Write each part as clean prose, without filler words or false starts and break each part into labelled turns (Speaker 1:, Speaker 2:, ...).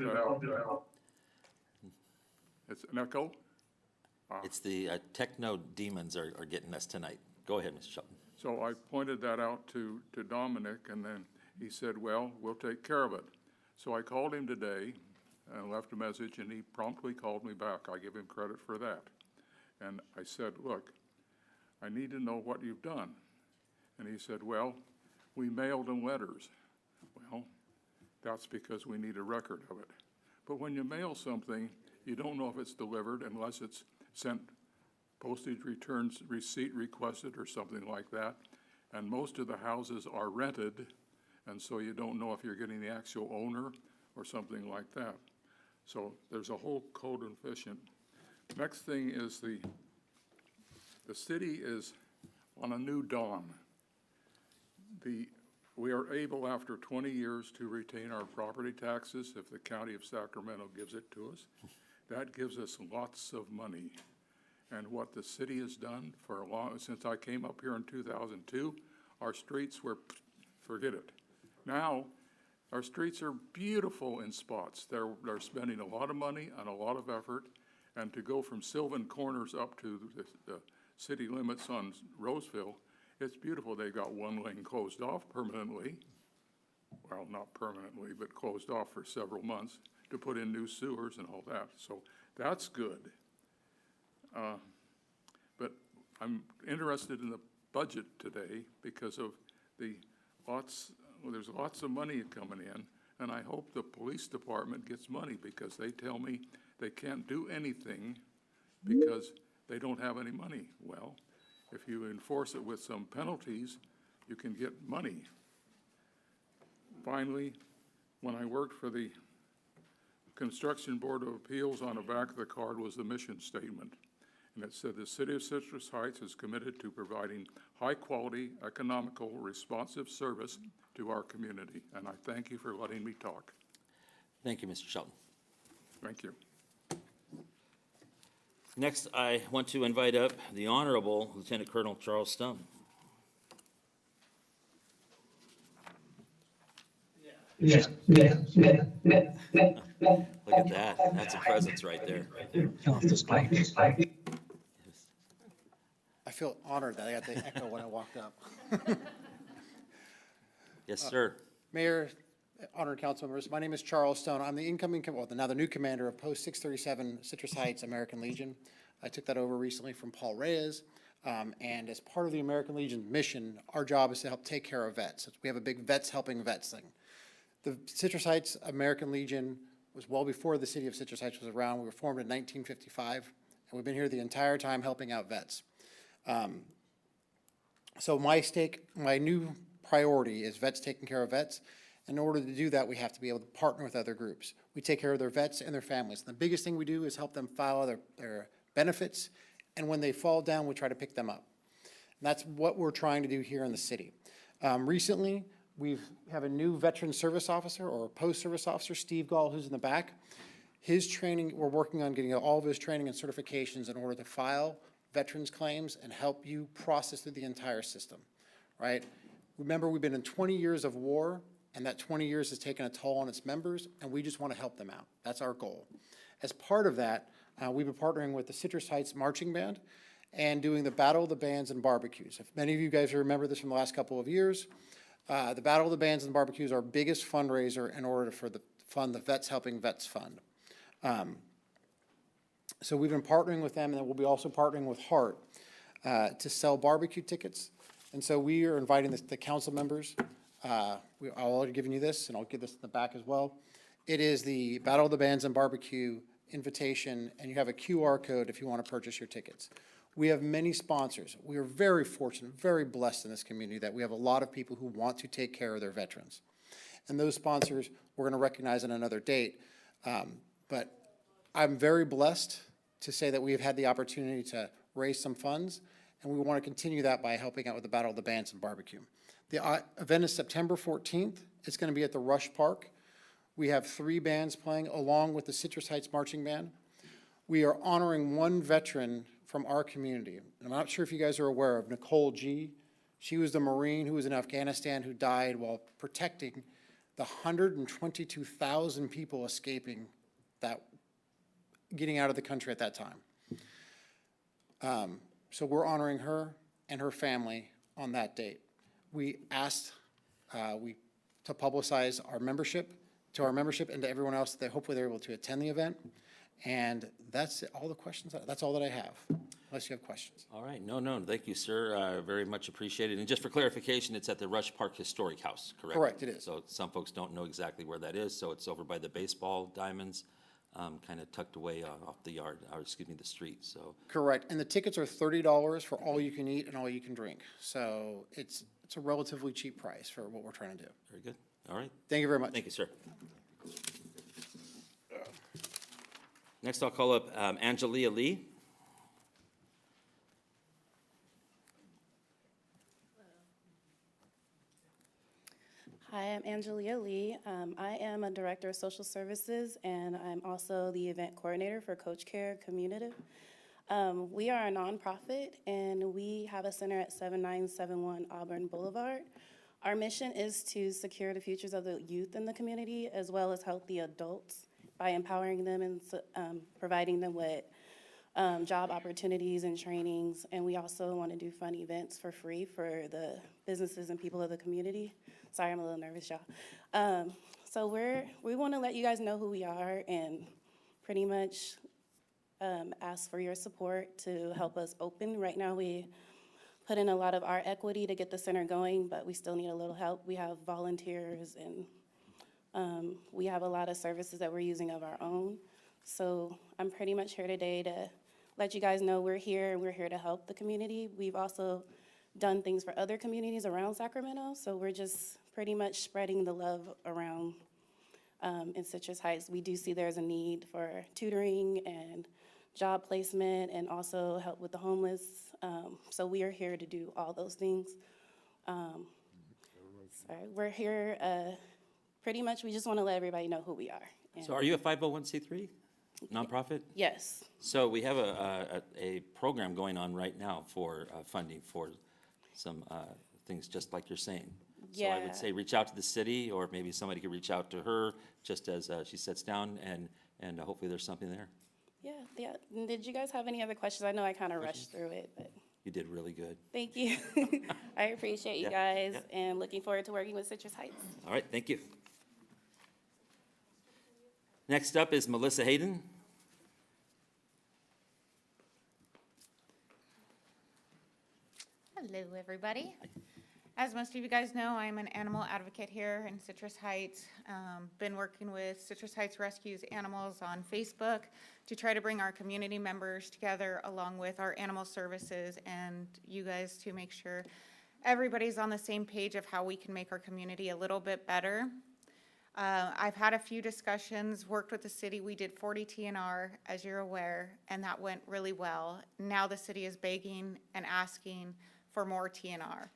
Speaker 1: it out. It's an echo?
Speaker 2: It's the techno demons are getting us tonight. Go ahead, Mr. Shelton.
Speaker 1: So I pointed that out to Dominic, and then he said, well, we'll take care of it. So I called him today and left a message, and he promptly called me back. I give him credit for that. And I said, look, I need to know what you've done. And he said, well, we mailed them letters. Well, that's because we need a record of it. But when you mail something, you don't know if it's delivered unless it's sent postage returns receipt requested or something like that. And most of the houses are rented, and so you don't know if you're getting the actual owner or something like that. So there's a whole code efficient. Next thing is the city is on a new dawn. We are able, after 20 years, to retain our property taxes if the county of Sacramento gives it to us. That gives us lots of money. And what the city has done for a long, since I came up here in 2002, our streets were, forget it. Now, our streets are beautiful in spots. They're spending a lot of money and a lot of effort. And to go from Sylvan Corners up to the city limits on Roseville, it's beautiful. They got one lane closed off permanently. Well, not permanently, but closed off for several months to put in new sewers and all that. So that's good. But I'm interested in the budget today because of there's lots of money coming in, and I hope the police department gets money because they tell me they can't do anything because they don't have any money. Well, if you enforce it with some penalties, you can get money. Finally, when I worked for the Construction Board of Appeals, on the back of the card was the mission statement. And it said, the City of Citrus Heights is committed to providing high-quality, economical, responsive service to our community. And I thank you for letting me talk.
Speaker 2: Thank you, Mr. Shelton.
Speaker 1: Thank you.
Speaker 2: Next, I want to invite up the Honorable Lieutenant Colonel Charles Stone.
Speaker 3: Yeah.
Speaker 2: Look at that. That's a presence right there.
Speaker 4: I feel honored that I got the echo when I walked up.
Speaker 2: Yes, sir.
Speaker 4: Mayor, honored council members, my name is Charles Stone. I'm the incoming, well, now the new commander of Post 637 Citrus Heights American Legion. I took that over recently from Paul Reyes. And as part of the American Legion mission, our job is to help take care of vets. We have a big Vets Helping Vets thing. The Citrus Heights American Legion was well before the city of Citrus Heights was around. We were formed in 1955, and we've been here the entire time helping out vets. So my new priority is vets taking care of vets. In order to do that, we have to be able to partner with other groups. We take care of their vets and their families. And the biggest thing we do is help them file their benefits, and when they fall down, we try to pick them up. And that's what we're trying to do here in the city. Recently, we have a new veteran service officer or post-service officer, Steve Gall, who's in the back. His training, we're working on getting all of his training and certifications in order to file veterans claims and help you process through the entire system, right? Remember, we've been in 20 years of war, and that 20 years has taken a toll on its members, and we just want to help them out. That's our goal. As part of that, we've been partnering with the Citrus Heights Marching Band and doing the Battle of the Bands and Barbecues. If many of you guys remember this from the last couple of years, the Battle of the Bands and Barbecues are our biggest fundraiser in order for the fund, the Vets Helping Vets Fund. So we've been partnering with them, and then we'll be also partnering with Heart to sell barbecue tickets. And so we are inviting the council members. I've already given you this, and I'll give this in the back as well. It is the Battle of the Bands and Barbecue invitation, and you have a QR code if you want to purchase your tickets. We have many sponsors. We are very fortunate, very blessed in this community that we have a lot of people who want to take care of their veterans. And those sponsors we're going to recognize on another date. But I'm very blessed to say that we have had the opportunity to raise some funds, and we want to continue that by helping out with the Battle of the Bands and Barbecue. The event is September 14th. It's going to be at the Rush Park. We have 3 bands playing along with the Citrus Heights Marching Band. We are honoring one veteran from our community. I'm not sure if you guys are aware of Nicole G. She was the Marine who was in Afghanistan who died while protecting the 122,000 people escaping that, getting out of the country at that time. So we're honoring her and her family on that date. We asked to publicize our membership, and to everyone else, that hopefully they're able to attend the event. And that's all the questions, that's all that I have, unless you have questions.
Speaker 2: All right, no, thank you, sir, very much appreciated. And just for clarification, it's at the Rush Park Historic House, correct?
Speaker 4: Correct, it is.
Speaker 2: So some folks don't know exactly where that is, so it's over by the baseball diamonds, kind of tucked away off the yard, or excuse me, the street, so.
Speaker 4: Correct, and the tickets are $30 for all you can eat and all you can drink. So it's a relatively cheap price for what we're trying to do.
Speaker 2: Very good, all right.
Speaker 4: Thank you very much.
Speaker 2: Thank you, sir. Next, I'll call up Angelia Lee.
Speaker 3: Hi, I'm Angelia Lee. I am a director of social services, and I'm also the event coordinator for Coach Care Community. We are a nonprofit, and we have a center at 7971 Auburn Boulevard. Our mission is to secure the futures of the youth in the community, as well as healthy adults, by empowering them and providing them with job opportunities and trainings. And we also want to do fun events for free for the businesses and people of the community. Sorry, I'm a little nervous, y'all. So we want to let you guys know who we are and pretty much ask for your support to help us open. Right now, we put in a lot of our equity to get the center going, but we still need a little help. We have volunteers, and we have a lot of services that we're using of our own. So I'm pretty much here today to let you guys know we're here, and we're here to help the community. We've also done things for other communities around Sacramento, so we're just pretty much spreading the love around in Citrus Heights. We do see there's a need for tutoring and job placement and also help with the homeless. So we are here to do all those things. Sorry, we're here, pretty much we just want to let everybody know who we are. And
Speaker 2: So are you a 501c3 nonprofit?
Speaker 3: yes,
Speaker 2: So we have a program going on right now for funding for some things just like you're saying. So I
Speaker 3: Yeah.
Speaker 2: would say reach out to the city, or maybe somebody could reach out to her just as she sits down, and hopefully there's something there.
Speaker 3: yeah. And did you guys have any other questions? I know I kind of rushed through it, but
Speaker 2: You did really good.
Speaker 3: thank you. I appreciate you
Speaker 2: Yeah,
Speaker 3: guys
Speaker 2: yeah.
Speaker 3: and looking forward to working with Citrus Heights.
Speaker 2: All right, thank you. Next up is Melissa Hayden.
Speaker 5: Hello, everybody. As most of you guys know, I'm an animal advocate here in Citrus Heights. Been working with Citrus Heights Rescues Animals on Facebook to try to bring our community members together along with our animal services and you guys to make sure everybody's on the same page of how we can make our community a little bit better. I've had a few discussions, worked with the city. We did 40 TNR, as you're aware, and that went really well. Now the city is begging and asking for more TNR.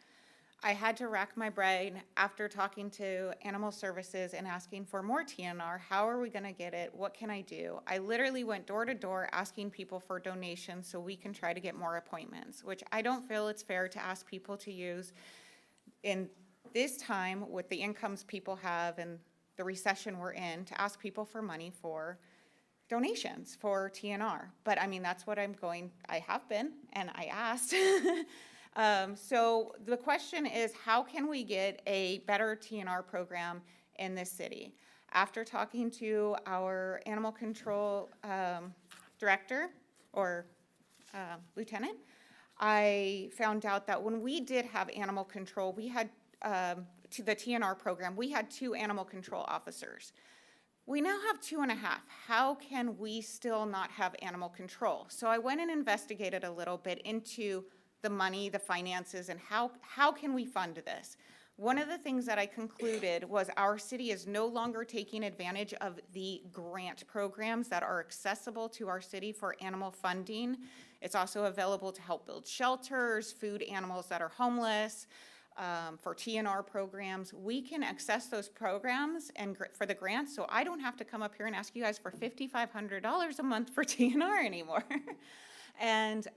Speaker 5: I had to rack my brain after talking to Animal Services and asking for more TNR. How are we going to get it? What can I do? I literally went door to door asking people for donations so we can try to get more appointments, which I don't feel it's fair to ask people to use in this time with the incomes people have and the recession we're in, to ask people for money for donations for TNR. But I mean, that's what I have been, and I asked. So the question is, how can we get a better TNR program in this city? After talking to our animal control director or lieutenant, I found out that when we did have animal control, we had to the TNR program, we had 2 animal control officers. We now have 2.5. How can we still not have animal control? So I went and investigated a little bit into the money, the finances, and how can we fund this? One of the things that I concluded was our city is no longer taking advantage of the grant programs that are accessible to our city for animal funding. It's also available to help build shelters, food animals that are homeless, for TNR programs. We can access those programs and for the grants, so I don't have to come up here and ask you guys for $5,500 a month for TNR anymore. And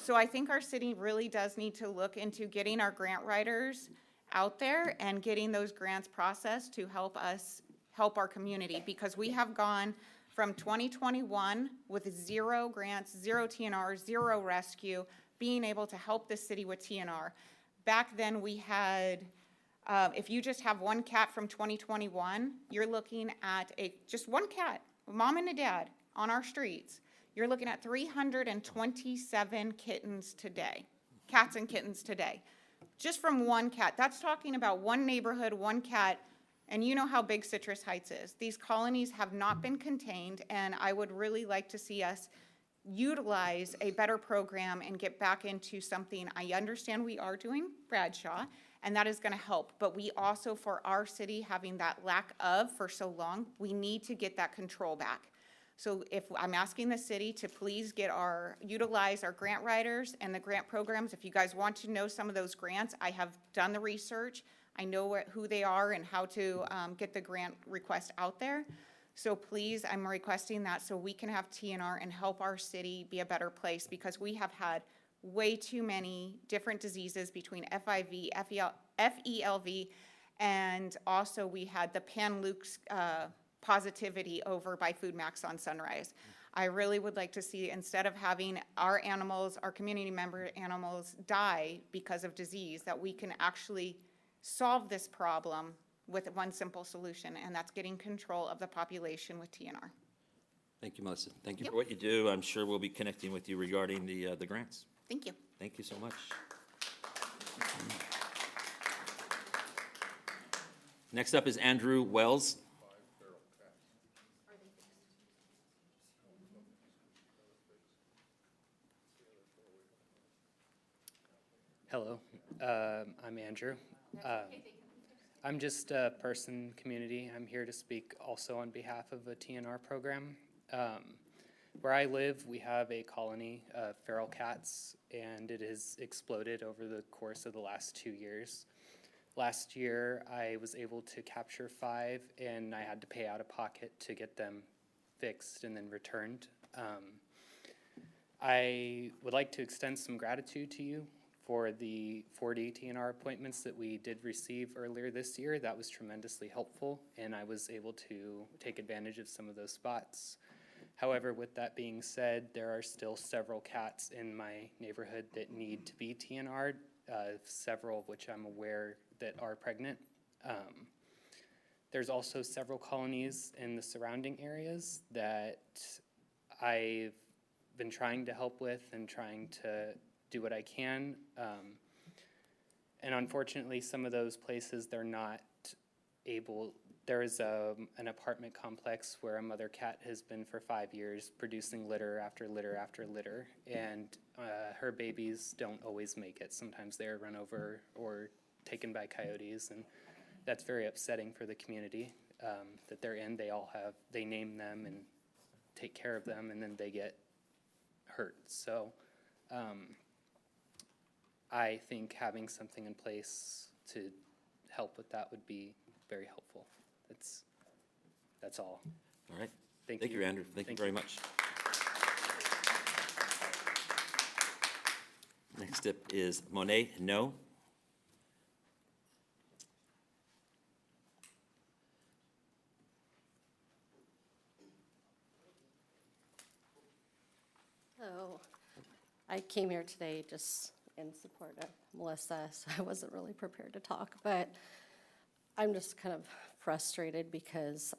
Speaker 5: so I think our city really does need to look into getting our grant writers out there and getting those grants processed to help us help our community, because we have gone from 2021 with 0 grants, 0 TNR, 0 rescue, being able to help the city with TNR. Back then, we had, if you just have one cat from 2021, you're looking at just one cat, a mom and a dad on our streets. You're looking at 327 kittens today, cats and kittens today, just from one cat. That's talking about one neighborhood, one cat, and you know how big Citrus Heights is. These colonies have not been contained, and I would really like to see us utilize a better program and get back into something. I understand we are doing Bradshaw, and that is gonna help, but we also, for our city, having that lack of for so long, we need to get that control back. So if, I'm asking the city to please utilize our grant writers and the grant programs. If you guys want to know some of those grants, I have done the research. I know who they are and how to get the grant request out there. So please, I'm requesting that so we can have TNR and help our city be a better place, because we have had way too many different diseases between FIV, FELV, and also we had the Pan-Luke's positivity over by Food Max on Sunrise. I really would like to see, instead of having our animals, our community member animals die because of disease, that we can actually solve this problem with one simple solution, and that's getting control of the population with TNR.
Speaker 2: Thank you, Melissa. Thank you
Speaker 5: Yep.
Speaker 2: for what you do. I'm sure we'll be connecting with you regarding the grants.
Speaker 5: Thank you.
Speaker 2: Thank you so much. Next up is Andrew Wells.
Speaker 6: Hello, I'm Andrew. I'm just a person, community. I'm here to speak also on behalf of a TNR program. Where I live, we have a colony of feral cats, and it has exploded over the course of the last 2 years. Last year, I was able to capture 5, and I had to pay out of pocket to get them fixed and then returned. I would like to extend some gratitude to you for the 4D TNR appointments that we did receive earlier this year. That was tremendously helpful, and I was able to take advantage of some of those spots. However, with that being said, there are still several cats in my neighborhood that need to be TNR'd, several of which I'm aware that are pregnant. There's also several colonies in the surrounding areas that I've been trying to help with and trying to do what I can. And unfortunately, some of those places, they're not able. There is an apartment complex where a mother cat has been for 5 years producing litter after litter after litter, and her babies don't always make it. Sometimes they're run over or taken by coyotes, and that's very upsetting for the community that they're in. They name them and take care of them, and then they get hurt. So I think having something in place to help with that would be very helpful. That's all.
Speaker 2: All right.
Speaker 6: Thank
Speaker 2: Thank you,
Speaker 6: you.
Speaker 2: Andrew. Thank you
Speaker 6: Thank
Speaker 2: very
Speaker 6: you.
Speaker 2: much. Next up is Monet No.
Speaker 7: Hello. I came here today just in support of Melissa, so I wasn't really prepared to talk, but I'm just kind of frustrated because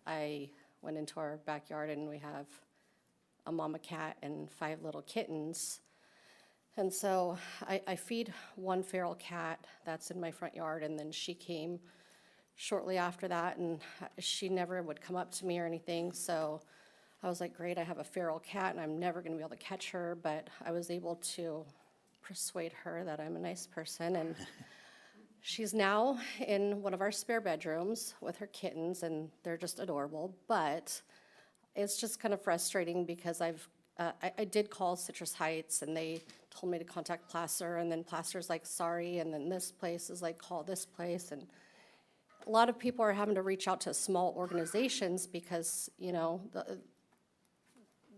Speaker 7: I went into our backyard and we have a mama cat and 5 little kittens. And so I feed one feral cat that's in my front yard, and then she came shortly after that, and she never would come up to me or anything, so I was like, great, I have a feral cat and I'm never gonna be able to catch her, but I was able to persuade her that I'm a nice person, and she's now in one of our spare bedrooms with her kittens, and they're just adorable, but it's just kind of frustrating because I did call Citrus Heights, and they told me to contact Placer, and then Placer's like, sorry, and then this place is like, call this place, and a lot of people are having to reach out to small organizations because, you know,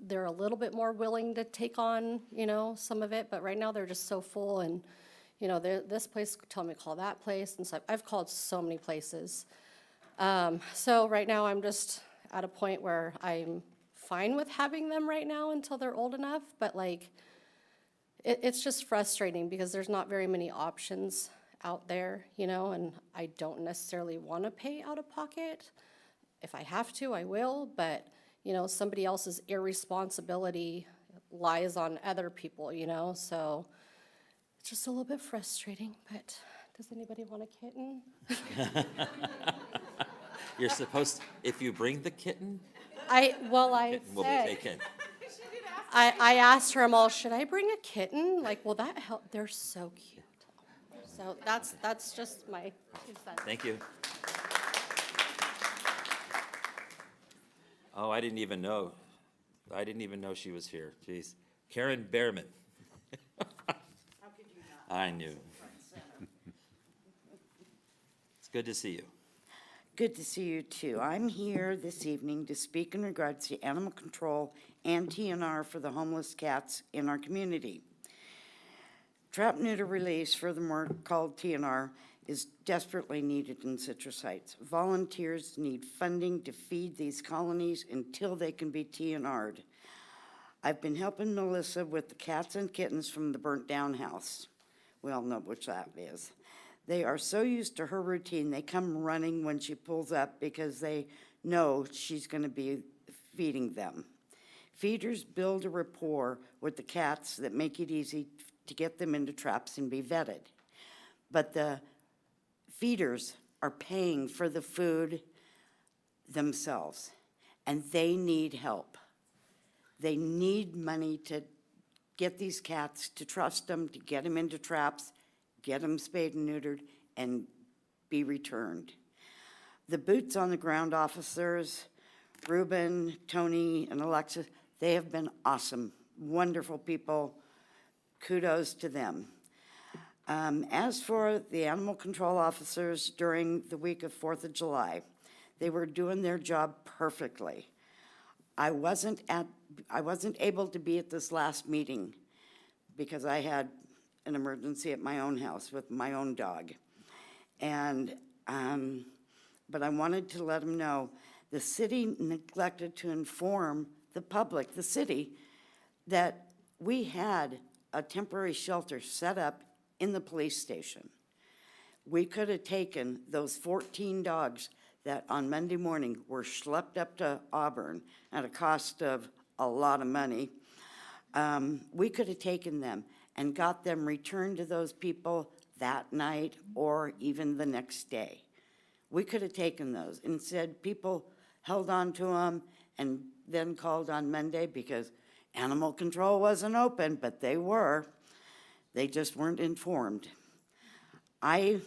Speaker 7: they're a little bit more willing to take on, you know, some of it, but right now they're just so full, and, you know, this place told me to call that place, and so I've called so many places. So right now, I'm just at a point where I'm fine with having them right now until they're old enough, but like, it's just frustrating because there's not very many options out there, you know, and I don't necessarily want to pay out of pocket. If I have to, I will, but, you know, somebody else's irresponsibility lies on other people, you know, so it's just a little bit frustrating, but does anybody want a kitten?
Speaker 2: You're supposed, if you bring the kitten,
Speaker 7: I
Speaker 2: kitten will be
Speaker 7: said,
Speaker 2: taken.
Speaker 7: I asked her, I'm all, should I bring a kitten? Like, will that help? They're so cute. So that's just my 2 cents.
Speaker 2: Thank you. Oh, I didn't even know she was here. Jeez. Karen Behrman. I knew. It's good to see you.
Speaker 8: Good to see you too. I'm here this evening to speak in regards to animal control and TNR for the homeless cats in our community. Trap neuter release, furthermore called TNR, is desperately needed in Citrus Heights. Volunteers need funding to feed these colonies until they can be TNR'd. I've been helping Melissa with the cats and kittens from the burnt down house. We all know which that is. They are so used to her routine, they come running when she pulls up because they know she's going to be feeding them. Feeders build a rapport with the cats that make it easy to get them into traps and be vetted. But the feeders are paying for the food themselves, and they need help. They need money to get these cats, to trust them, to get them into traps, get them spayed and neutered, and be returned. The boots on the ground officers, Ruben, Tony, and Alexis, they have been awesome, wonderful people. Kudos to them. As for the animal control officers during the week of 4th of July, they were doing their job perfectly. I wasn't able to be at this last meeting because I had an emergency at my own house with my own dog. And, but I wanted to let them know the city neglected to inform the public, the city, that we had a temporary shelter set up in the police station. We could have taken those 14 dogs that on Monday morning were schlepped up to Auburn at a cost of a lot of money. We could have taken them and got them returned to those people that night or even the next day. We could have taken those. Instead, people held on to them and then called on Monday because animal control wasn't open, but they were. They just weren't informed. I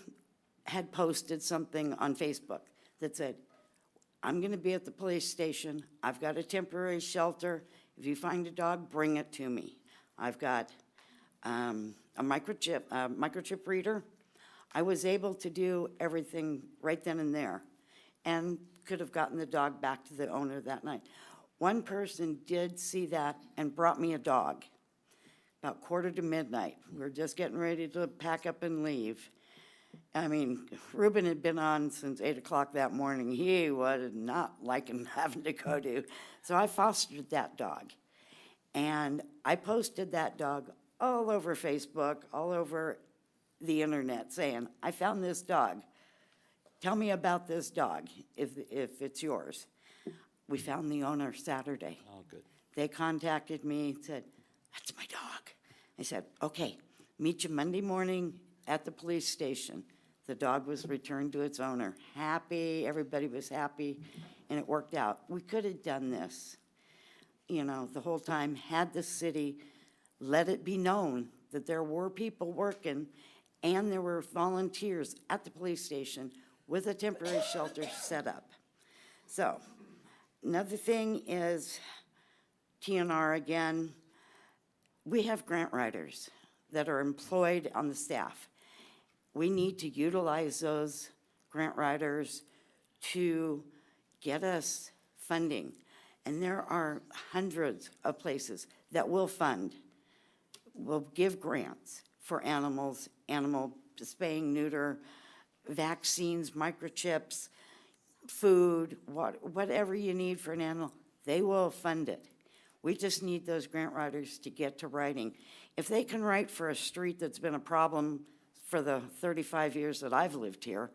Speaker 8: had posted something on Facebook that said, I'm going to be at the police station. I've got a temporary shelter. If you find a dog, bring it to me. I've got a microchip reader. I was able to do everything right then and there and could have gotten the dog back to the owner that night. One person did see that and brought me a dog about 1:45. We were just getting ready to pack up and leave. I mean, Ruben had been on since 8 o'clock that morning. He was not liking having to go to. So I fostered that dog. And I posted that dog all over Facebook, all over the internet saying, I found this dog. Tell me about this dog if it's yours. We found the owner Saturday.
Speaker 2: Oh, good.
Speaker 8: They contacted me, said, that's my dog. I said, okay, meet you Monday morning at the police station. The dog was returned to its owner. Happy, everybody was happy, and it worked out. We could have done this, you know, the whole time, had the city let it be known that there were people working and there were volunteers at the police station with a temporary shelter set up. So, another thing is TNR again. We have grant writers that are employed on the staff. We need to utilize those grant writers to get us funding. And there are hundreds of places that will fund, will give grants for animals, animal spaying, neuter, vaccines, microchips, food, whatever you need for an animal, they will fund it. We just need those grant writers to get to writing. If they can write for a street that's been a problem for the 35 years that I've lived here,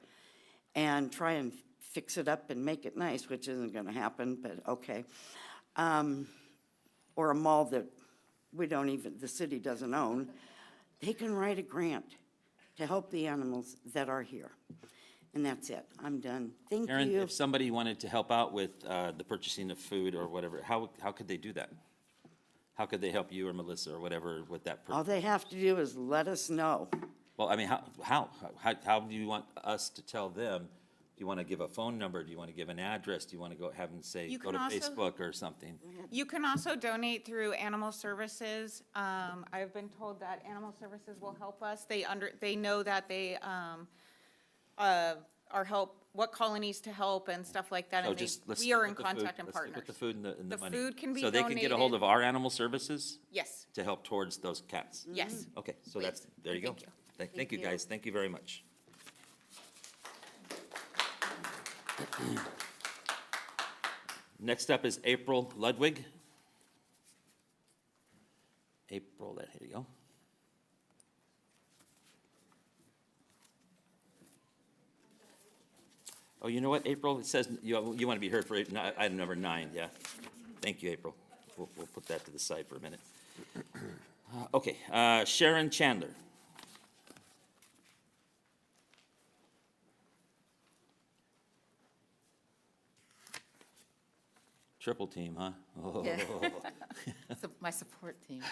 Speaker 8: and try and fix it up and make it nice, which isn't gonna happen, but okay. Or a mall that the city doesn't own, they can write a grant to help the animals that are here. And that's it. I'm done. Thank
Speaker 2: Karen,
Speaker 8: you.
Speaker 2: if somebody wanted to help out with the purchasing of food or whatever, how could they do that? How could they help you or Melissa or whatever with that?
Speaker 8: All they have to do is let us know.
Speaker 2: Well, I mean, how do you want us to tell them? Do you want to give a phone number? Do you want to give an address? Do you want to go have them say,
Speaker 5: You
Speaker 2: go
Speaker 5: can
Speaker 2: to
Speaker 5: also-
Speaker 2: Facebook or something?
Speaker 5: You can also donate through Animal Services. I've been told that Animal Services will help us. They know that they what colonies to help and stuff like that.
Speaker 2: So
Speaker 5: And
Speaker 2: just, let's
Speaker 5: we
Speaker 2: stick
Speaker 5: are in
Speaker 2: with the food.
Speaker 5: contact and
Speaker 2: Let's stick
Speaker 5: partners.
Speaker 2: with the food and the
Speaker 5: The
Speaker 2: money.
Speaker 5: food can be
Speaker 2: So they can get a hold
Speaker 5: donated.
Speaker 2: of our animal services
Speaker 5: Yes,
Speaker 2: to help towards those cats?
Speaker 5: yes.
Speaker 2: Okay, so
Speaker 5: Please.
Speaker 2: that's, there you go.
Speaker 5: Thank you.
Speaker 2: Thank you, guys. Thank you very much. Next up is April Ludwig. April, here you go. Oh, you know what, April, it says you want to be heard for item number 9, yeah. Thank you, April. We'll put that to the side for a minute. Okay, Sharon Chandler. Triple team, huh? Oh.
Speaker 9: Yeah. My support team.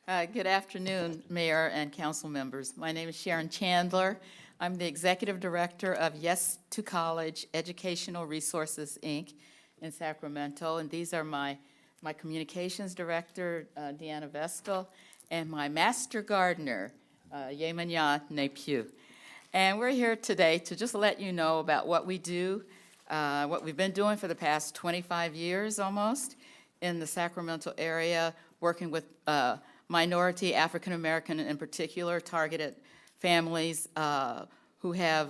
Speaker 9: Good afternoon, Mayor and council members. My name is Sharon Chandler. I'm the Executive Director of Yes to College Educational Resources, Inc. in Sacramento, and these are my Communications Director, Deanna Vestal, and my Master Gardener, Yemanya Nepiu. And we're here today to just let you know about what we do, what we've been doing for the past 25 years almost in the Sacramento area, working with minority, African-American in particular, targeted families who have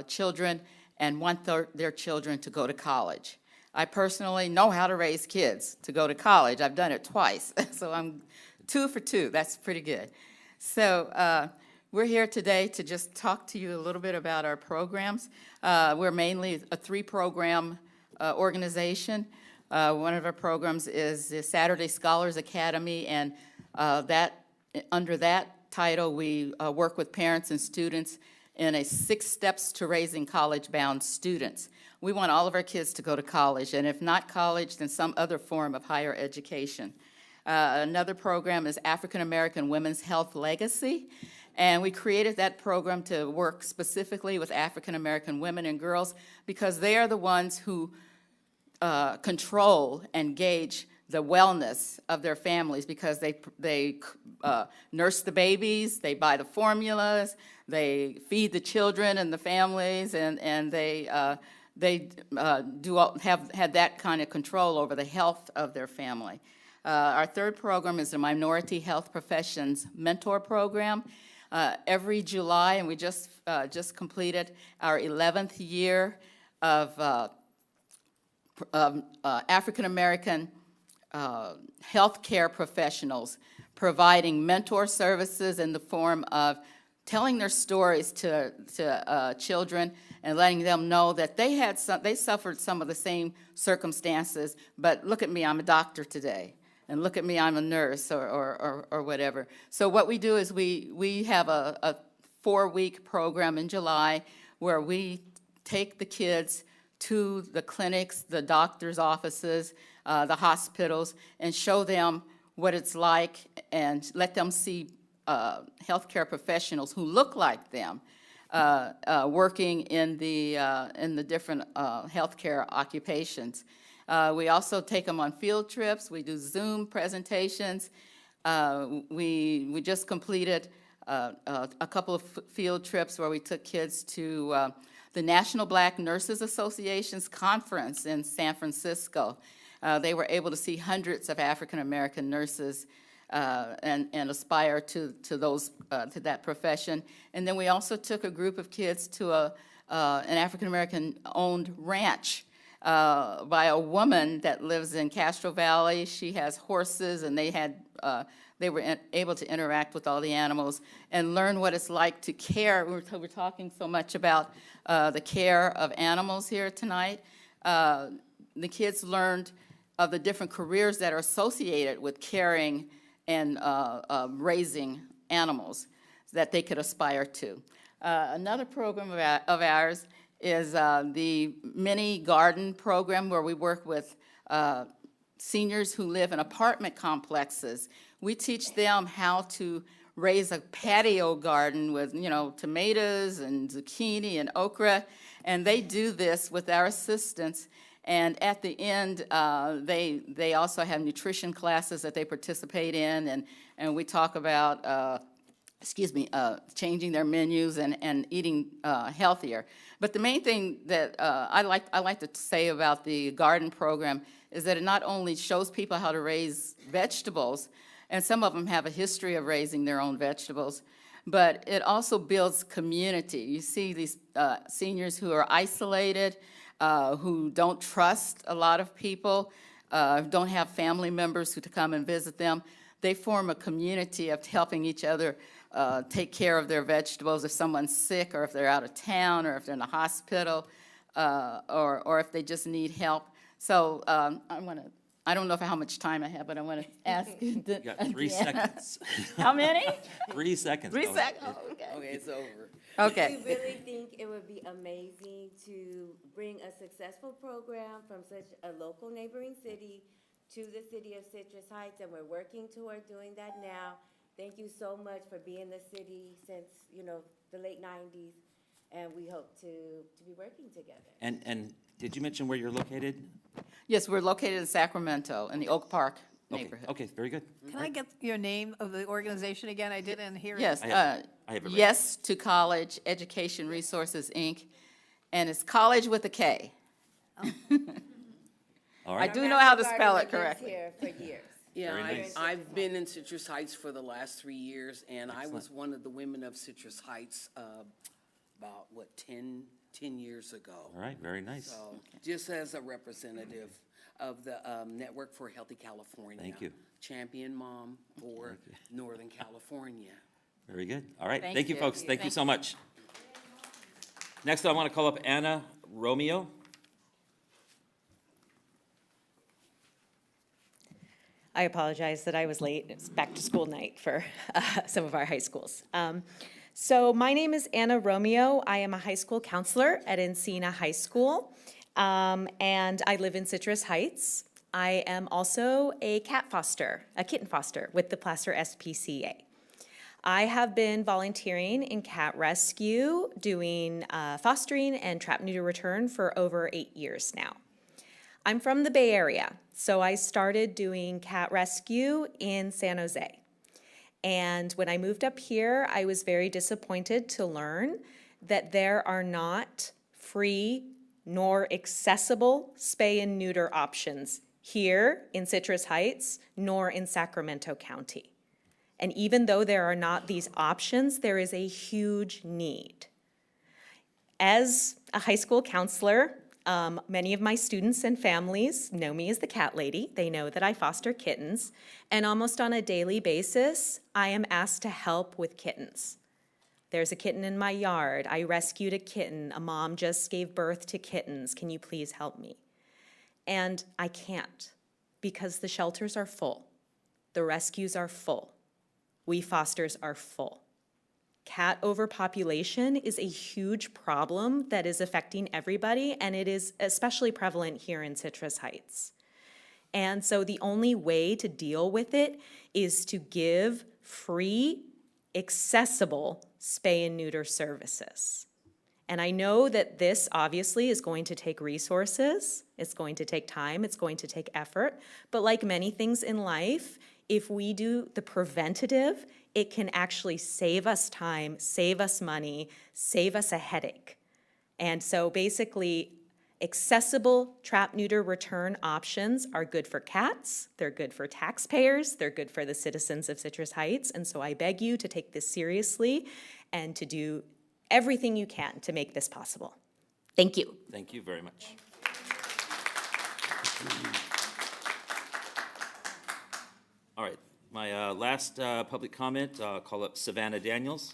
Speaker 9: children and want their children to go to college. I personally know how to raise kids to go to college. I've done it twice, so I'm 2 for 2. That's pretty good. So we're here today to just talk to you a little bit about our programs. We're mainly a 3-program organization. One of our programs is the Saturday Scholars Academy, and under that title, we work with parents and students in a 6 steps to raising college-bound students. We want all of our kids to go to college, and if not college, then some other form of higher education. Another program is African American Women's Health Legacy, and we created that program to work specifically with African American women and girls because they are the ones who control and gauge the wellness of their families because they nurse the babies, they buy the formulas, they feed the children and the families, and they have had that kind of control over the health of their family. Our third program is the Minority Health Professions Mentor Program. Every July, and we just completed our 11th year of African-American healthcare professionals providing mentor services in the form of telling their stories to children and letting them know that they suffered some of the same circumstances, but look at me, I'm a doctor today, and look at me, I'm a nurse or whatever. So what we do is we have a 4-week program in July where we take the kids to the clinics, the doctor's offices, the hospitals, and show them what it's like and let them see healthcare professionals who look like them working in the different healthcare occupations. We also take them on field trips. We do Zoom presentations. We just completed a couple of field trips where we took kids to the National Black Nurses Association's conference in San Francisco. They were able to see hundreds of African-American nurses and aspire to those, to that profession. And then we also took a group of kids to an African-American-owned ranch by a woman that lives in Castro Valley. She has horses, and they were able to interact with all the animals and learn what it's like to care. We're talking so much about the care of animals here tonight. The kids learned of the different careers that are associated with caring and raising animals that they could aspire to. Another program of ours is the mini garden program, where we work with seniors who live in apartment complexes. We teach them how to raise a patio garden with, tomatoes and zucchini and okra, and they do this with our assistance. And at the end, they also have nutrition classes that they participate in, and we talk about, changing their menus and eating healthier. But the main thing that I like to say about the garden program is that it not only shows people how to raise vegetables, and some of them have a history of raising their own vegetables, but it also builds community. You see these seniors who are isolated, who don't trust a lot of people, don't have family members who to come and visit them. They form a community of helping each other take care of their vegetables if someone's sick, or if they're out of town, or if they're in the hospital, or if they just need help. So I don't know how much time I have, but I want to ask you.
Speaker 2: You got 3 seconds.
Speaker 9: How many?
Speaker 2: 3 seconds.
Speaker 9: 3
Speaker 2: Go
Speaker 9: seconds?
Speaker 2: ahead.
Speaker 9: Oh, okay.
Speaker 10: Okay, it's over.
Speaker 9: Okay.
Speaker 11: We really think it would be amazing to bring a successful program from such a local neighboring city to the city of Citrus Heights, and we're working toward doing that now. Thank you so much for being the city since, the late 90s, and we hope to be working together.
Speaker 2: And did you mention where you're located?
Speaker 9: Yes, we're located in Sacramento, in the Oak Park
Speaker 2: Okay,
Speaker 9: neighborhood.
Speaker 2: okay, very good.
Speaker 10: Can I get your name of the organization again? I didn't hear it.
Speaker 9: Yes,
Speaker 2: I have it right.
Speaker 9: Yes to College Education Resources, Inc., and it's college with a K.
Speaker 2: All
Speaker 9: I
Speaker 2: right,
Speaker 9: do know how to
Speaker 11: Our
Speaker 9: spell
Speaker 11: garden
Speaker 9: it
Speaker 11: lives
Speaker 9: correctly.
Speaker 11: here for years.
Speaker 10: Yeah,
Speaker 2: Very nice.
Speaker 10: I've been in Citrus Heights for the last 3 years, and I was one of the women of Citrus Heights about, 10 years ago.
Speaker 2: all right, very nice.
Speaker 10: So, just as a representative of the Network for Healthy California.
Speaker 2: Thank you.
Speaker 10: Champion mom for Northern California.
Speaker 2: Very good. All right,
Speaker 9: Thank
Speaker 2: thank you,
Speaker 9: you.
Speaker 2: folks. Thank you
Speaker 9: Thank
Speaker 2: so much. Next, I want to call up Anna Romeo.
Speaker 12: I apologize that I was late. It's back to school night for some of our high schools. So my name is Anna Romeo. I am a high school counselor at Encina High School, and I live in Citrus Heights. I am also a kitten foster with the Placer SPCA. I have been volunteering in cat rescue, doing fostering and trap neuter return for over 8 years now. I'm from the Bay Area, so I started doing cat rescue in San Jose. And when I moved up here, I was very disappointed to learn that there are not free nor accessible spay and neuter options here in Citrus Heights, nor in Sacramento County. And even though there are not these options, there is a huge need. As a high school counselor, many of my students and families know me as the cat lady. They know that I foster kittens, and almost on a daily basis, I am asked to help with kittens. There's a kitten in my yard. I rescued a kitten. A mom just gave birth to kittens. Can you please help me? And I can't, because the shelters are full. The rescues are full. We fosters are full. Cat overpopulation is a huge problem that is affecting everybody, and it is especially prevalent here in Citrus Heights. And so the only way to deal with it is to give free, accessible spay and neuter services. And I know that this obviously is going to take resources, it's going to take time, it's going to take effort, but like many things in life, if we do the preventative, it can actually save us time, save us money, save us a headache. And so basically, Accessible trap, neuter, return options are good for cats, they're good for taxpayers, they're good for the citizens of Citrus Heights, and so I beg you to take this seriously and to do everything you can to make this possible. Thank you.
Speaker 2: Thank you very much. All right, my last public comment, I'll call up Savannah Daniels.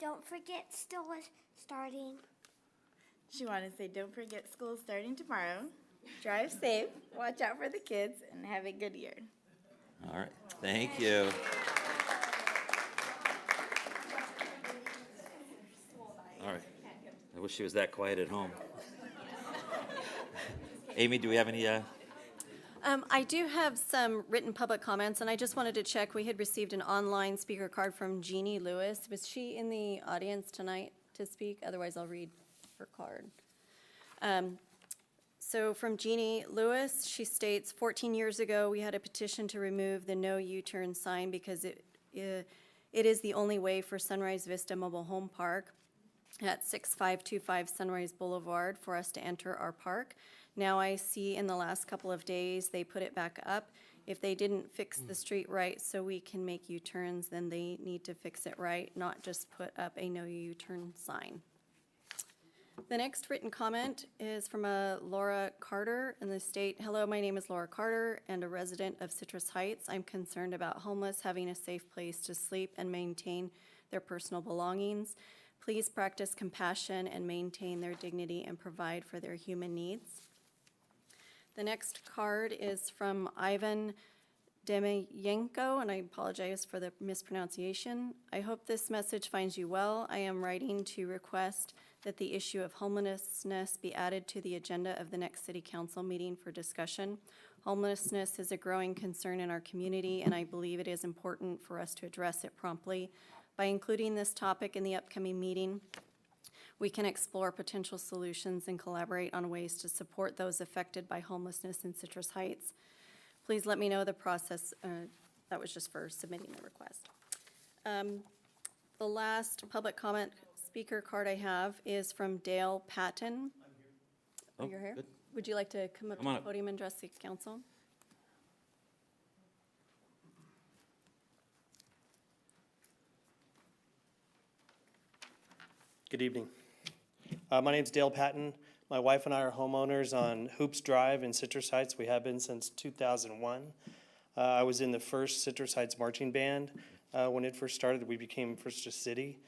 Speaker 13: Don't forget school is starting.
Speaker 11: She wanted to say, don't forget school starting tomorrow. Drive safe, watch out for the kids, and have a good year.
Speaker 2: All right, thank you. All right, I wish she was that quiet at home. Amy, do we have any,
Speaker 7: I do have some written public comments, and I just wanted to check. We had received an online speaker card from Jeannie Lewis. Was she in the audience tonight to speak? Otherwise, I'll read her card. So from Jeannie Lewis, she states, 14 years ago, we had a petition to remove the no U-turn sign because it is the only way for Sunrise Vista Mobile Home Park at 6525 Sunrise Boulevard for us to enter our park. Now I see in the last couple of days, they put it back up. If they didn't fix the street right so we can make U-turns, then they need to fix it right, not just put up a no U-turn sign. The next written comment is from Laura Carter in the state. Hello, my name is Laura Carter and a resident of Citrus Heights. I'm concerned about homeless having a safe place to sleep and maintain their personal belongings. Please practice compassion and maintain their dignity and provide for their human needs. The next card is from Ivan Demiyenko, and I apologize for the mispronunciation. I hope this message finds you well. I am writing to request that the issue of homelessness be added to the agenda of the next city council meeting for discussion. Homelessness is a growing concern in our community, and I believe it is important for us to address it promptly. By including this topic in the upcoming meeting, we can explore potential solutions and collaborate on ways to support those affected by homelessness in Citrus Heights. Please let me know the process. That was just for submitting the request. The last public comment speaker card I have is from Dale Patton. Oh, you're here?
Speaker 2: good.
Speaker 7: Would you like to come up to
Speaker 2: Come on
Speaker 7: the
Speaker 2: up.
Speaker 7: podium and address the council?
Speaker 14: Good evening. My name's Dale Patton. My wife and I are homeowners on Hoops Drive in Citrus Heights. We have been since 2001. I was in the first Citrus Heights marching band. When it first started, we became First a City.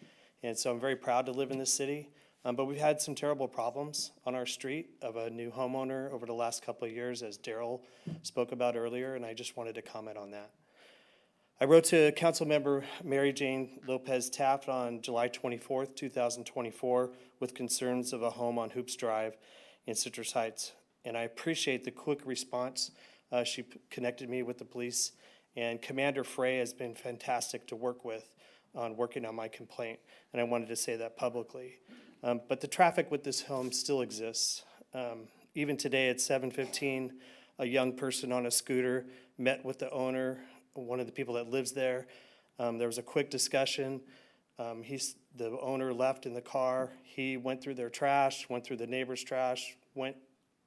Speaker 14: And so I'm very proud to live in this city. But we've had some terrible problems on our street of a new homeowner over the last couple of years, as Daryl spoke about earlier, and I just wanted to comment on that. I wrote to Councilmember Mary Jane Lopez Taft on July 24th, 2024, with concerns of a home on Hoops Drive in Citrus Heights. And I appreciate the quick response. She connected me with the police, and Commander Frey has been fantastic to work with on working on my complaint, and I wanted to say that publicly. But the traffic with this home still exists. Even today at 7:15, a young person on a scooter met with the owner, one of the people that lives there. There was a quick discussion. The owner left in the car. He went through their trash, went through the neighbor's trash, went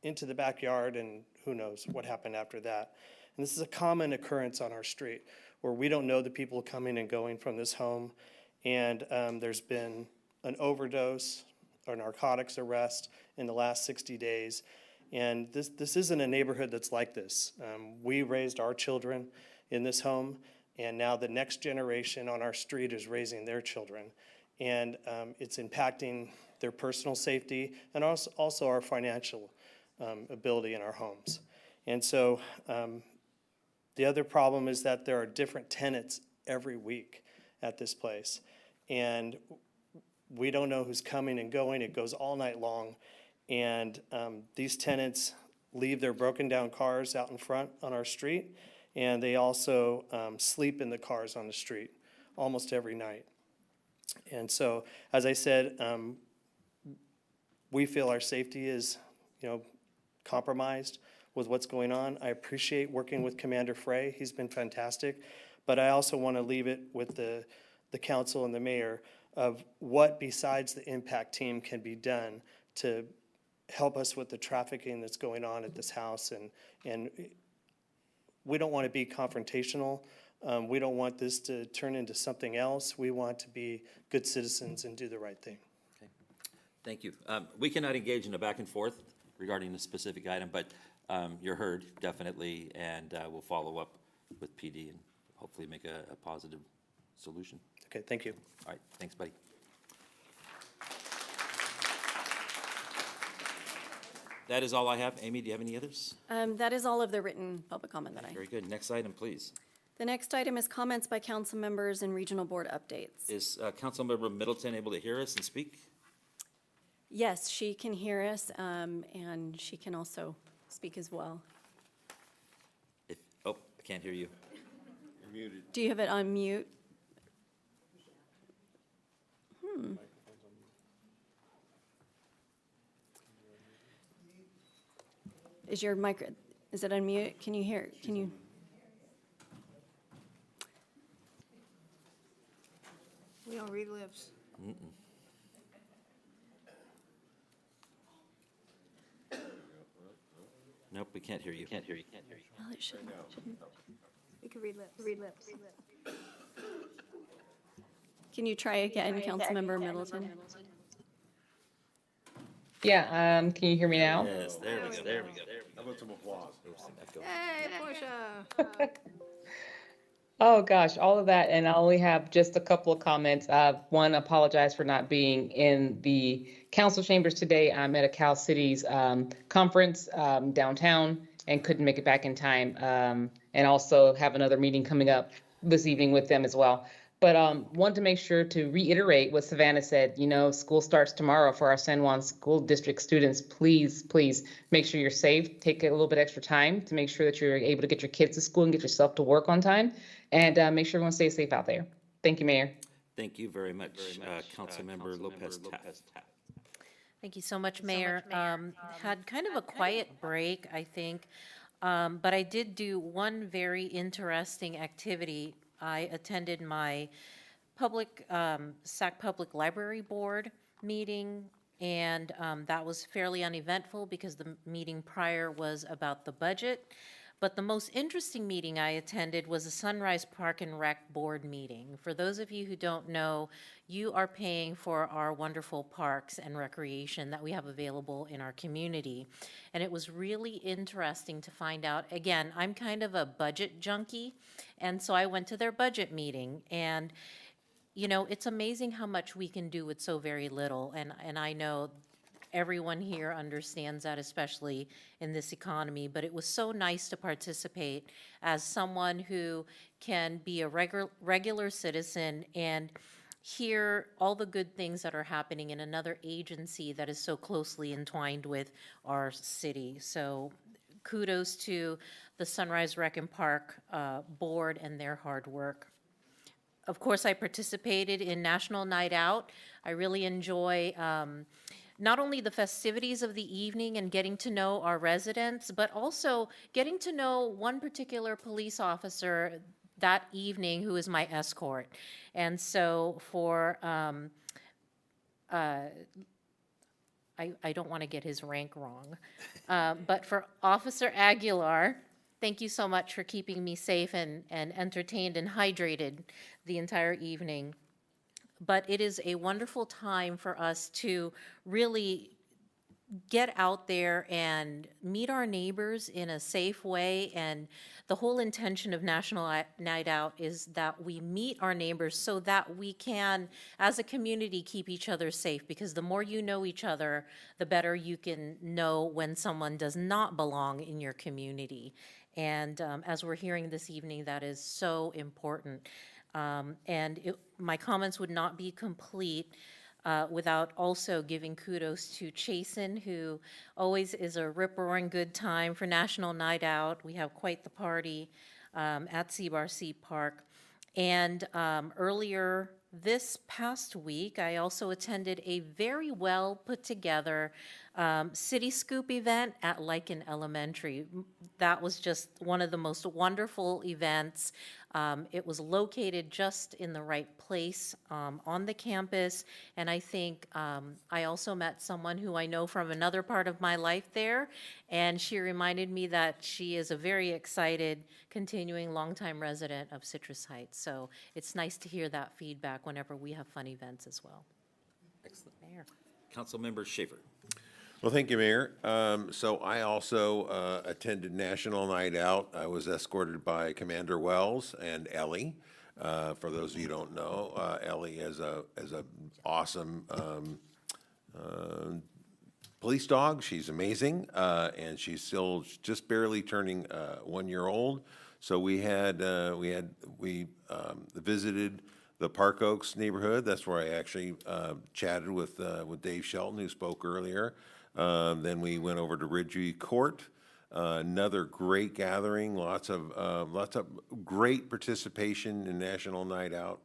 Speaker 14: into the backyard, and who knows what happened after that. And this is a common occurrence on our street where we don't know the people coming and going from this home. And there's been an overdose or narcotics arrest in the last 60 days. And this isn't a neighborhood that's like this. We raised our children in this home, and now the next generation on our street is raising their children. And it's impacting their personal safety and also our financial ability in our homes. And so the other problem is that there are different tenants every week at this place. And we don't know who's coming and going. It goes all night long. And these tenants leave their broken down cars out in front on our street. And they also sleep in the cars on the street almost every night. And so, as I said, we feel our safety is, compromised with what's going on. I appreciate working with Commander Frey. He's been fantastic. But I also want to leave it with the council and the mayor of what besides the impact team can be done to help us with the trafficking that's going on at this house. And we don't want to be confrontational. We don't want this to turn into something else. We want to be good citizens and do the right thing.
Speaker 2: Thank you. We cannot engage in a back and forth regarding the specific item, but you're heard, definitely, and we'll follow up with PD and hopefully make a positive solution.
Speaker 14: Okay, thank you.
Speaker 2: All right, thanks, buddy. That is all I have. Amy, do you have any others?
Speaker 15: That is all of the written public comment that I have.
Speaker 2: Very good. Next item, please.
Speaker 15: The next item is comments by council members and regional board updates.
Speaker 2: Is Councilmember Middleton able to hear us and speak?
Speaker 15: Yes, she can hear us, and she can also speak as well.
Speaker 2: Oh, I can't hear you.
Speaker 15: Do you have it on mute? Is your mic, is it on mute? Can you hear, can you?
Speaker 5: We don't read lips.
Speaker 2: Nope, we can't hear you. Can't hear you. Can't hear you.
Speaker 15: Well, it shouldn't.
Speaker 5: We can read lips. Read lips.
Speaker 15: Can you try again, Councilmember Middleton?
Speaker 16: Yeah, can you hear me now?
Speaker 2: Yes, there we go. There we go.
Speaker 1: How about some applause?
Speaker 5: Hey, Portia.
Speaker 16: Oh, gosh, all of that, and I only have just a couple of comments. One, apologize for not being in the council chambers today. I'm at a Cal Cities conference downtown and couldn't make it back in time. And also have another meeting coming up this evening with them as well. But wanted to make sure to reiterate what Savannah said. You know, school starts tomorrow for our San Juan School District students. Please, please make sure you're safe. Take a little bit extra time to make sure that you're able to get your kids to school and get yourself to work on time. And make sure everyone stays safe out there. Thank you, Mayor.
Speaker 2: Thank you very much. Councilmember Lopez Taft.
Speaker 17: Thank you so much, Mayor. Had kind of a quiet break, I think, but I did do one very interesting activity. I attended my SAC Public Library Board meeting, and that was fairly uneventful because the meeting prior was about the budget. But the most interesting meeting I attended was a Sunrise Park and Rec Board meeting. For those of you who don't know, you are paying for our wonderful parks and recreation that we have available in our community. And it was really interesting to find out, again, I'm kind of a budget junkie, and so I went to their budget meeting. And, you know, it's amazing how much we can do with so very little. And I know everyone here understands that, especially in this economy, but it was so nice to participate as someone who can be a regular citizen and hear all the good things that are happening in another agency that is so closely entwined with our city. So kudos to the Sunrise Rec and Park Board and their hard work. Of course, I participated in National Night Out. I really enjoy not only the festivities of the evening and getting to know our residents, but also getting to know one particular police officer that evening who is my escort. And so for, I don't want to get his rank wrong, but for Officer Aguilar, thank you so much for keeping me safe and entertained and hydrated the entire evening. But it is a wonderful time for us to really get out there and meet our neighbors in a safe way. And the whole intention of National Night Out is that we meet our neighbors so that we can, as a community, keep each other safe. Because the more you know each other, the better you can know when someone does not belong in your community. And as we're hearing this evening, that is so important. My comments would not be complete without also giving kudos to Chasen, who always is a rip-roaring good time for National Night Out. We have quite the party at Seabarsea Park. And earlier this past week, I also attended a very well put-together City Scoop event at Lycan Elementary. That was just one of the most wonderful events. It was located just in the right place on the campus, and I think I also met someone who I know from another part of my life there, and she reminded me that she is a very excited, continuing longtime resident of Citrus Heights. So it's nice to hear that feedback whenever we have fun events as well.
Speaker 2: Excellent.
Speaker 17: Mayor.
Speaker 2: Councilmember Schaefer.
Speaker 18: Well, thank you, Mayor. So I also attended National Night Out. I was escorted by Commander Wells and Ellie. For those of you who don't know, Ellie is a awesome police dog. She's amazing, and she's still just barely turning 1 year old. So we visited the Park Oaks neighborhood. That's where I actually chatted with Dave Shelton, who spoke earlier. Then we went over to Ridgeview Court. Another great gathering. Lots of great participation in National Night Out.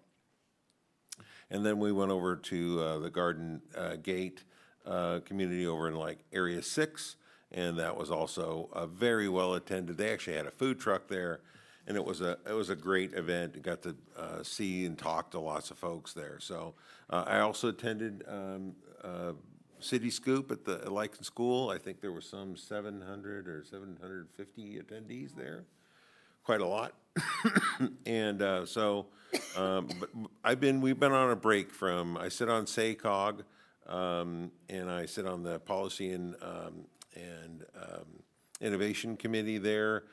Speaker 18: And then we went over to the Garden Gate community over in like Area 6, and that was also very well attended. They actually had a food truck there, and it was a great event. Got to see and talk to lots of folks there. So I also attended City Scoop at the Lycan School. I think there were some 700 or 750 attendees there. Quite a lot. And we've been on a break from, I sit on SACOG, and I sit on the Policy and Innovation Committee there.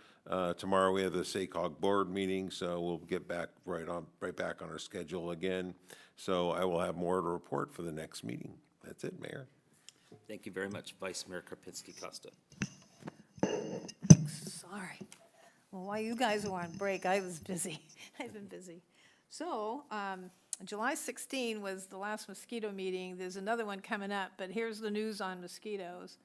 Speaker 18: Tomorrow we have the SACOG board meeting, so we'll get back right back on our schedule again. So I will have more to report for the next meeting. That's it, Mayor.
Speaker 2: Thank you very much, Vice Mayor Karpinski-Costa.
Speaker 19: Sorry. Well, while you guys were on break, I was busy. I've been busy. So, July 16 was the last mosquito meeting. There's another one coming up, but here's the news on mosquitoes.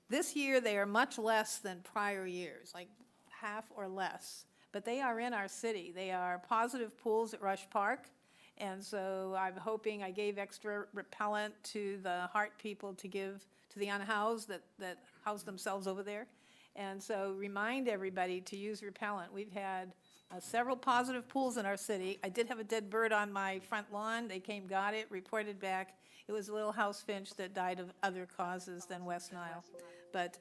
Speaker 19: This year, they are much less than prior years, like half or less. But they are in our city. They are positive pools at Rush Park. And so I'm hoping I gave extra repellent to the Heart people to give to the unhoused that house themselves over there. And so remind everybody to use repellent. We've had several positive pools in our city. I did have a dead bird on my front lawn. They came, got it, reported back. It was a little house finch that died of other causes than West Nile. But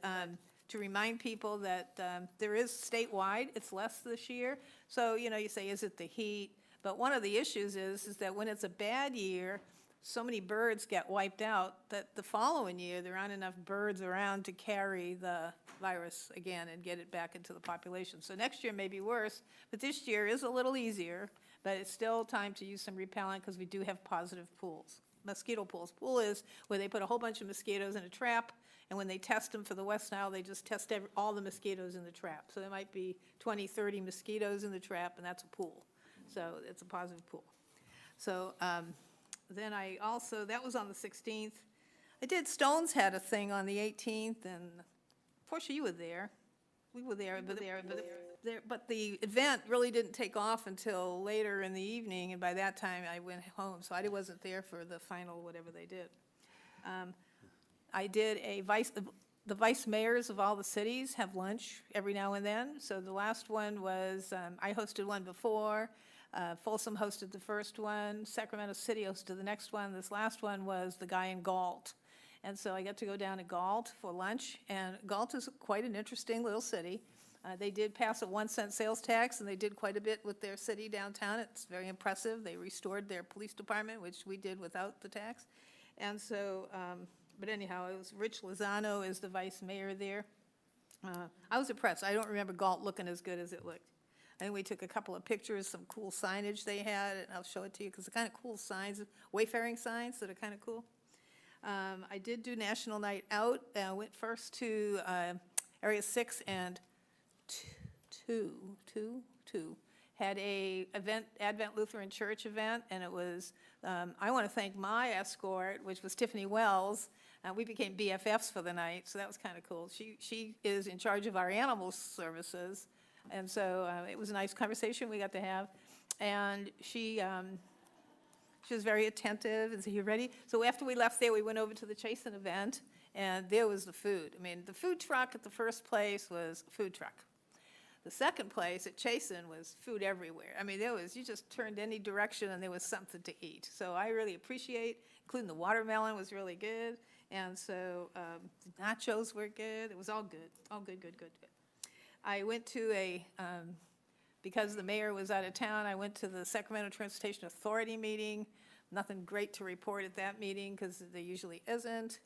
Speaker 19: to remind people that there is statewide, it's less this year. So, you say, is it the heat? But one of the issues is that when it's a bad year, so many birds get wiped out that the following year, there aren't enough birds around to carry the virus again and get it back into the population. So next year may be worse, but this year is a little easier, but it's still time to use some repellent because we do have positive pools, mosquito pools. Pool is where they put a whole bunch of mosquitoes in a trap, and when they test them for the West Nile, they just test all the mosquitoes in the trap. So there might be 20, 30 mosquitoes in the trap, and that's a pool. So it's a positive pool. So then I also, that was on the 16th. I did, Stones had a thing on the 18th, and Portia, you were there. We were there, but the event really didn't take off until later in the evening, and by that time I went home, so I wasn't there for the final whatever they did. I did the vice mayors of all the cities have lunch every now and then. So the last one was, I hosted one before. Folsom hosted the first one. Sacramento City hosted the next one. This last one was the guy in Galt. And so I got to go down to Galt for lunch. And Galt is quite an interesting little city. They did pass a 1-cent sales tax, and they did quite a bit with their city downtown. It's very impressive. They restored their police department, which we did without the tax. And so, but anyhow, it was Rich Lozano is the vice mayor there. I was impressed. I don't remember Galt looking as good as it looked. I think we took a couple of pictures, some cool signage they had, and I'll show it to you because they're kind of cool signs, wayfaring signs that are kind of cool. I did do National Night Out. Went first to Area 6 and 2. Had a Advent Lutheran Church event, and it was, I want to thank my escort, which was Tiffany Wells. We became BFFs for the night, so that was kind of cool. She is in charge of our animal services, and so it was a nice conversation we got to have. And she was very attentive and said, "You ready?" So after we left there, we went over to the Chasen event, and there was the food. I mean, the food truck at the first place was a food truck. The second place at Chasen was food everywhere. I mean, you just turned any direction and there was something to eat. So I really appreciate, including the watermelon was really good. And so the nachos were good. It was all good, good, good, good. I went to because the mayor was out of town, I went to the Sacramento Transportation Authority meeting. Nothing great to report at that meeting because there usually isn't,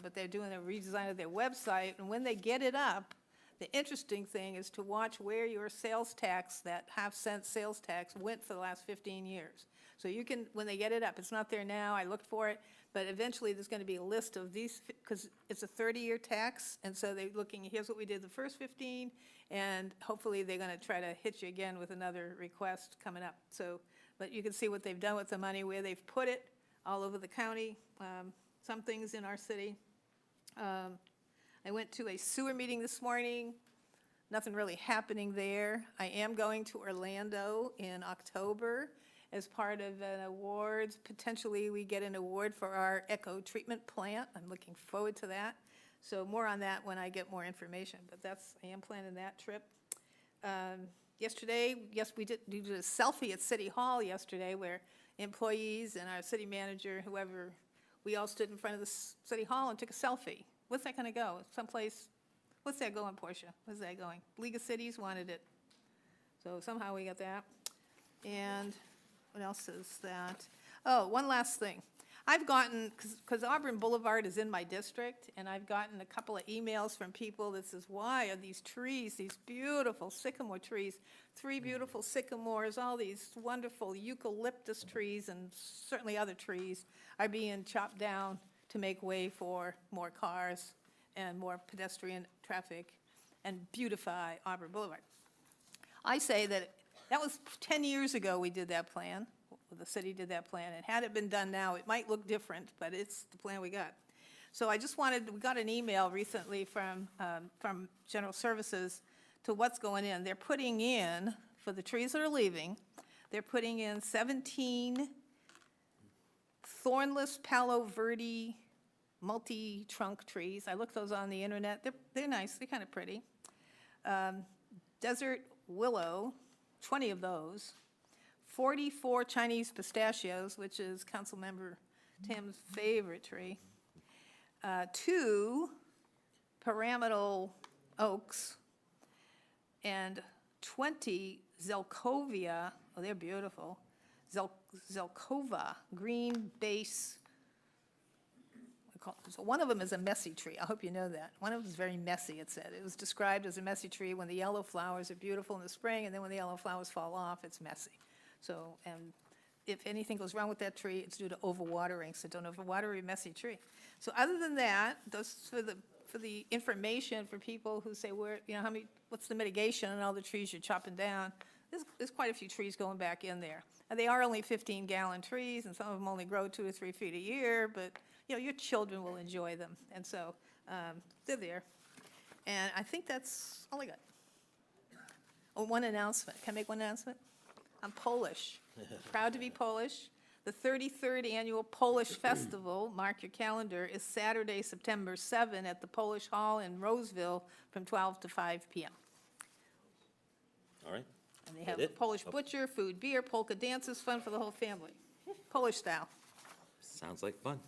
Speaker 19: but they're doing a redesign of their website. And when they get it up, the interesting thing is to watch where your sales tax, that half-cent sales tax, went for the last 15 years. So you can, when they get it up, it's not there now, I looked for it, but eventually there's going to be a list of these, because it's a 30-year tax, and so they're looking, here's what we did the first 15, and hopefully they're going to try to hit you again with another request coming up. So, but you can see what they've done with the money, where they've put it all over the county, some things in our city. I went to a sewer meeting this morning, nothing really happening there. I am going to Orlando in October as part of an awards. Potentially, we get an award for our eco treatment plant. I'm looking forward to that. So more on that when I get more information, but I am planning that trip. Yesterday, yes, we did a selfie at City Hall yesterday where employees and our city manager, whoever, we all stood in front of the City Hall and took a selfie. What's that gonna go? Someplace, what's that going, Portia? Where's that going? League of Cities wanted it. So somehow we got that. And what else is that? Oh, one last thing. I've gotten, because Auburn Boulevard is in my district, and I've gotten a couple of emails from people that says, why are these trees, these beautiful sycamore trees, 3 beautiful sycamores, all these wonderful eucalyptus trees, and certainly other trees, are being chopped down to make way for more cars and more pedestrian traffic and beautify Auburn Boulevard. I say that was 10 years ago we did that plan. The city did that plan, and had it been done now, it might look different, but it's the plan we got. So I just we got an email recently from General Services to what's going in. They're putting in, for the trees that are leaving, they're putting in 17 thornless Palo Verde multi-trunk trees. I looked those on the internet. They're nice, they're kind of pretty. Desert willow, 20 of those. 44 Chinese pistachios, which is Councilmember Tim's favorite tree. 2 pyramidal oaks, and 20 Zelkovia, oh, they're beautiful, Zelkova, green base. So one of them is a messy tree. I hope you know that. One of them is very messy, it said. It was described as a messy tree when the yellow flowers are beautiful in the spring, and then when the yellow flowers fall off, it's messy. So, and if anything goes wrong with that tree, it's due to overwatering, so don't overwater a messy tree. So other than that, those for the information for people who say, what's the mitigation on all the trees you're chopping down, there's quite a few trees going back in there. And they are only 15-gallon trees, and some of them only grow 2 or 3 feet a year, but, your children will enjoy them. And so, they're there. And I think that's all I got. Oh, one announcement. Can I make one announcement? I'm Polish, proud to be Polish. The 33rd Annual Polish Festival, mark your calendar, is Saturday, September 7 at the Polish Hall in Roseville from 12 to 5 p.m.
Speaker 2: All right.
Speaker 19: And they have a Polish butcher, food, beer, polka dances, fun for the whole family, Polish style.
Speaker 2: Sounds like fun.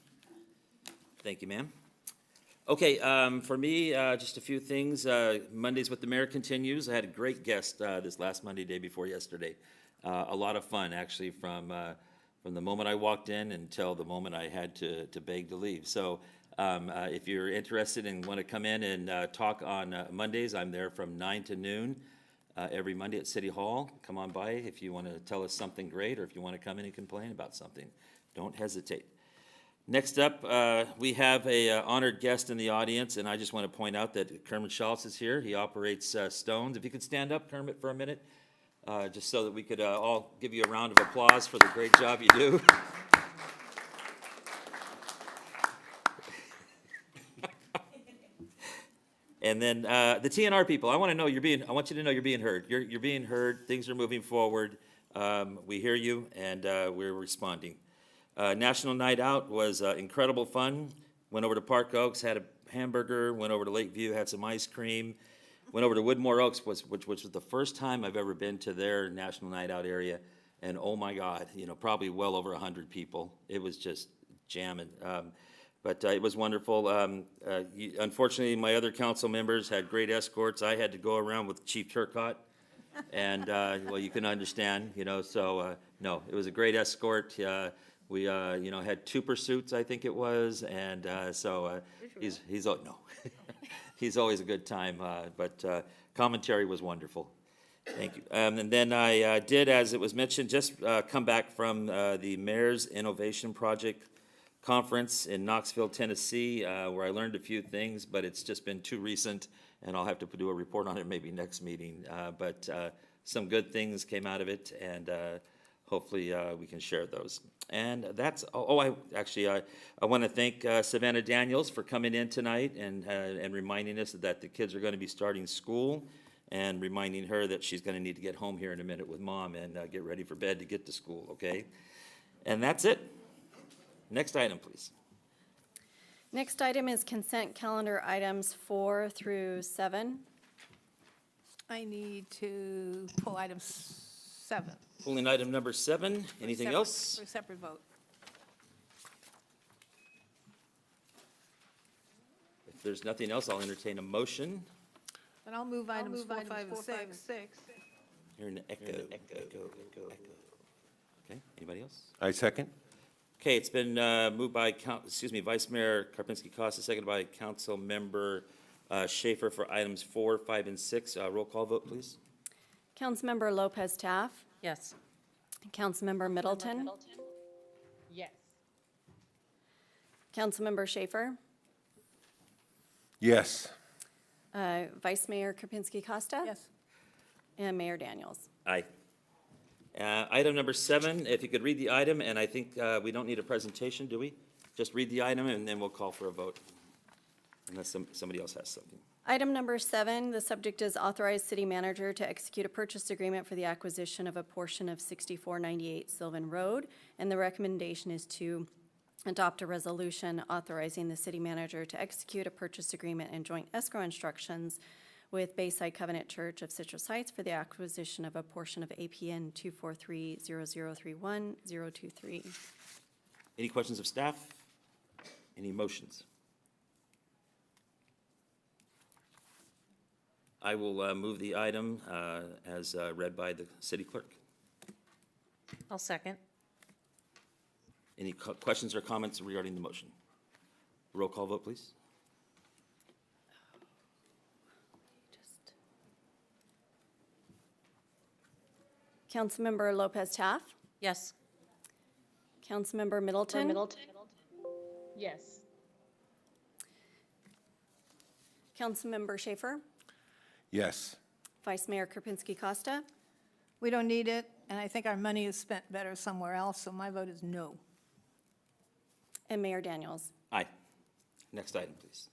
Speaker 2: Thank you, ma'am. Okay, for me, just a few things. Mondays with the Mayor continues. I had a great guest this last Monday, day before yesterday. A lot of fun, actually, from the moment I walked in until the moment I had to beg to leave. So if you're interested and want to come in and talk on Mondays, I'm there from 9 to noon every Monday at City Hall. Come on by if you want to tell us something great, or if you want to come in and complain about something. Don't hesitate. Next up, we have a honored guest in the audience, and I just want to point out that Kermit Schultz is here. He operates Stones. If you could stand up, Kermit, for a minute. Just so that we could all give you a round of applause for the great job you do. And then the TNR people, I want you to know you're being heard. You're being heard. Things are moving forward. We hear you, and we're responding. National Night Out was incredible fun. Went over to Park Oaks, had a hamburger. Went over to Lakeview, had some ice cream. went over to Woodmore Oaks, which was the first time I've ever been to their National Night Out area. And oh my God, probably well over 100 people. It was just jamming. But it was wonderful. Unfortunately, my other council members had great escorts. I had to go around with Chief Turcotte. And, well, you can understand, so, no, it was a great escort. We, had 2 pursuits, I think it was, and so no, he's always a good time, but commentary was wonderful. Thank you. And then I did, as it was mentioned, just come back from the Mayor's Innovation Project Conference in Knoxville, Tennessee, where I learned a few things, but it's just been too recent, and I'll have to do a report on it maybe next meeting. But some good things came out of it, and hopefully we can share those. And that's, I want to thank Savannah Daniels for coming in tonight and reminding us that the kids are going to be starting school, and reminding her that she's going to need to get home here in a minute with Mom and get ready for bed to get to school, okay? And that's it. Next item, please.
Speaker 15: Next item is consent calendar items 4 through 7.
Speaker 19: I need to pull item 7.
Speaker 2: Pulling item number 7. Anything
Speaker 19: Separate-
Speaker 2: else?
Speaker 19: For a separate vote.
Speaker 2: If there's nothing else, I'll entertain a motion.
Speaker 19: Then I'll move items 4, 5, and 6.
Speaker 2: Hear an echo. Okay, anybody else?
Speaker 18: I second.
Speaker 2: Okay, it's been moved by, Vice Mayor Karpinski-Costa, seconded by Council Member Schaefer for items 4, 5, and 6. Roll call vote, please.
Speaker 15: Councilmember Lopez Taff,
Speaker 17: Yes.
Speaker 15: Councilmember Middleton,
Speaker 16: Yes.
Speaker 15: Councilmember Schaefer,
Speaker 18: Yes.
Speaker 15: Vice Mayor Karpinski-Costa.
Speaker 19: Yes.
Speaker 15: And Mayor Daniels.
Speaker 2: Aye. Item number 7, if you could read the item, and I think we don't need a presentation, do we? Just read the item, and then we'll call for a vote, unless somebody else has something.
Speaker 15: Item number 7, the subject is authorize city manager to execute a purchase agreement for the acquisition of a portion of 6498 Sylvan Road, and the recommendation is to adopt a resolution authorizing the city manager to execute a purchase agreement and joint escrow instructions with Bayside Covenant Church of Citrus Heights for the acquisition of a portion of APN 243-0031-023.
Speaker 2: Any questions of staff? Any motions? I will move the item as read by the city clerk.
Speaker 17: I'll second.
Speaker 2: Any questions or comments regarding the motion? Roll call vote, please.
Speaker 15: Councilmember Lopez Taff,
Speaker 17: Yes.
Speaker 15: Councilmember Middleton.
Speaker 16: Yes.
Speaker 15: Councilmember Schaefer,
Speaker 18: Yes.
Speaker 15: Vice Mayor Karpinski-Costa.
Speaker 19: We don't need it, and I think our money is spent better somewhere else, so my vote is no.
Speaker 15: And Mayor Daniels.
Speaker 2: Aye. Next item, please.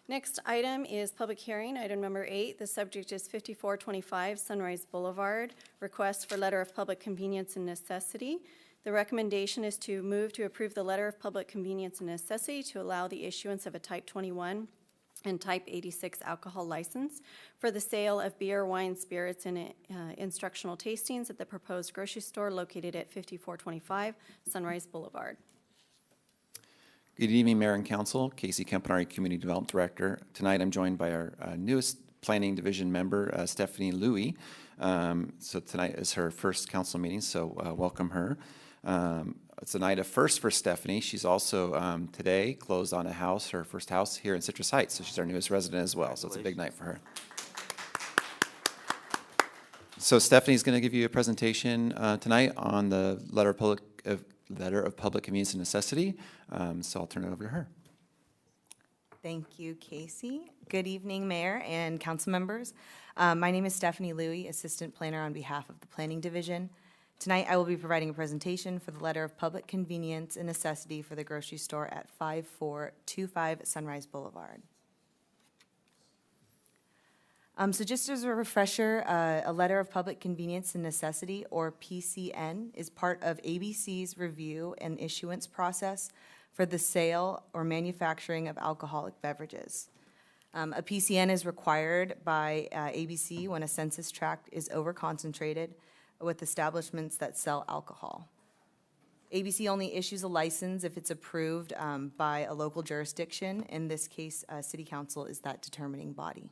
Speaker 15: Next item is public hearing, item number 8. The subject is 5425 Sunrise Boulevard, request for letter of public convenience and necessity. The recommendation is to move to approve the letter of public convenience and necessity to allow the issuance of a type 21 and type 86 alcohol license for the sale of beer, wine, spirits, and instructional tastings at the proposed grocery store located at 5425 Sunrise Boulevard.
Speaker 20: Good evening, Mayor and Council. Casey Campanari, Community Development Director. Tonight, I'm joined by our newest Planning Division member, Stephanie Louie. So tonight is her first council meeting, so welcome her. It's a night of first for Stephanie. She's also today closed on a house, her first house here in Citrus Heights, so she's our newest resident as well, so it's a big night for her. So Stephanie's going to give you a presentation tonight on the letter of public convenience and necessity, so I'll turn it over to her.
Speaker 21: Thank you, Casey. Good evening, Mayor and council members. My name is Stephanie Louie, Assistant Planner on behalf of the Planning Division. Tonight, I will be providing a presentation for the letter of public convenience and necessity for the grocery store at 5425 Sunrise Boulevard. So just as a refresher, a letter of public convenience and necessity, or PCN, is part of ABC's review and issuance process for the sale or manufacturing of alcoholic beverages. A PCN is required by ABC when a census tract is over-concentrated with establishments that sell alcohol. ABC only issues a license if it's approved by a local jurisdiction. In this case, City Council is that determining body.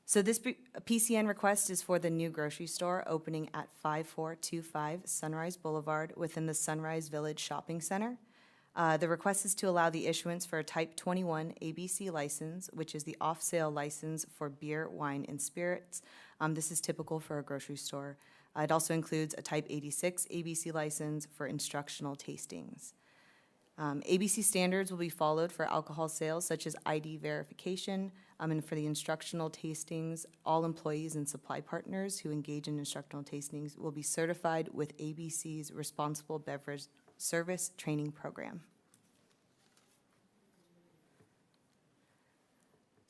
Speaker 21: So this PCN request is for the new grocery store opening at 5425 Sunrise Boulevard within the Sunrise Village Shopping Center. The request is to allow the issuance for a Type 21 ABC license, which is the off-sale license for beer, wine, and spirits. This is typical for a grocery store. It also includes a Type 86 ABC license for instructional tastings. ABC standards will be followed for alcohol sales such as ID verification, and for the instructional tastings, all employees and supply partners who engage in instructional tastings will be certified with ABC's Responsible Beverage Service Training Program.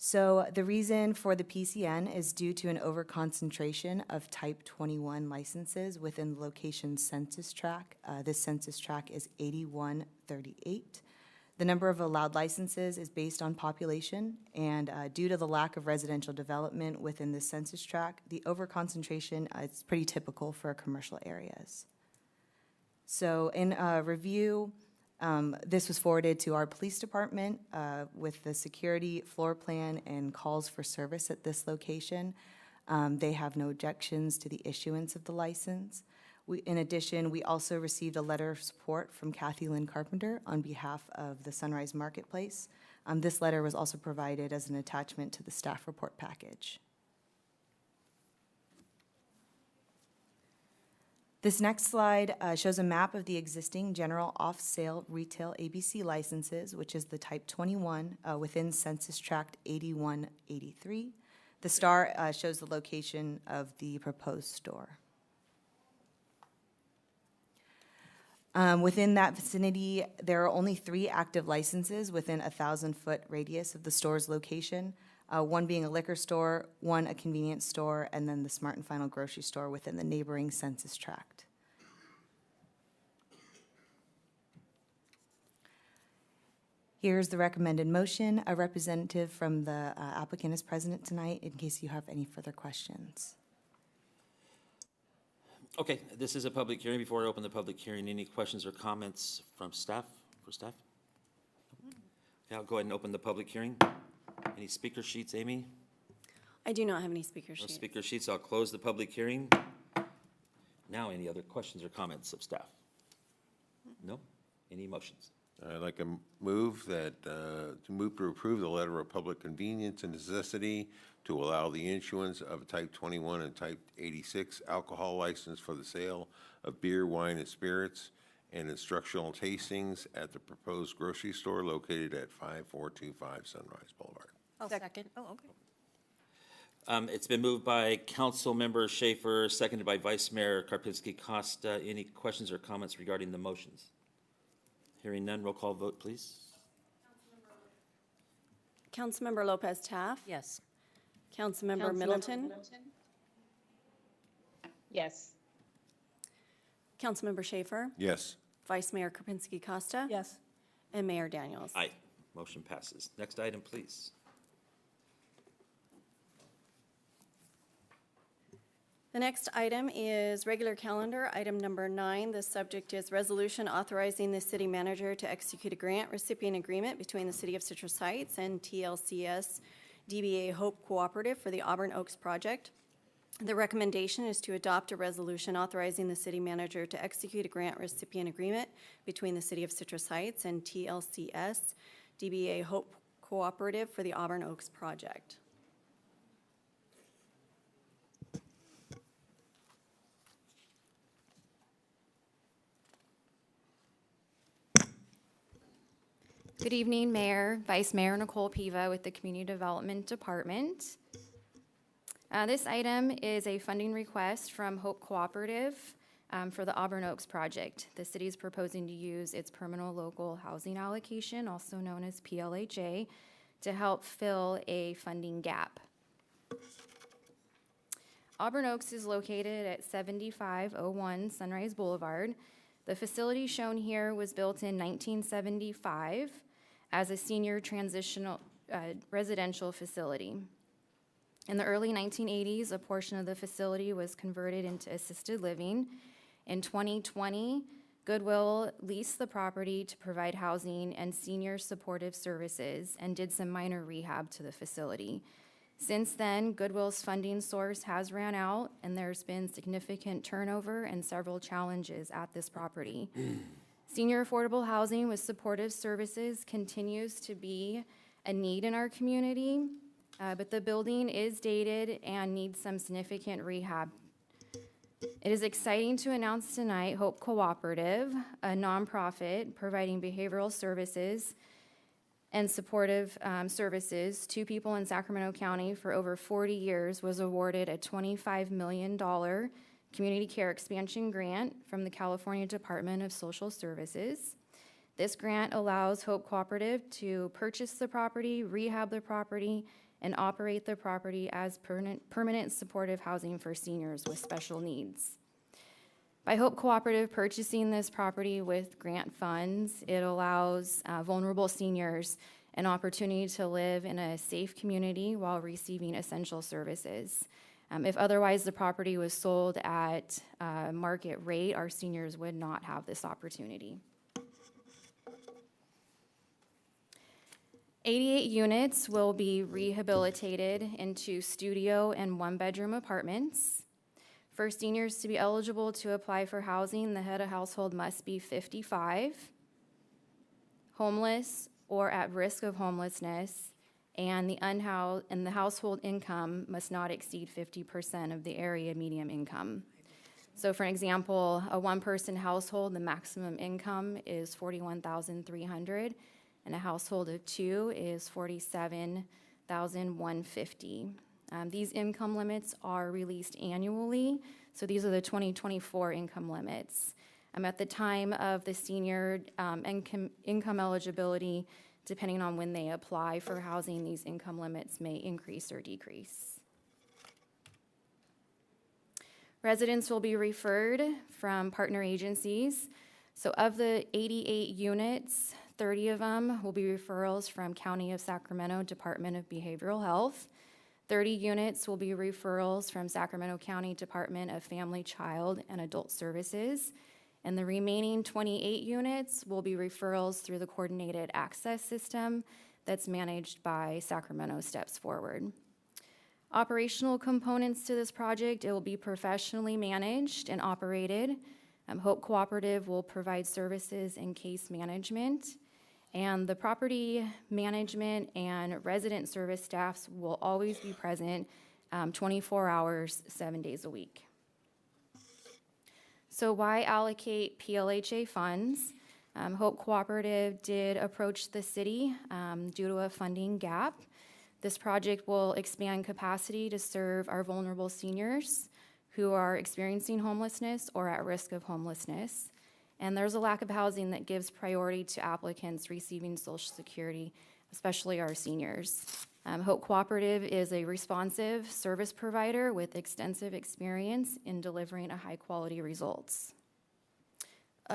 Speaker 21: So the reason for the PCN is due to an overconcentration of Type 21 licenses within the location census tract. This census tract is 8138. The number of allowed licenses is based on population, and due to the lack of residential development within the census tract, the overconcentration is pretty typical for commercial areas. So in review, this was forwarded to our police department with the security floor plan and calls for service at this location. They have no objections to the issuance of the license. In addition, we also received a letter of support from Kathy Lynn Carpenter on behalf of the Sunrise Marketplace. This letter was also provided as an attachment to the staff report package. This next slide shows a map of the existing general off-sale retail ABC licenses, which is the Type 21 within Census Tract 8183. The star shows the location of the proposed store. Within that vicinity, there are only 3 active licenses within a 1,000-foot radius of the store's location, one being a liquor store, one a convenience store, and then the Smart and Final grocery store within the neighboring census tract. Here's the recommended motion. A representative from the applicant is present tonight in case you have any further questions.
Speaker 2: Okay, this is a public hearing. Before I open the public hearing, any questions or comments from staff, for staff? Okay, I'll go ahead and open the public hearing. Any speaker sheets, Amy?
Speaker 15: I do not have any speaker
Speaker 2: No
Speaker 15: sheets.
Speaker 2: speaker sheets. I'll close the public hearing. Now, any other questions or comments of staff? No? Any motions?
Speaker 18: I'd like to move that, to move to approve the letter of public convenience and necessity to allow the issuance of a Type 21 and Type 86 alcohol license for the sale of beer, wine, and spirits and instructional tastings at the proposed grocery store located at 5425 Sunrise Boulevard.
Speaker 17: I'll second.
Speaker 19: Oh, okay.
Speaker 2: It's been moved by Councilmember Schaefer, seconded by Vice Mayor Karpinski-Costa. Any questions or comments regarding the motions? Hearing none, roll call vote, please.
Speaker 15: Councilmember Lopez Taft.
Speaker 17: Yes.
Speaker 15: Councilmember Middleton.
Speaker 16: Yes.
Speaker 15: Councilmember Schaefer.
Speaker 18: Yes.
Speaker 15: Vice Mayor Karpinski Costa.
Speaker 19: Yes.
Speaker 15: And Mayor Daniels.
Speaker 2: Aye. Motion passes. Next item, please.
Speaker 15: The next item is regular calendar, item number 9. The subject is resolution authorizing the city manager to execute a grant recipient agreement between the City of Citrus Heights and TLCS DBA Hope Cooperative for the Auburn Oaks project. The recommendation is to adopt a resolution authorizing the city manager to execute a grant recipient agreement between the City of Citrus Heights and TLCS DBA Hope Cooperative for the Auburn Oaks project.
Speaker 4: Good evening, Mayor, Vice Mayor Nicole Piva with the Community Development Department. This item is a funding request from Hope Cooperative for the Auburn Oaks project. The city is proposing to use its permanent local housing allocation, also known as PLHA, to help fill a funding gap. Auburn Oaks is located at 7501 Sunrise Boulevard. The facility shown here was built in 1975. as a senior transitional residential facility. In the early 1980s, a portion of the facility was converted into assisted living. In 2020, Goodwill leased the property to provide housing and senior supportive services and did some minor rehab to the facility. Since then, Goodwill's funding source has ran out, and there's been significant turnover and several challenges at this property. Senior affordable housing with supportive services continues to be a need in our community, but the building is dated and needs some significant rehab. It is exciting to announce tonight Hope Cooperative, a nonprofit providing behavioral services and supportive services to people in Sacramento County for over 40 years, was awarded a $25 million community care expansion grant from the California Department of Social Services. This grant allows Hope Cooperative to purchase the property, rehab the property, and operate the property as permanent supportive housing for seniors with special needs. By Hope Cooperative purchasing this property with grant funds, it allows vulnerable seniors an opportunity to live in a safe community while receiving essential services. If otherwise the property was sold at market rate, our seniors would not have this opportunity. 88 units will be rehabilitated into studio and one-bedroom apartments. For seniors to be eligible to apply for housing, the head of household must be 55, homeless or at risk of homelessness, and the household income must not exceed 50% of the area median income. So for example, a one-person household, the maximum income is $41,300, and a household of two is $47,150. These income limits are released annually, so these are the 2024 income limits. At the time of the senior income eligibility, depending on when they apply for housing, these income limits may increase or decrease. Residents will be referred from partner agencies. So of the 88 units, 30 of them will be referrals from County of Sacramento Department of Behavioral Health. 30 units will be referrals from Sacramento County Department of Family, Child, and Adult Services. And the remaining 28 units will be referrals through the Coordinated Access System that's managed by Sacramento Steps Forward. Operational components to this project, it will be professionally managed and operated. Hope Cooperative will provide services and case management. And the property management and resident service staffs will always be present 24 hours, 7 days a week. So why allocate PLHA funds? Hope Cooperative did approach the city due to a funding gap. This project will expand capacity to serve our vulnerable seniors who are experiencing homelessness or at risk of homelessness. And there's a lack of housing that gives priority to applicants receiving Social Security, especially our seniors. Hope Cooperative is a responsive service provider with extensive experience in delivering a high-quality results.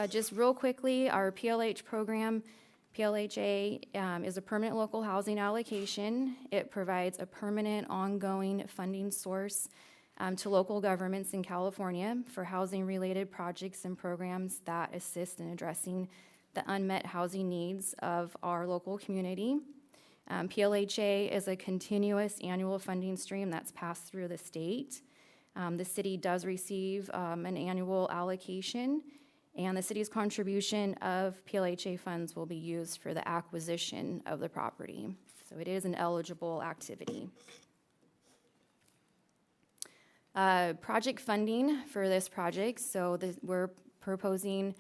Speaker 4: Just real quickly, our PLH program, PLHA, is a permanent local housing allocation. It provides a permanent, ongoing funding source to local governments in California for housing-related projects and programs that assist in addressing the unmet housing needs of our local community. PLHA is a continuous annual funding stream that's passed through the state. The city does receive an annual allocation, and the city's contribution of PLHA funds will be used for the acquisition of the property. So it is an eligible activity. Project funding for this project, so we're proposing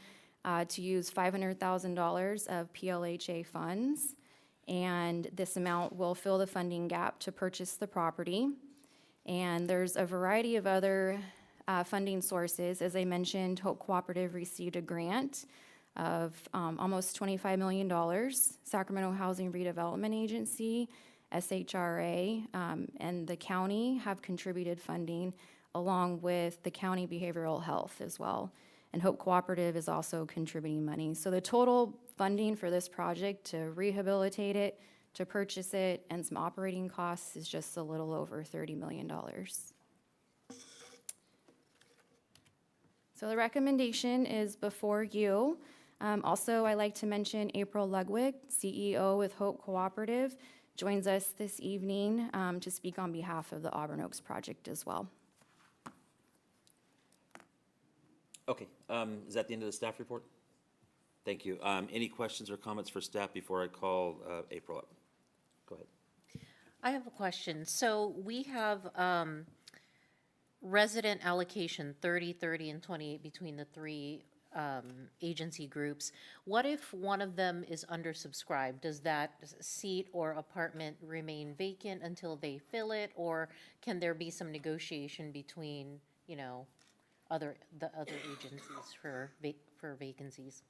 Speaker 4: to use $500,000 of PLHA funds, and this amount will fill the funding gap to purchase the property. And there's a variety of other funding sources. As I mentioned, Hope Cooperative received a grant of almost $25 million. Sacramento Housing Redevelopment Agency, SHRA, and the county have contributed funding along with the county behavioral health as well. and Hope Cooperative is also contributing money. So the total funding for this project to rehabilitate it, to purchase it, and some operating costs is just a little over $30 million. So the recommendation is before you. Also, I'd like to mention April Ludwig, CEO with Hope Cooperative, joins us this evening to speak on behalf of the Auburn Oaks project as well.
Speaker 2: Okay, is that the end of the staff report? Thank you. Any questions or comments for staff before I call April up? Go ahead.
Speaker 17: I have a question. So we have resident allocation 30, 30, and 28 between the three agency groups. What if one of them is undersubscribed? Does that seat or apartment remain vacant until they fill it, or can there be some negotiation between, you know, the other agencies for vacancies?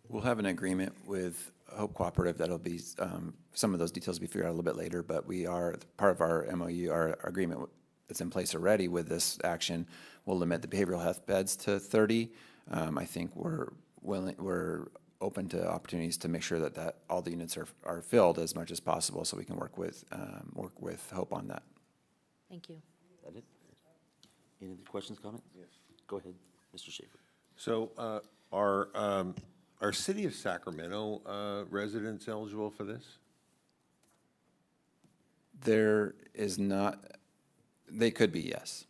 Speaker 20: We'll have an agreement with Hope Cooperative that'll be, some of those details will be figured out a little bit later, but we are, part of our MOU, our agreement that's in place already with this action, will limit the behavioral health beds to 30. I think we're open to opportunities to make sure that all the units are filled as much as possible, so we can work with Hope on that.
Speaker 17: Thank you.
Speaker 2: Is that it? Any other questions, comments? Yes. Go ahead, Mr. Schaefer.
Speaker 18: So are City of Sacramento residents eligible for this?
Speaker 20: There is not, they could be, yes.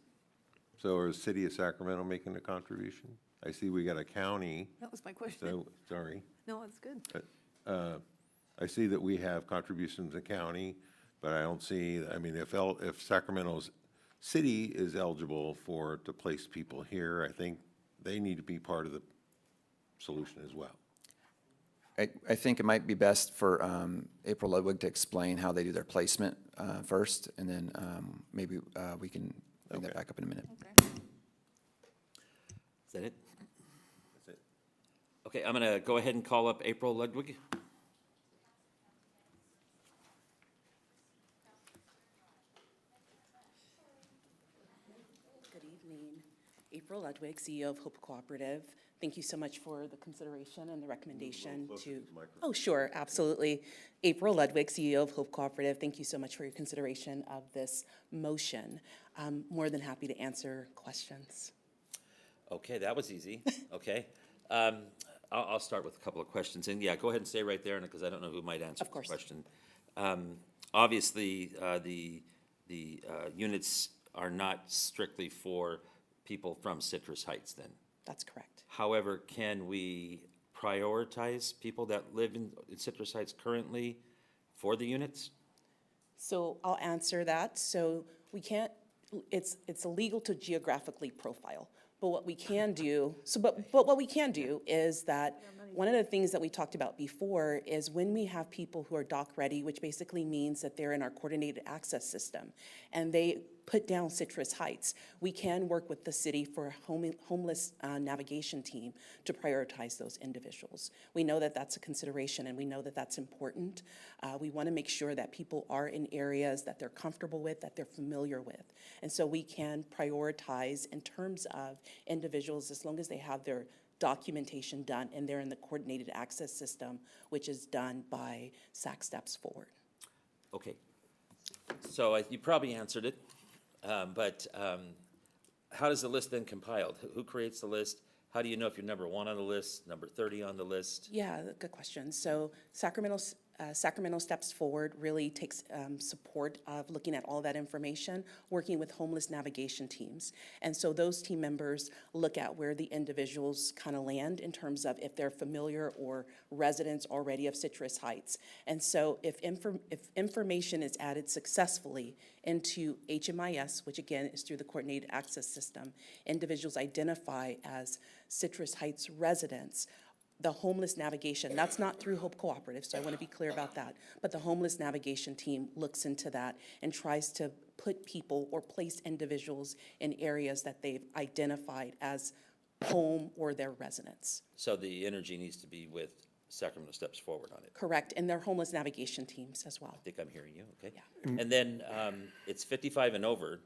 Speaker 18: So is City of Sacramento making a contribution? I see we got a county.
Speaker 19: That was my question.
Speaker 18: So, sorry.
Speaker 19: No, it's good.
Speaker 18: I see that we have contributions in county, but I don't see, I mean, if Sacramento's city is eligible to place people here, I think they need to be part of the solution as well.
Speaker 20: I think it might be best for April Ludwig to explain how they do their placement first, and then maybe we can bring that back up in a minute.
Speaker 2: Is that it?
Speaker 18: That's it.
Speaker 2: Okay, I'm going to go ahead and call up April Ludwig.
Speaker 3: Good evening. April Ludwig, CEO of Hope Cooperative. Thank you so much for the consideration and the recommendation to. Oh, sure, absolutely. April Ludwig, CEO of Hope Cooperative. Thank you so much for your consideration of this motion. I'm more than happy to answer questions.
Speaker 2: Okay, that was easy. Okay. I'll start with a couple of questions. And yeah, go ahead and stay right there because I don't know who might answer
Speaker 3: Of course.
Speaker 2: the question. Obviously, the units are not strictly for people from Citrus Heights then.
Speaker 3: That's correct.
Speaker 2: However, can we prioritize people that live in Citrus Heights currently for the units?
Speaker 3: So I'll answer that. So we can't, it's illegal to geographically profile. But what we can do, but what we can do is that one of the things that we talked about before is when we have people who are dock ready, which basically means that they're in our coordinated access system, and they put down Citrus Heights, we can work with the city for a homeless navigation team to prioritize those individuals. We know that that's a consideration, and we know that that's important. We want to make sure that people are in areas that they're comfortable with, that they're familiar with. And so we can prioritize in terms of individuals as long as they have their documentation done and they're in the coordinated access system, which is done by SAC Steps Forward.
Speaker 2: Okay. So you probably answered it, but how does the list then compiled? Who creates the list? How do you know if you're number 1 on the list, number 30 on the list?
Speaker 3: Yeah, good question. So Sacramento Steps Forward really takes support of looking at all that information, working with homeless navigation teams. And so those team members look at where the individuals kind of land in terms of if they're familiar or residents already of Citrus Heights. And so if information is added successfully into HMIS, which again is through the coordinated access system, individuals identify as Citrus Heights residents, the homeless navigation, that's not through Hope Cooperative, so I want to be clear about that, but the homeless navigation team looks into that and tries to put people or place individuals in areas that they've identified as home or their residence.
Speaker 2: So the energy needs to be with Sacramento Steps Forward on it.
Speaker 3: Correct, and their homeless navigation teams as well.
Speaker 2: I think I'm hearing you, okay?
Speaker 3: Yeah.
Speaker 2: And then it's 55 and over,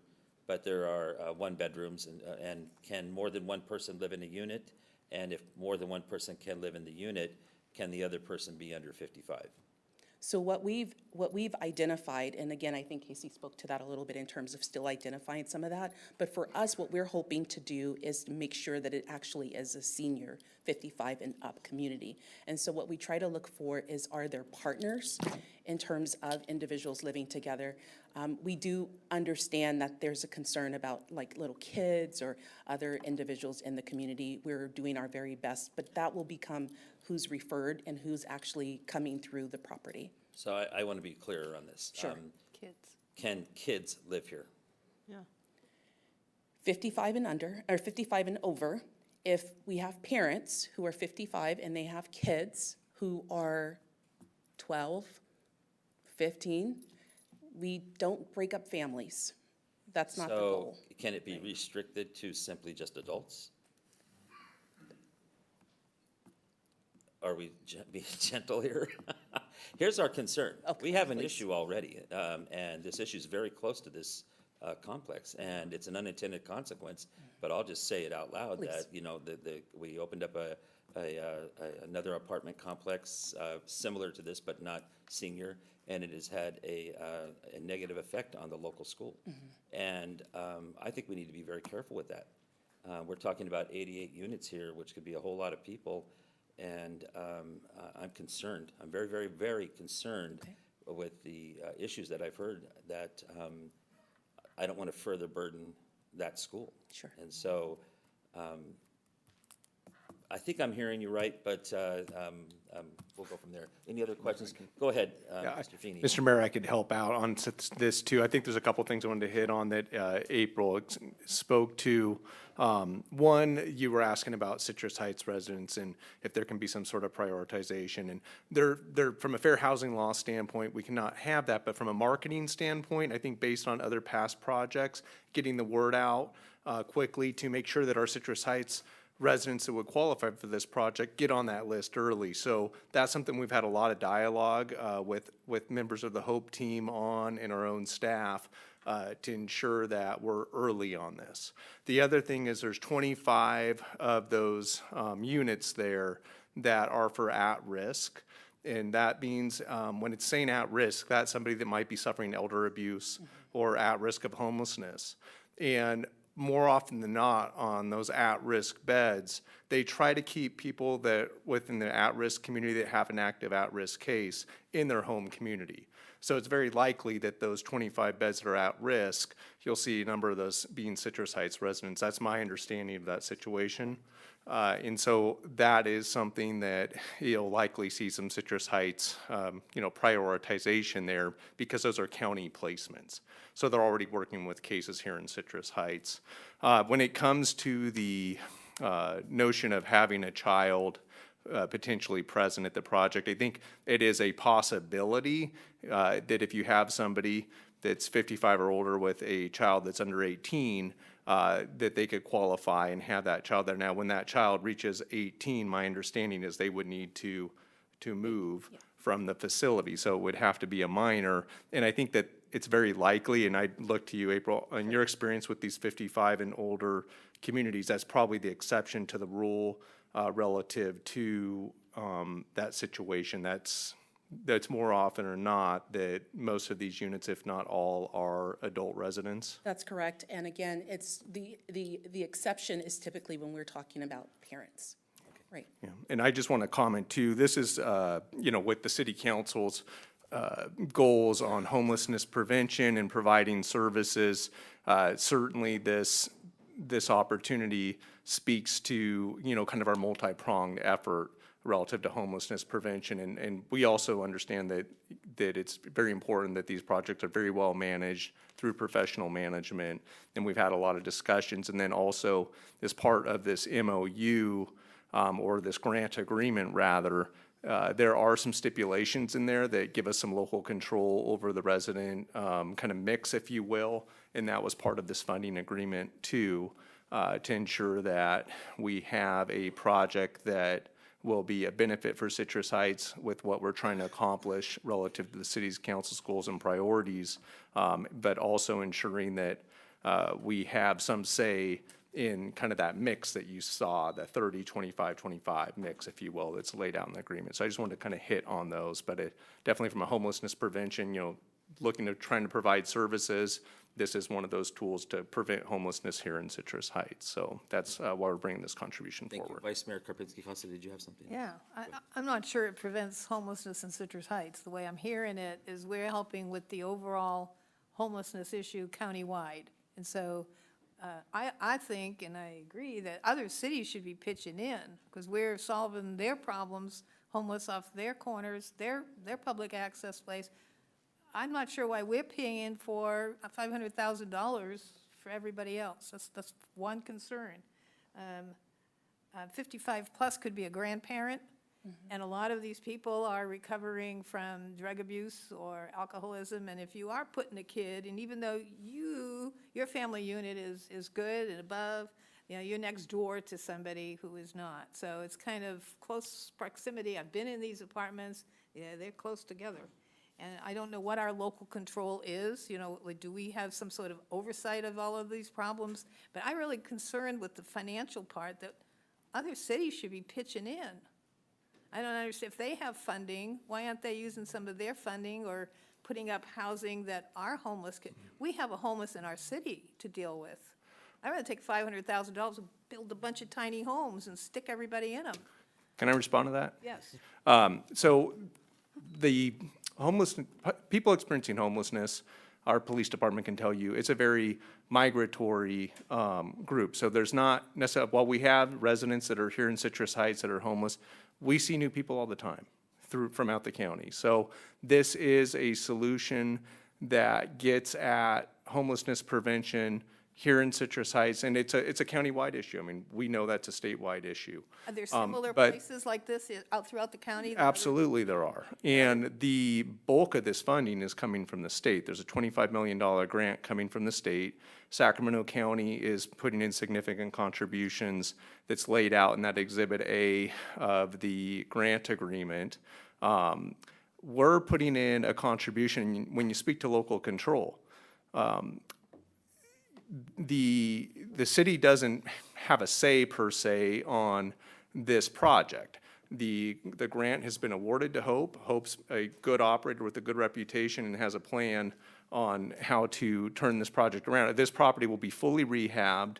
Speaker 2: but there are one-bedrooms, and can more than one person live in a unit? And if more than one person can live in the unit, can the other person be under 55?
Speaker 3: So what we've identified, and again, I think Casey spoke to that a little bit in terms of still identifying some of that, but for us, what we're hoping to do is to make sure that it actually is a senior 55 and up community. And so what we try to look for is, are there partners in terms of individuals living together? We do understand that there's a concern about like little kids or other individuals in the community. We're doing our very best, but that will become who's referred and who's actually coming through the property.
Speaker 2: So I want to be clearer on this.
Speaker 3: Sure.
Speaker 19: Kids,
Speaker 2: Can kids live here?
Speaker 19: yeah.
Speaker 3: 55 and under, or 55 and over. If we have parents who are 55 and they have kids who are 12, 15, we don't break up families. That's not the goal.
Speaker 2: So can it be restricted to simply just adults? Are we being gentle here? Here's our concern. We have an issue already, and this issue is very close to this complex, and it's an unintended consequence, but I'll just say it out loud that, you know, we opened up another apartment complex similar to this, but not senior, and it has had a negative effect on the local school. And I think we need to be very careful with that. We're talking about 88 units here, which could be a whole lot of people. And I'm concerned. I'm very, very, very concerned with the issues that I've heard, that I don't want to further burden that school.
Speaker 3: Sure.
Speaker 2: And so I think I'm hearing you right, but we'll go from there. Any other questions? Go ahead, Mr. Feeney.
Speaker 6: Mr. Mayor, I could help out on this too. I think there's a couple things I wanted to hit on that April spoke to. One, you were asking about Citrus Heights residents and if there can be some sort of prioritization. And there, from a fair housing law standpoint, we cannot have that. But from a marketing standpoint, I think based on other past projects, getting the word out quickly to make sure that our Citrus Heights residents that would qualify for this project get on that list early. So that's something we've had a lot of dialogue with members of the HOPE team on and our own staff to ensure that we're early on this. The other thing is there's 25 of those units there that are for at-risk. And that means when it's saying at-risk, that's somebody that might be suffering elder abuse or at risk of homelessness. And more often than not, on those at-risk beds, they try to keep people that within the at-risk community that have an active at-risk case in their home community. So it's very likely that those 25 beds that are at risk, you'll see a number of those being Citrus Heights residents. That's my understanding of that situation. And so that is something that you'll likely see some Citrus Heights, prioritization there because those are county placements. So they're already working with cases here in Citrus Heights. When it comes to the notion of having a child potentially present at the project, I think it is a possibility that if you have somebody that's 55 or older with a child that's under 18, that they could qualify and have that child there. Now, when that child reaches 18, my understanding is they would need to move from the facility, so it would have to be a minor. And I think that it's very likely, and I'd look to you, April, in your experience with these 55 and older communities, that's probably the exception to the rule relative to that situation. That's more often or not that most of these units, if not all, are adult residents.
Speaker 3: That's correct. And again, it's the exception is typically when we're talking about parents. Right.
Speaker 6: Yeah. And I just want to comment too, this is, with the city council's goals on homelessness prevention and providing services, certainly this opportunity speaks to, kind of our multi-pronged effort relative to homelessness prevention. And we also understand that it's very important that these projects are very well managed through professional management. And we've had a lot of discussions. And then also, as part of this MOU, or this grant agreement rather, there are some stipulations in there that give us some local control over the resident kind of mix, if you will. And that was part of this funding agreement too, to ensure that we have a project that will be a benefit for Citrus Heights with what we're trying to accomplish relative to the city's council's goals and priorities, but also ensuring that we have some say in kind of that mix that you saw, the 30, 25, 25 mix, if you will, that's laid out in the agreement. So I just wanted to kind of hit on those, but it definitely from a homelessness prevention, looking to trying to provide services, this is one of those tools to prevent homelessness here in Citrus Heights. So that's why we're bringing this contribution
Speaker 2: Thank you.
Speaker 6: forward.
Speaker 2: Vice Mayor Karpinski-Costa, did you have something?
Speaker 19: Yeah, I'm not sure it prevents homelessness in Citrus Heights. The way I'm hearing it is we're helping with the overall homelessness issue countywide. And so I think, and I agree, that other cities should be pitching in, because we're solving their problems, homeless off their corners, their public access place. I'm not sure why we're paying for $500,000 for everybody else. That's one concern. 55 plus could be a grandparent, and a lot of these people are recovering from drug abuse or alcoholism, and if you are putting a kid, and even though your family unit is good and above, you're next door to somebody who is not. So it's kind of close proximity. I've been in these apartments, they're close together. And I don't know what our local control is, do we have some sort of oversight of all of these problems? But I'm really concerned with the financial part, that other cities should be pitching in. I don't understand, if they have funding, why aren't they using some of their funding or putting up housing that our homeless can? We have a homeless in our city to deal with. I'd rather take $500,000 and build a bunch of tiny homes and stick everybody in them.
Speaker 6: Can I respond to that?
Speaker 19: Yes.
Speaker 6: So the people experiencing homelessness, our police department can tell you, it's a very migratory group. So there's not necessarily, while we have residents that are here in Citrus Heights that are homeless, we see new people all the time from out the county. So this is a solution that gets at homelessness prevention here in Citrus Heights, and it's a countywide issue. I mean, we know that's a statewide issue.
Speaker 19: Are there similar
Speaker 6: but-
Speaker 19: places like this out throughout the county?
Speaker 6: Absolutely there are. And the bulk of this funding is coming from the state. There's a $25 million grant coming from the state. Sacramento County is putting in significant contributions that's laid out in that Exhibit A of the grant agreement. We're putting in a contribution when you speak to local control. The city doesn't have a say per se on this project. The grant has been awarded to Hope. Hope's a good operator with a good reputation and has a plan on how to turn this project around. This property will be fully rehabbed,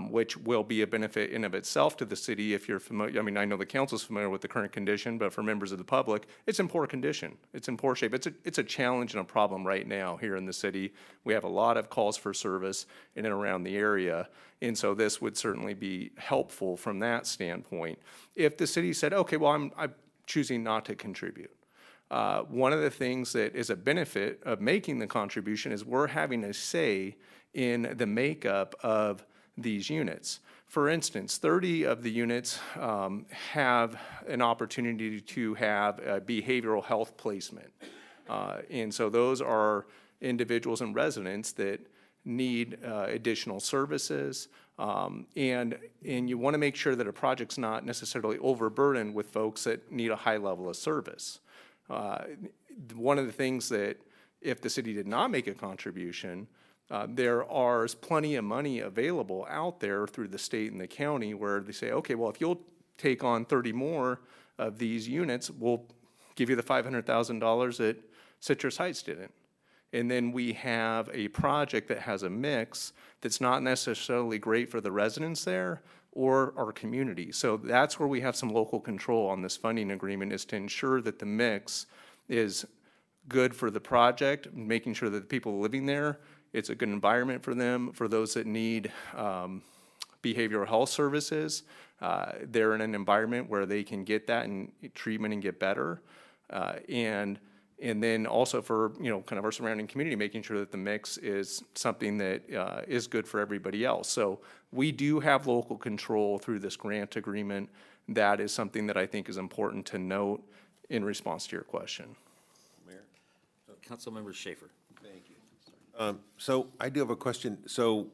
Speaker 6: which will be a benefit in of itself to the city if you're familiar. I mean, I know the council's familiar with the current condition, but for members of the public, it's in poor condition. It's in poor shape. It's a challenge and a problem right now here in the city. We have a lot of calls for service in and around the area, and so this would certainly be helpful from that standpoint. If the city said, okay, well, I'm choosing not to contribute. One of the things that is a benefit of making the contribution is we're having a say in the makeup of these units. For instance, 30 of the units have an opportunity to have a behavioral health placement. And so those are individuals and residents that need additional services. And you want to make sure that a project's not necessarily overburdened with folks that need a high level of service. One of the things that if the city did not make a contribution, there are plenty of money available out there through the state and the county where they say, okay, well, if you'll take on 30 more of these units, we'll give you the $500,000 that Citrus Heights didn't. And then we have a project that has a mix that's not necessarily great for the residents there or our community. So that's where we have some local control on this funding agreement, is to ensure that the mix is good for the project, making sure that the people living there, it's a good environment for them. For those that need behavioral health services, they're in an environment where they can get that and treatment and get better. And then also for, kind of our surrounding community, making sure that the mix is something that is good for everybody else. So we do have local control through this grant agreement. That is something that I think is important to note in response to your question.
Speaker 18: Mayor?
Speaker 2: Councilmember Schaefer.
Speaker 18: Thank you. So I do have a question. So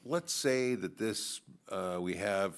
Speaker 18: let's say that we have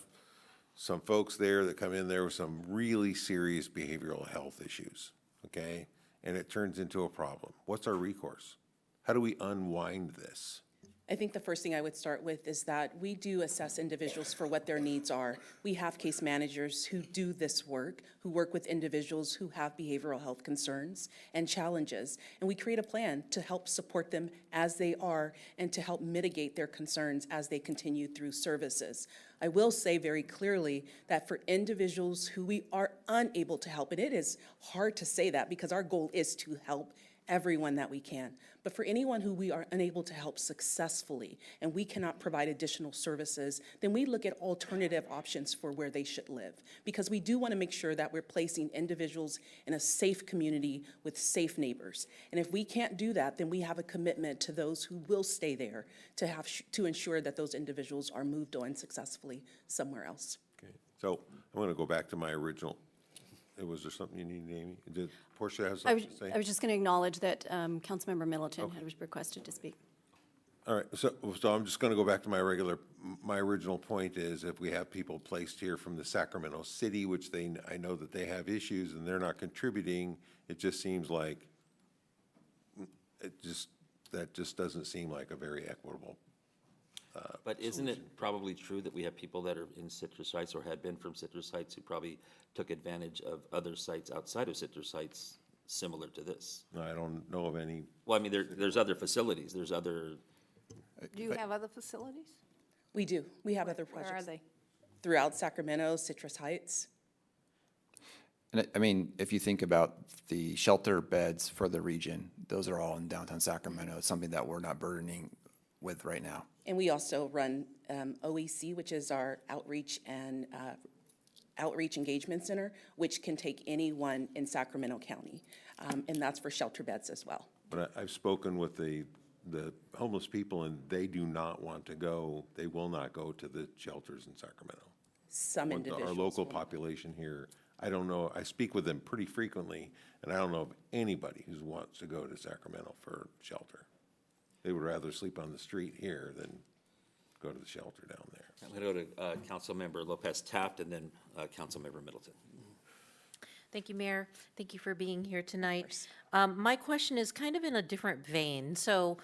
Speaker 18: some folks there that come in there with some really serious behavioral health issues, okay? And it turns into a problem. What's our recourse? How do we unwind this?
Speaker 3: I think the first thing I would start with is that we do assess individuals for what their needs are. We have case managers who do this work, who work with individuals who have behavioral health concerns and challenges. And we create a plan to help support them as they are and to help mitigate their concerns as they continue through services. I will say very clearly that for individuals who we are unable to help, and it is hard to say that because our goal is to help everyone that we can. But for anyone who we are unable to help successfully and we cannot provide additional services, then we look at alternative options for where they should live. Because we do want to make sure that we're placing individuals in a safe community with safe neighbors. And if we can't do that, then we have a commitment to those who will stay there to ensure that those individuals are moved on successfully somewhere else.
Speaker 18: Okay, so I'm going to go back to my original. Was there something you needed, Amy? Did Portia have something to say?
Speaker 15: I was just going to acknowledge that Councilmember Middleton had requested to speak.
Speaker 18: All right, so I'm just going to go back to my original point is if we have people placed here from the Sacramento City, which I know that they have issues and they're not contributing, it just seems like, that just doesn't seem like a very equitable.
Speaker 2: But isn't it probably true that we have people that are in Citrus Heights or had been from Citrus Heights who probably took advantage of other sites outside of Citrus Heights similar to this?
Speaker 18: I don't know of any.
Speaker 2: Well, I mean, there's other facilities, there's other.
Speaker 19: Do you have other facilities?
Speaker 3: We do. We have other projects.
Speaker 19: Where are they?
Speaker 3: Throughout Sacramento, Citrus Heights.
Speaker 20: And I mean, if you think about the shelter beds for the region, those are all in downtown Sacramento. It's something that we're not burdening with right now.
Speaker 3: And we also run OEC, which is our outreach and outreach engagement center, which can take anyone in Sacramento County. And that's for shelter beds as well.
Speaker 18: But I've spoken with the homeless people and they do not want to go, they will not go to the shelters in Sacramento.
Speaker 3: Some individuals.
Speaker 18: Our local
Speaker 3: will.
Speaker 18: population here, I don't know, I speak with them pretty frequently and I don't know of anybody who wants to go to Sacramento for shelter. They would rather sleep on the street here than go to the shelter down there.
Speaker 2: I'm going to go to Councilmember Lopez Taft and then Councilmember Middleton.
Speaker 17: Thank you, Mayor. Thank you for being here tonight. My question is kind of in a different vein. So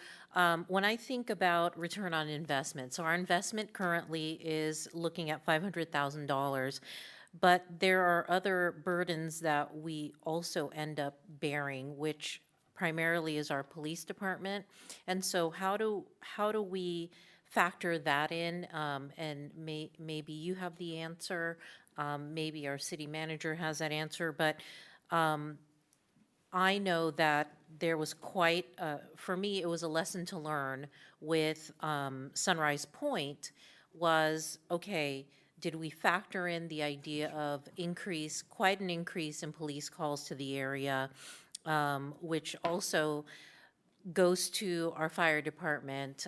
Speaker 17: when I think about return on investment, so our investment currently is looking at $500,000, but there are other burdens that we also end up bearing, which primarily is our police department. And so how do we factor that in? And maybe you have the answer. Maybe our city manager has that answer. But I know that there was quite, for me, it was a lesson to learn with Sunrise Point was, okay, did we factor in the idea of quite an increase in police calls to the area, which also goes to our fire department,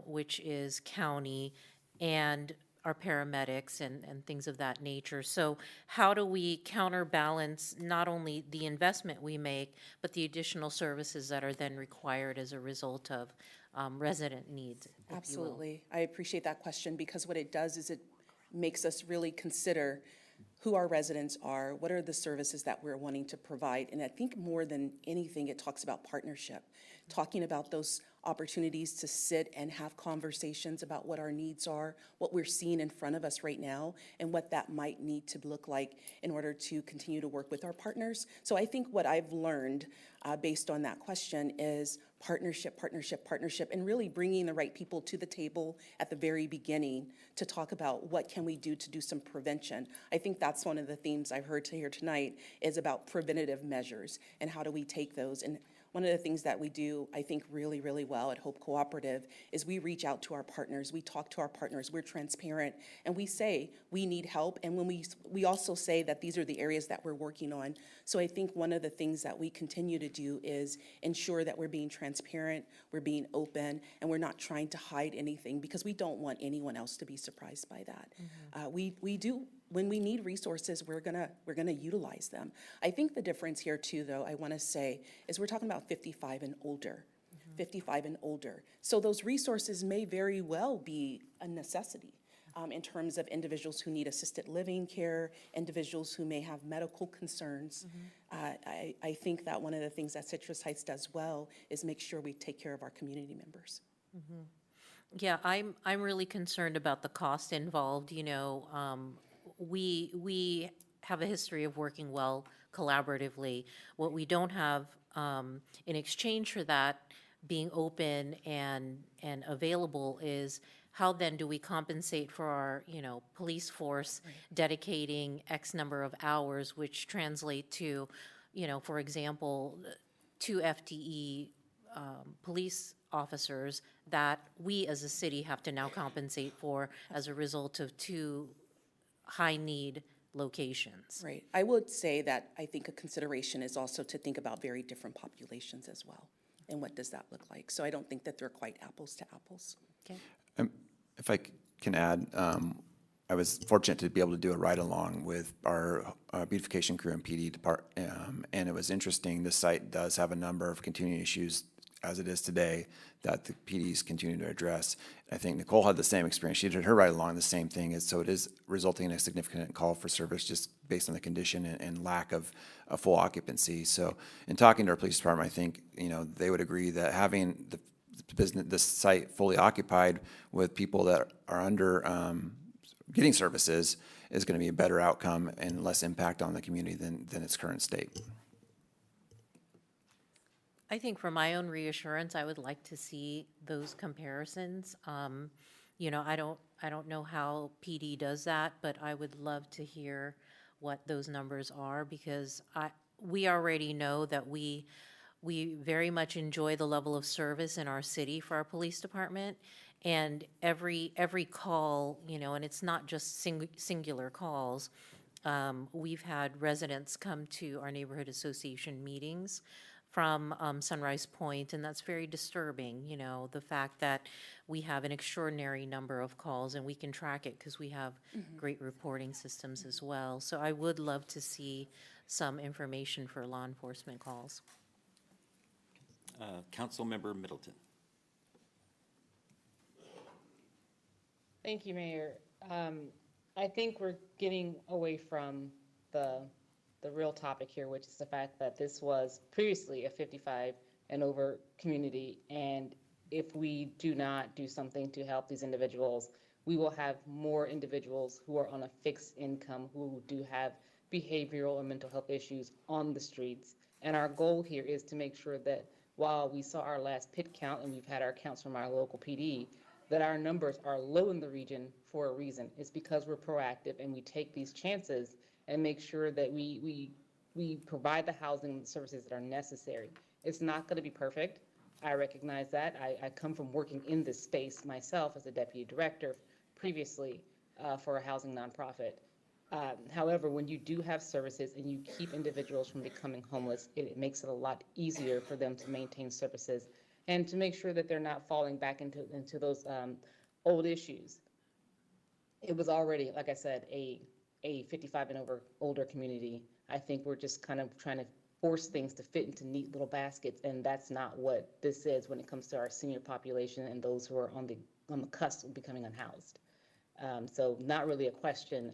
Speaker 17: which is county, and our paramedics and things of that nature. So how do we counterbalance not only the investment we make, but the additional services that are then required as a result of resident needs, if you will?
Speaker 3: Absolutely. I appreciate that question because what it does is it makes us really consider who our residents are, what are the services that we're wanting to provide. And I think more than anything, it talks about partnership, talking about those opportunities to sit and have conversations about what our needs are, what we're seeing in front of us right now, and what that might need to look like in order to continue to work with our partners. So I think what I've learned based on that question is partnership, partnership, partnership, and really bringing the right people to the table at the very beginning to talk about what can we do to do some prevention. I think that's one of the themes I've heard here tonight is about preventative measures and how do we take those. And one of the things that we do, I think, really, really well at Hope Cooperative is we reach out to our partners, we talk to our partners, we're transparent, and we say we need help, and when we also say that these are the areas that we're working on. So I think one of the things that we continue to do is ensure that we're being transparent, we're being open, and we're not trying to hide anything because we don't want anyone else to be surprised by that. We do. When we need resources, we're gonna utilize them. I think the difference here too, though, I wanna say, is we're talking about 55 and older. 55 and older. So those resources may very well be a necessity in terms of individuals who need assisted living care, individuals who may have medical concerns. I think that one of the things that Citrus Heights does well is make sure we take care of our community members.
Speaker 17: Yeah, I'm really concerned about the cost involved, you know. We have a history of working well collaboratively. What we don't have, in exchange for that being open and available is how then do we compensate for our, you know, police force dedicating X number of hours, which translate to, you know, for example, 2 FTE police officers that we as a city have to now compensate for as a result of 2 high-need locations.
Speaker 3: Right. I would say that I think a consideration is also to think about very different populations as well. And what does that look like? So I don't think that they're quite apples to apples.
Speaker 17: Okay.
Speaker 20: If I can add, I was fortunate to be able to do a ride-along with our beautification crew and PD department, and it was interesting. This site does have a number of continuing issues as it is today that the PDs continue to address. I think Nicole had the same experience. She did her ride-along, the same thing, so it is resulting in a significant call for service just based on the condition and lack of full occupancy. So in talking to our police department, I think, you know, they would agree that having the business, this site fully occupied with people that are under getting services is going to be a better outcome and less impact on the community than its current state.
Speaker 17: I think for my own reassurance, I would like to see those comparisons. You know, I don't know how PD does that, but I would love to hear what those numbers are, because we already know that we very much enjoy the level of service in our city for our police department. And every call, you know, and it's not just singular calls. We've had residents come to our neighborhood association meetings from Sunrise Point, and that's very disturbing, you know, the fact that we have an extraordinary number of calls, and we can track it because we have great reporting systems as well. So I would love to see some information for law enforcement calls.
Speaker 2: Councilmember Middleton.
Speaker 16: Thank you, Mayor. I think we're getting away from the real topic here, which is the fact that this was previously a 55 and over community. And if we do not do something to help these individuals, we will have more individuals who are on a fixed income who do have behavioral or mental health issues on the streets. And our goal here is to make sure that while we saw our last PIT count and we've had our counts from our local PD, that our numbers are low in the region for a reason. It's because we're proactive and we take these chances and make sure that we provide the housing and the services that are necessary. It's not going to be perfect. I recognize that. I come from working in this space myself as a deputy director previously for a housing nonprofit. However, when you do have services and you keep individuals from becoming homeless, it makes it a lot easier for them to maintain services and to make sure that they're not falling back into those old issues. It was already, like I said, a 55 and older community. I think we're just kind of trying to force things to fit into neat little baskets, and that's not what this is when it comes to our senior population and those who are on the cusp of becoming unhoused. So not really a question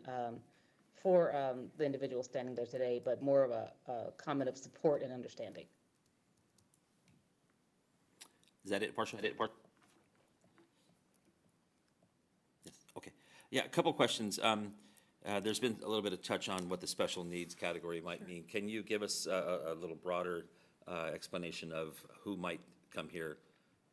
Speaker 16: for the individual standing there today, but more of a comment of support and understanding.
Speaker 2: Is that it, Portia? Yes, okay. Yeah, a couple questions. There's been a little bit of touch on what the special needs category might mean. Can you give us a little broader explanation of who might come here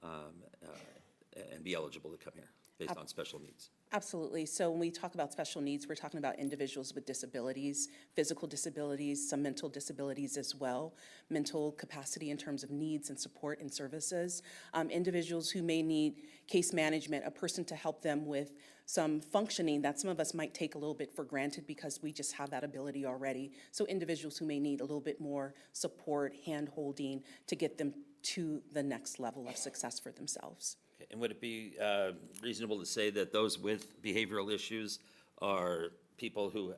Speaker 2: and be eligible to come here based on special needs?
Speaker 3: Absolutely. So when we talk about special needs, we're talking about individuals with disabilities, physical disabilities, some mental disabilities as well, mental capacity in terms of needs and support and services, individuals who may need case management, a person to help them with some functioning that some of us might take a little bit for granted because we just have that ability already. So individuals who may need a little bit more support, hand-holding to get them to the next level of success for themselves.
Speaker 2: And would it be reasonable to say that those with behavioral issues are people who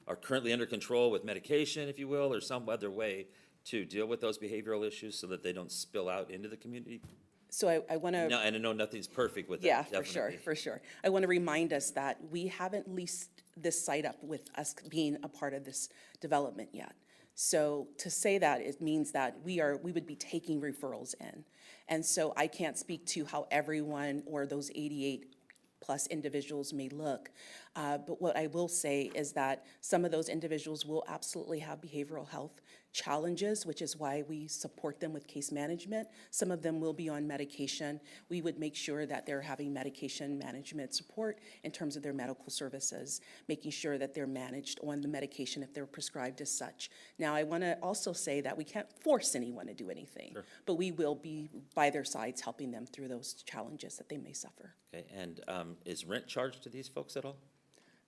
Speaker 2: are currently under control with medication, if you will, or some other way to deal with those behavioral issues so that they don't spill out into the community?
Speaker 3: So I want to...
Speaker 2: No, and I know nothing's perfect with that.
Speaker 3: Yeah,
Speaker 2: definitely.
Speaker 3: for sure. I want to remind us that we haven't leased this site up with us being a part of this development yet. So to say that, it means that we would be taking referrals in. And so I can't speak to how everyone or those 88 plus individuals may look. But what I will say is that some of those individuals will absolutely have behavioral health challenges, which is why we support them with case management. Some of them will be on medication. We would make sure that they're having medication management support in terms of their medical services, making sure that they're managed on the medication if they're prescribed as such. Now, I want to also say that we can't force anyone to do anything, but we will be by their sides helping them through those challenges that they may suffer.
Speaker 2: Okay, and is rent charged to these folks at all?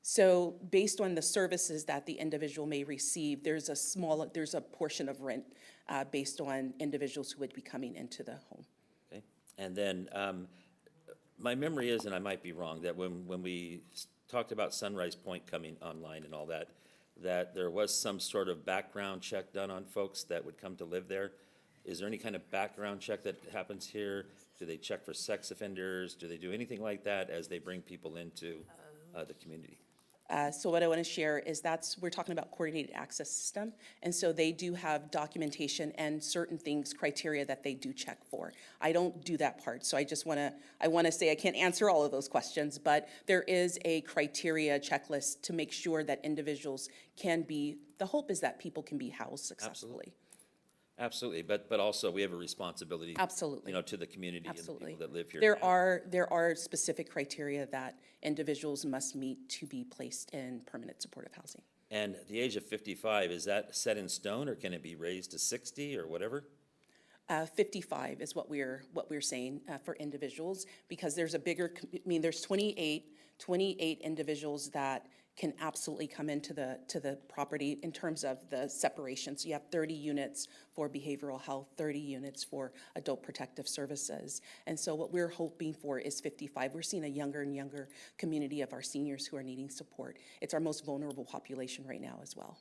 Speaker 3: So based on the services that the individual may receive, there's a portion of rent based on individuals who would be coming into the home.
Speaker 2: Okay, and then my memory is, and I might be wrong, that when we talked about Sunrise Point coming online and all that, that there was some sort of background check done on folks that would come to live there. Is there any kind of background check that happens here? Do they check for sex offenders? Do they do anything like that as they bring people into the community?
Speaker 3: So what I want to share is we're talking about coordinated access system. And so they do have documentation and certain things, criteria that they do check for. I don't do that part. So I want to say I can't answer all of those questions, but there is a criteria checklist to make sure that individuals the hope is that people can be housed successfully.
Speaker 2: Absolutely, but also we have a responsibility.
Speaker 3: Absolutely.
Speaker 2: To the community and the people that live here.
Speaker 3: There are specific criteria that individuals must meet to be placed in permanent supportive housing.
Speaker 2: And the age of 55, is that set in stone, or can it be raised to 60 or whatever?
Speaker 3: 55 is what we're saying for individuals, because there's there's 28 individuals that can absolutely come into the property in terms of the separation. So you have 30 units for behavioral health, 30 units for adult protective services. And so what we're hoping for is 55. We're seeing a younger and younger community of our seniors who are needing support. It's our most vulnerable population right now as well.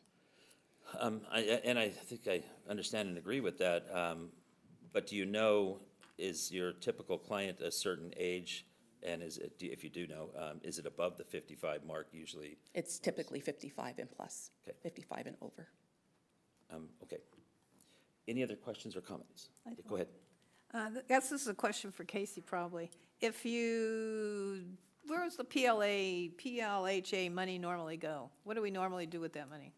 Speaker 2: I think I understand and agree with that. But do you know, is your typical client a certain age? And if you do know, is it above the 55 mark usually?
Speaker 3: It's typically 55 and plus, 55 and over.
Speaker 2: Okay. Any other questions or comments? Go ahead.
Speaker 19: I guess this is a question for Casey probably. Where's the PLHA money normally go? What do we normally do with that money?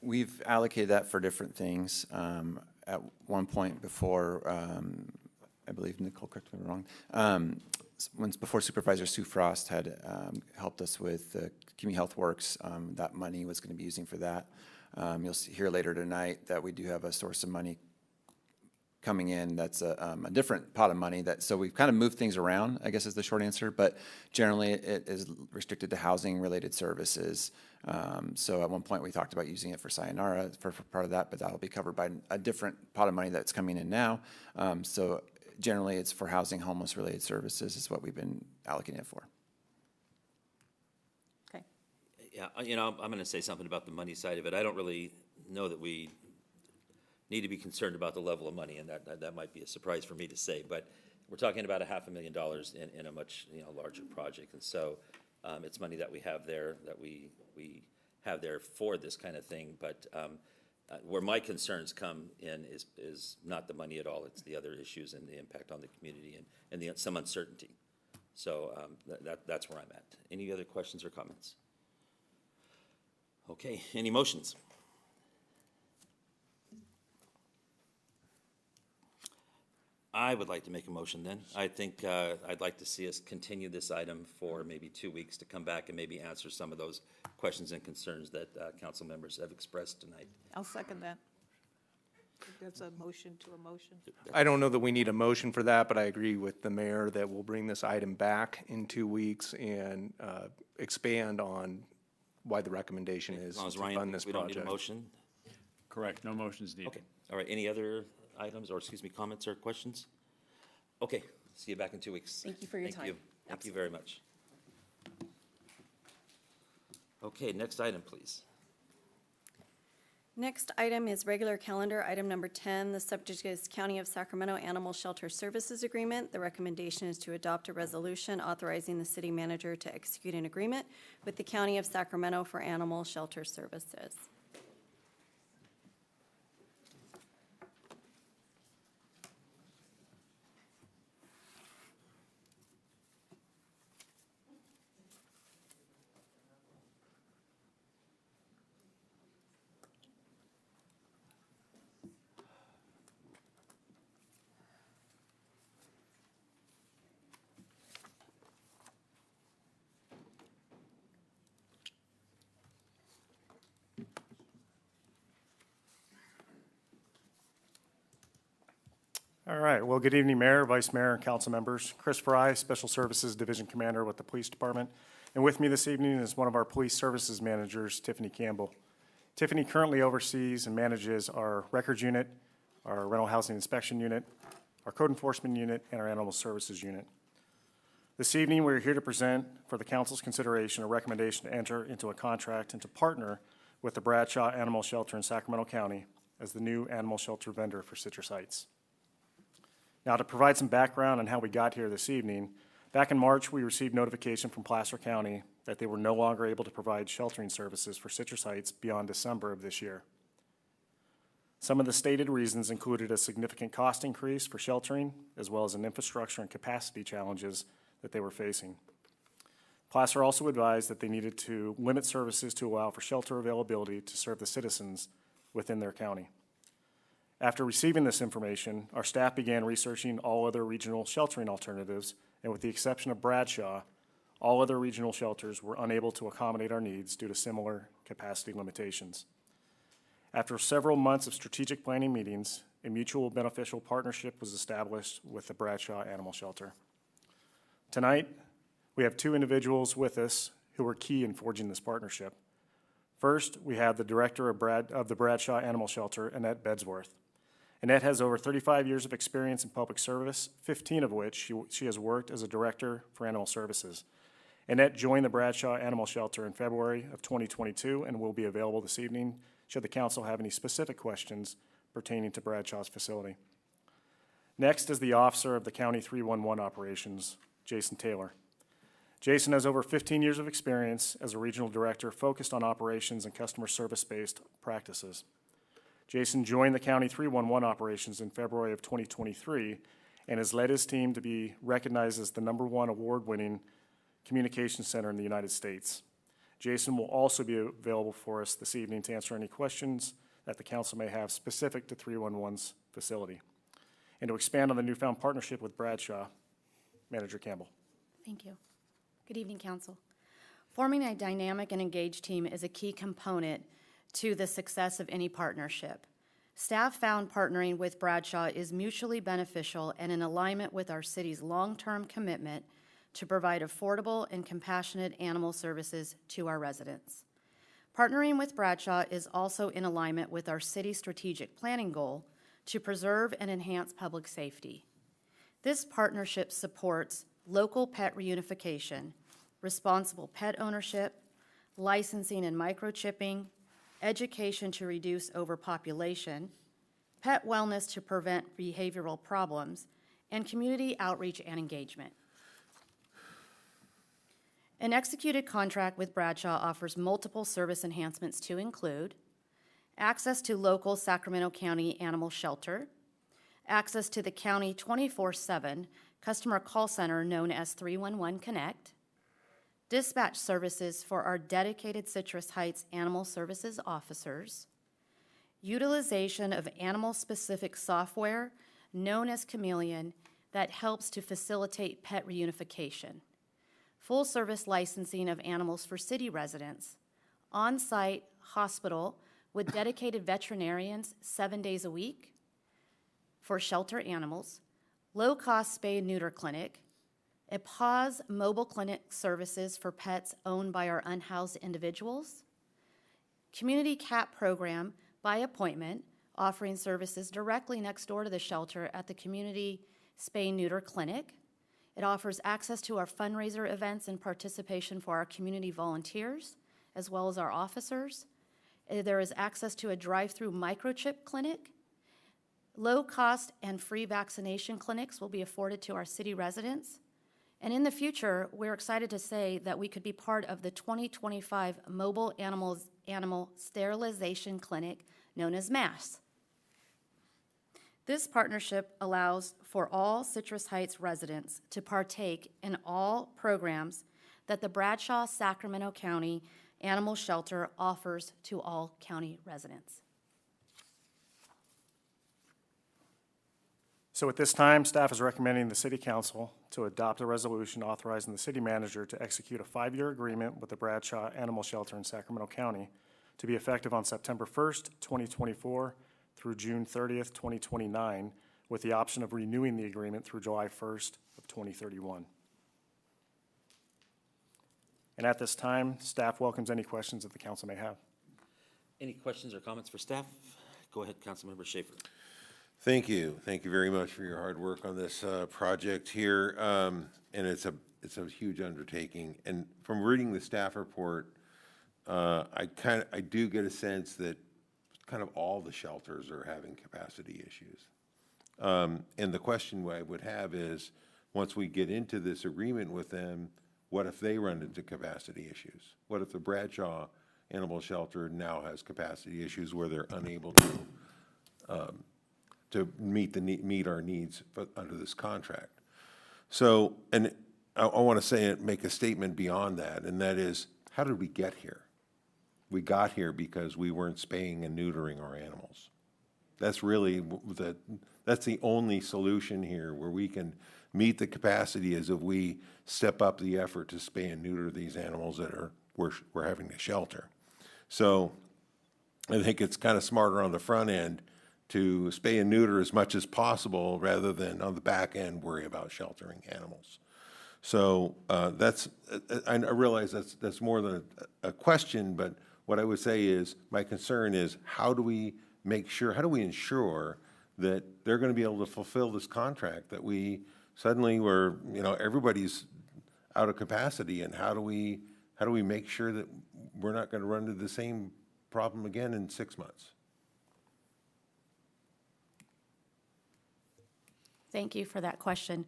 Speaker 20: We've allocated that for different things. At one point before, I believe, Nicole, correct me if I'm wrong, before Supervisor Sue Frost had helped us with the Community Health Works, that money was going to be using for that. You'll hear later tonight that we do have a source of money coming in that's a different pot of money. So we've kind of moved things around, I guess is the short answer, but generally it is restricted to housing-related services. So at one point we talked about using it for Sayonara for part of that, but that will be covered by a different pot of money that's coming in now. So generally, it's for housing, homeless-related services is what we've been allocating it for.
Speaker 19: Okay.
Speaker 2: Yeah, I'm going to say something about the money side of it. I don't really know that we need to be concerned about the level of money, and that might be a surprise for me to say, but we're talking about $500,000 in a much larger project, and so it's money that we have there, that we have there for this kind of thing, but where my concerns come in is not the money at all. It's the other issues and the impact on the community and some uncertainty. So that's where I'm at. Any other questions or comments? Okay, any motions? I would like to make a motion then. I think I'd like to see us continue this item for maybe 2 weeks to come back and maybe answer some of those questions and concerns that council members have expressed tonight.
Speaker 19: I'll second that. That's a motion to a motion.
Speaker 6: I don't know that we need a motion for that, but I agree with the mayor that we'll bring this item back in 2 weeks and expand on why the recommendation is to fund this project.
Speaker 2: We don't need a motion?
Speaker 8: Correct, no motions needed.
Speaker 2: Okay, all right, any other items or, comments or questions? Okay, see you back in 2 weeks.
Speaker 3: Thank you for your time.
Speaker 2: Thank you very much. Okay, next item, please.
Speaker 15: Next item is regular calendar, item number 10. The subject is County of Sacramento Animal Shelter Services Agreement. The recommendation is to adopt a resolution authorizing the city manager to execute an agreement with the County of Sacramento for animal shelter services.
Speaker 10: All right, well, good evening, Mayor, Vice Mayor, and council members. Chris Fry, Special Services Division Commander with the Police Department. And with me this evening is one of our Police Services Managers, Tiffany Campbell. Tiffany currently oversees and manages our Records Unit, our Rental Housing Inspection Unit, our Code Enforcement Unit, and our Animal Services Unit. This evening, we're here to present for the council's consideration a recommendation to enter into a contract and to partner with the Bradshaw Animal Shelter in Sacramento County as the new animal shelter vendor for Citrus Heights. Now, to provide some background on how we got here this evening, back in March, we received notification from Placer County that they were no longer able to provide sheltering services for Citrus Heights beyond December of this year. Some of the stated reasons included a significant cost increase for sheltering, as well as an infrastructure and capacity challenges that they were facing. Placer also advised that they needed to limit services to allow for shelter availability to serve the citizens within their county. After receiving this information, our staff began researching all other regional sheltering alternatives, and with the exception of Bradshaw, all other regional shelters were unable to accommodate our needs due to similar capacity limitations. After several months of strategic planning meetings, a mutual beneficial partnership was established with the Bradshaw Animal Shelter. Tonight, we have two individuals with us who were key in forging this partnership. First, we have the director of the Bradshaw Animal Shelter, Annette Bedsworth. Annette has over 35 years of experience in public service, 15 of which she has worked as a director for animal services. Annette joined the Bradshaw Animal Shelter in February of 2022 and will be available this evening should the council have any specific questions pertaining to Bradshaw's facility. Next is the officer of the County 311 operations, Jason Taylor. Jason has over 15 years of experience as a regional director focused on operations and customer service-based practices. Jason joined the County 311 operations in February of 2023 and has led his team to be recognized as the #1 award-winning communication center in the United States. Jason will also be available for us this evening to answer any questions that the council may have specific to 311's facility. And to expand on the newfound partnership with Bradshaw, Manager Campbell.
Speaker 22: Thank you. Good evening, council. Forming a dynamic and engaged team is a key component to the success of any partnership. Staff found partnering with Bradshaw is mutually beneficial and in alignment with our city's long-term commitment to provide affordable and compassionate animal services to our residents. Partnering with Bradshaw is also in alignment with our city's strategic planning goal to preserve and enhance public safety. This partnership supports local pet reunification, responsible pet ownership, licensing and microchipping, education to reduce overpopulation, pet wellness to prevent behavioral problems, and community outreach and engagement. An executed contract with Bradshaw offers multiple service enhancements to include access to local Sacramento County Animal Shelter, access to the county 24/7 customer call center known as 311 Connect, dispatch services for our dedicated Citrus Heights Animal Services officers, utilization of animal-specific software known as Chameleon that helps to facilitate pet reunification, full-service licensing of animals for city residents, on-site hospital with dedicated veterinarians 7 days a week for shelter animals, low-cost spay and neuter clinic, a pause mobile clinic services for pets owned by our unhoused individuals, community cat program by appointment, offering services directly next door to the shelter at the community spay and neuter clinic. It offers access to our fundraiser events and participation for our community volunteers, as well as our officers. There is access to a drive-through microchip clinic. Low-cost and free vaccination clinics will be afforded to our city residents. And in the future, we're excited to say that we could be part of the 2025 Mobile Animal Sterilization Clinic, known as MASS. This partnership allows for all Citrus Heights residents to partake in all programs that the Bradshaw Sacramento County Animal Shelter offers to all county residents.
Speaker 10: So at this time, staff is recommending the City Council to adopt a resolution authorizing the city manager to execute a 5-year agreement with the Bradshaw Animal Shelter in Sacramento County to be effective on September 1st, 2024 through June 30th, 2029, with the option of renewing the agreement through July 1st of 2031. And at this time, staff welcomes any questions that the council may have.
Speaker 2: Any questions or comments for staff? Go ahead, Councilmember Schaefer.
Speaker 18: Thank you. Thank you very much for your hard work on this project here. And it's a huge undertaking. And from reading the staff report, I do get a sense that kind of all the shelters are having capacity issues. And the question I would have is, once we get into this agreement with them, what if they run into capacity issues? What if the Bradshaw Animal Shelter now has capacity issues where they're unable to meet our needs under this contract? So, and I want to say make a statement beyond that, and that is, how did we get here? We got here because we weren't spaying and neutering our animals. That's really that's the only solution here where we can meet the capacity, is if we step up the effort to spay and neuter these animals that we're having to shelter. So I think it's kind of smarter on the front end to spay and neuter as much as possible rather than on the back end worry about sheltering animals. So I realize that's more than a question, but what I would say is, my concern is, how do we ensure that they're going to be able to fulfill this contract, that we suddenly everybody's out of capacity, and how do we make sure that we're not going to run into the same problem again in 6 months?
Speaker 22: Thank you for that question.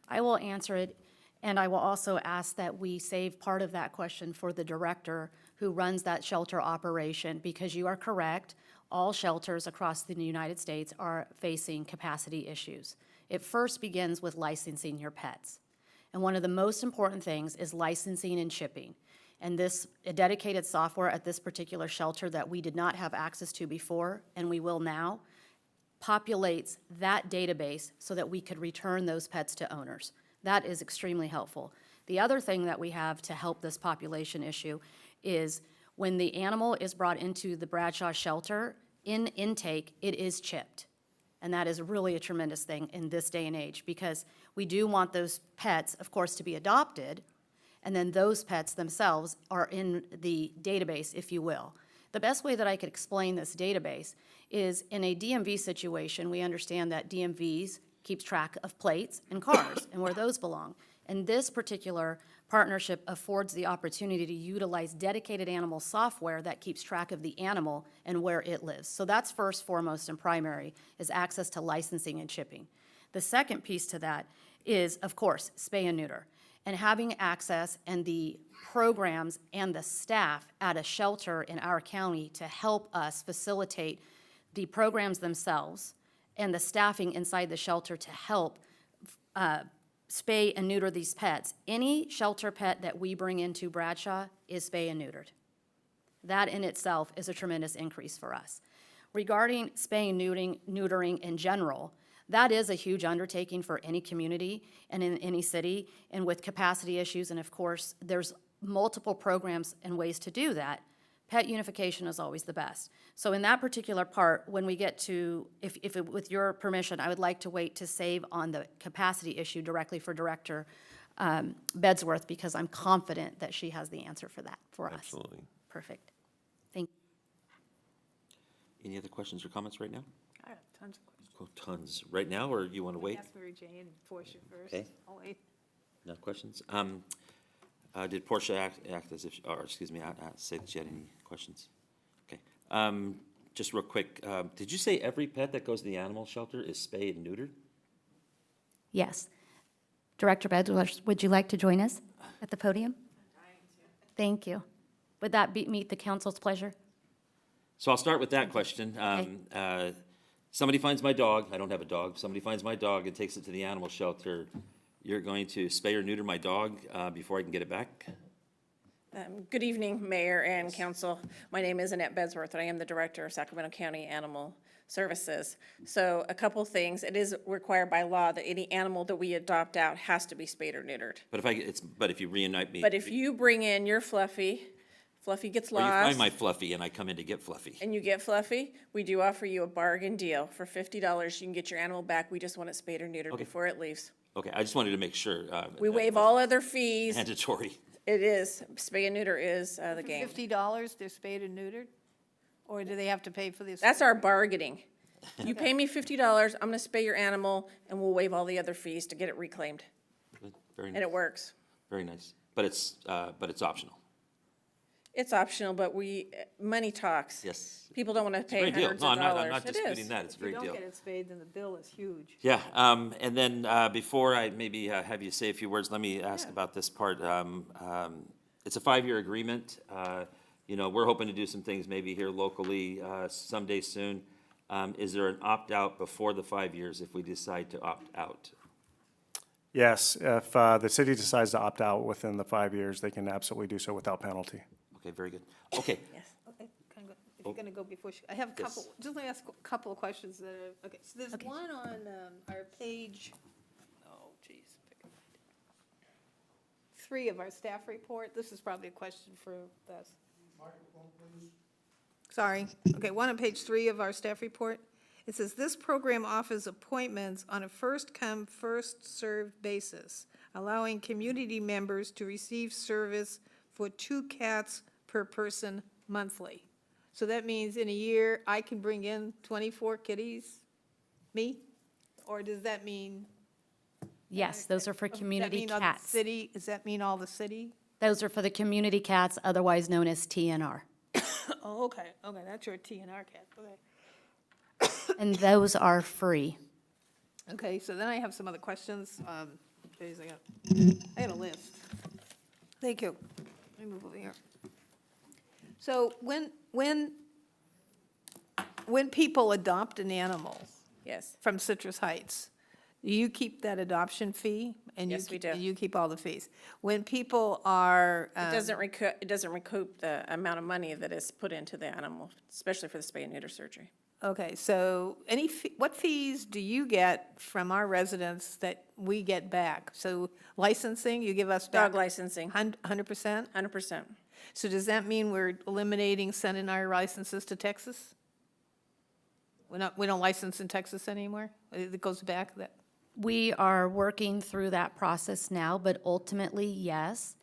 Speaker 22: I will answer it, and I will also ask that we save part of that question for the director who runs that shelter operation, because you are correct, all shelters across the United States are facing capacity issues. It first begins with licensing your pets. And one of the most important things is licensing and shipping. And a dedicated software at this particular shelter that we did not have access to before, and we will now, populates that database so that we could return those pets to owners. That is extremely helpful. The other thing that we have to help this population issue is when the animal is brought into the Bradshaw shelter, in intake, it is chipped. And that is really a tremendous thing in this day and age, because we do want those pets, of course, to be adopted, and then those pets themselves are in the database, if you will. The best way that I could explain this database is, in a DMV situation, we understand that DMVs keeps track of plates and cars and where those belong. And this particular partnership affords the opportunity to utilize dedicated animal software that keeps track of the animal and where it lives. So that's first, foremost, and primary, is access to licensing and shipping. The second piece to that is, of course, spay and neuter, and having access and the programs and the staff at a shelter in our county to help us facilitate the programs themselves and the staffing inside the shelter to help spay and neuter these pets. Any shelter pet that we bring into Bradshaw is spay and neutered. That in itself is a tremendous increase for us. Regarding spay and neutering in general, that is a huge undertaking for any community and in any city, and with capacity issues, and of course, there's multiple programs and ways to do that. Pet unification is always the best. So in that particular part, when we get to, with your permission, I would like to wait to save on the capacity issue directly for Director Bedsworth, because I'm confident that she has the answer for that for us.
Speaker 18: Absolutely.
Speaker 22: Perfect. Thank you.
Speaker 2: Any other questions or comments right now?
Speaker 19: I have tons of questions.
Speaker 2: Oh, tons. Right now, or you want to wait?
Speaker 19: Ask Mary Jane and Portia first.
Speaker 2: Okay.
Speaker 19: I'll wait.
Speaker 2: No questions? Did Portia act as if, or excuse me, say that she had any questions? Okay. Just real quick, did you say every pet that goes to the animal shelter is spayed and neutered?
Speaker 22: Yes. Director Bedsworth, would you like to join us at the podium? Thank you. Would that meet the council's pleasure?
Speaker 2: So I'll start with that question. Somebody finds my dog, I don't have a dog, somebody finds my dog and takes it to the animal shelter. You're going to spay or neuter my dog before I can get it back?
Speaker 9: Good evening, Mayor and Council. My name is Annette Bedsworth, and I am the Director of Sacramento County Animal Services. So a couple things. It is required by law that any animal that we adopt out has to be spayed or neutered.
Speaker 2: But if you reunite me.
Speaker 9: But if you bring in your Fluffy
Speaker 3: Fluffy gets
Speaker 2: Or you find
Speaker 3: lost,
Speaker 2: my Fluffy and I come in to get Fluffy.
Speaker 3: and you get Fluffy, we do offer you a bargain deal. For $50, you can get your animal back. We just want it spayed or neutered
Speaker 2: Okay.
Speaker 3: before it leaves.
Speaker 2: Okay, I just wanted to make sure.
Speaker 3: We
Speaker 2: that
Speaker 3: waive
Speaker 2: wasn't
Speaker 3: all other fees.
Speaker 2: Mandatory.
Speaker 3: It is, spay and neuter is the
Speaker 19: For
Speaker 3: game.
Speaker 19: $50, they're spayed and neutered? Or do they have to pay for this?
Speaker 3: That's our bargaining. You pay me $50, I'm gonna spay your animal, and we'll waive all the other fees to get it reclaimed.
Speaker 2: Good, very
Speaker 3: And
Speaker 2: nice,
Speaker 3: it works.
Speaker 2: very nice. But it's optional.
Speaker 3: It's optional, but money talks.
Speaker 2: Yes.
Speaker 3: People don't wanna
Speaker 2: It's a
Speaker 3: pay
Speaker 2: great deal.
Speaker 3: hundreds
Speaker 2: No,
Speaker 3: of
Speaker 2: I'm
Speaker 3: dollars.
Speaker 2: not
Speaker 3: It
Speaker 2: disputing
Speaker 3: is.
Speaker 2: that. It's a
Speaker 19: If you
Speaker 2: great
Speaker 19: don't
Speaker 2: deal.
Speaker 19: get it spayed, then the bill is huge.
Speaker 2: Yeah, and then before I maybe have you say a few words, let me ask about this part. It's a 5-year agreement. You know, we're hoping to do some things maybe here locally someday soon. Is there an opt-out before the 5 years if we decide to opt out?
Speaker 10: Yes, if the city decides to opt out within the 5 years, they can absolutely do so without penalty.
Speaker 2: Okay, very good. Okay,
Speaker 19: Okay, can I go- If you're gonna go before, I have a
Speaker 2: Yes.
Speaker 19: couple, just let me ask a couple of questions that are, okay, so there's one on our page, oh geez. 3 of our staff report. This is probably a question for us. Sorry. Okay, one on page 3 of our staff report. It says, "This program offers appointments on a first-come, first-served basis, allowing community members to receive service for 2 cats per person monthly." So that means in a year, I can bring in 24 kitties? Me? Or does that mean?
Speaker 22: Yes, those are for
Speaker 19: Does that
Speaker 22: community
Speaker 19: mean all the
Speaker 22: cats.
Speaker 19: City, does that mean all the city?
Speaker 22: Those are for the community cats, otherwise known as TNR.
Speaker 19: Oh, okay, that's your TNR cat, okay.
Speaker 22: And those are free.
Speaker 19: Okay, so then I have some other questions. Geez, I got a list. Thank you. Let me move over here. So when people adopt an animal
Speaker 3: Yes,
Speaker 19: from Citrus Heights, do you keep that adoption fee? And you
Speaker 3: Yes, we
Speaker 19: keep-
Speaker 3: do.
Speaker 19: and you keep all the fees. When people are.
Speaker 3: it doesn't recoup the amount of money that is put into the animal, especially for the spay and neuter surgery.
Speaker 19: Okay, so what fees do you get from our residents that we get back? So licensing, you give us back?
Speaker 3: Dog licensing,
Speaker 19: 100%?
Speaker 3: 100%.
Speaker 19: So does that mean we're eliminating sending our licenses to Texas? We don't license in Texas anymore? It goes back that?
Speaker 22: We are working through that process now, but ultimately, yes.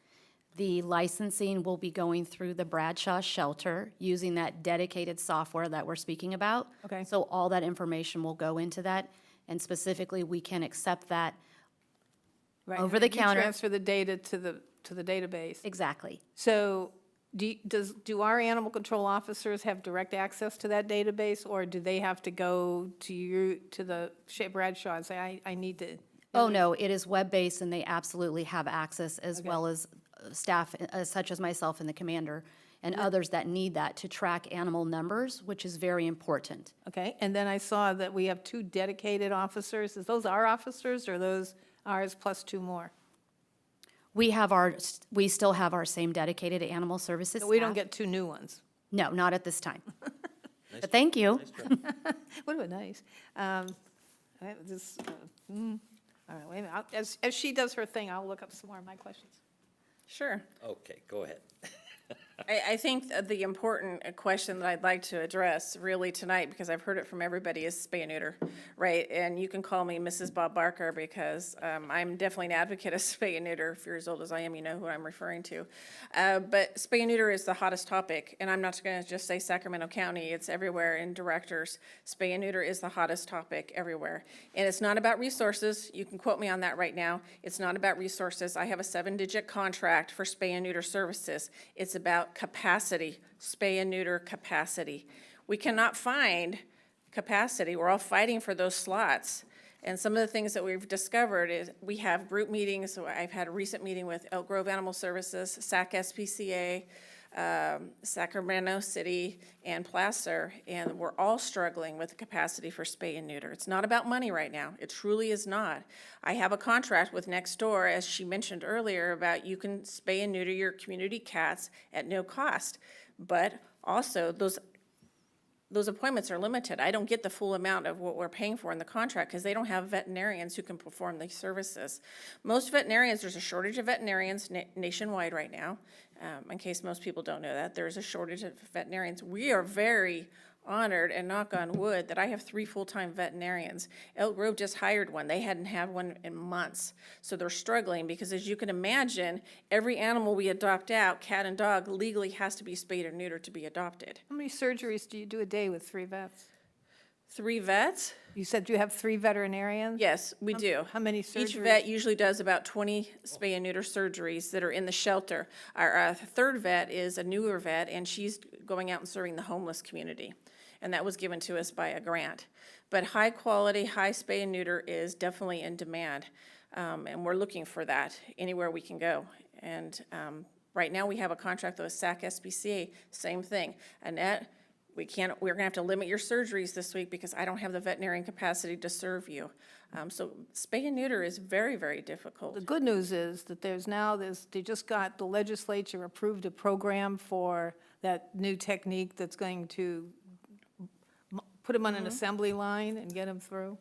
Speaker 22: The licensing will be going through the Bradshaw Shelter using that dedicated software that we're speaking about.
Speaker 19: Okay.
Speaker 22: So all that information will go into that, and specifically, we can accept that
Speaker 19: Right,
Speaker 22: over
Speaker 19: and
Speaker 22: the
Speaker 19: then you
Speaker 22: counter.
Speaker 19: transfer the data to the database.
Speaker 22: Exactly.
Speaker 19: So do our animal control officers have direct access to that database, or do they have to go to the Bradshaw and say, I need to?
Speaker 22: Oh, no, it is web-based, and they absolutely have access, as well as staff such as myself and the commander, and others that need that to track animal numbers, which is very important.
Speaker 19: Okay, and then I saw that we have 2 dedicated officers. Is those our officers, or those ours plus 2 more?
Speaker 22: We still have our same dedicated animal services
Speaker 19: So we don't
Speaker 22: staff.
Speaker 19: get 2 new ones?
Speaker 22: No, not at this time. But thank you.
Speaker 19: Would have been nice. All right, all right, wait a minute. As she does her thing, I'll look up some more of my questions.
Speaker 3: Sure.
Speaker 2: okay, go ahead.
Speaker 3: I think the important question that I'd like to address really tonight, because I've heard it from everybody, is spay and neuter, right? And you can call me Mrs. Bob Barker, because I'm definitely an advocate of spay and neuter. If you're as old as I am, you know who I'm referring to. But spay and neuter is the hottest topic, and I'm not going to just say Sacramento County. It's everywhere in directors. Spay and neuter is the hottest topic everywhere. And it's not about resources. You can quote me on that right now. It's not about resources. I have a 7-digit contract for spay and neuter services. It's about capacity, spay and neuter capacity. We cannot find capacity. We're all fighting for those slots. And some of the things that we've discovered is we have group meetings. So I've had a recent meeting with Elk Grove Animal Services, SAC SPCA, Sacramento City, and Placer, and we're all struggling with the capacity for spay and neuter. It's not about money right now. It truly is not. I have a contract with Nextdoor, as she mentioned earlier, about you can spay and neuter your community cats at no cost. But also, those appointments are limited. I don't get the full amount of what we're paying for in the contract because they don't have veterinarians who can perform these services. Most veterinarians, there's a shortage of veterinarians nationwide right now.
Speaker 9: In case most people don't know that, there's a shortage of veterinarians. We are very honored, and knock on wood, that I have 3 full-time veterinarians. Elk Grove just hired one. They hadn't had one in months. So they're struggling because, as you can imagine, every animal we adopt out, cat and dog, legally has to be spayed or neutered to be adopted.
Speaker 19: How many surgeries do you do a day with 3 vets?
Speaker 9: 3 vets?
Speaker 19: You said you have 3 veterinarians?
Speaker 9: Yes, we do.
Speaker 19: How many surgeries?
Speaker 9: Each vet usually does about 20 spay and neuter surgeries that are in the shelter. Our third vet is a newer vet, and she's going out and serving the homeless community. And that was given to us by a grant. But high quality, high spay and neuter is definitely in demand. And we're looking for that anywhere we can go. And right now we have a contract with SAC SPCA, same thing. Annette, we're gonna have to limit your surgeries this week because I don't have the veterinarian capacity to serve you. So spay and neuter is very, very difficult.
Speaker 19: The good news is that they just got, the legislature approved a program for that new technique that's going to put them on an assembly line and get them through.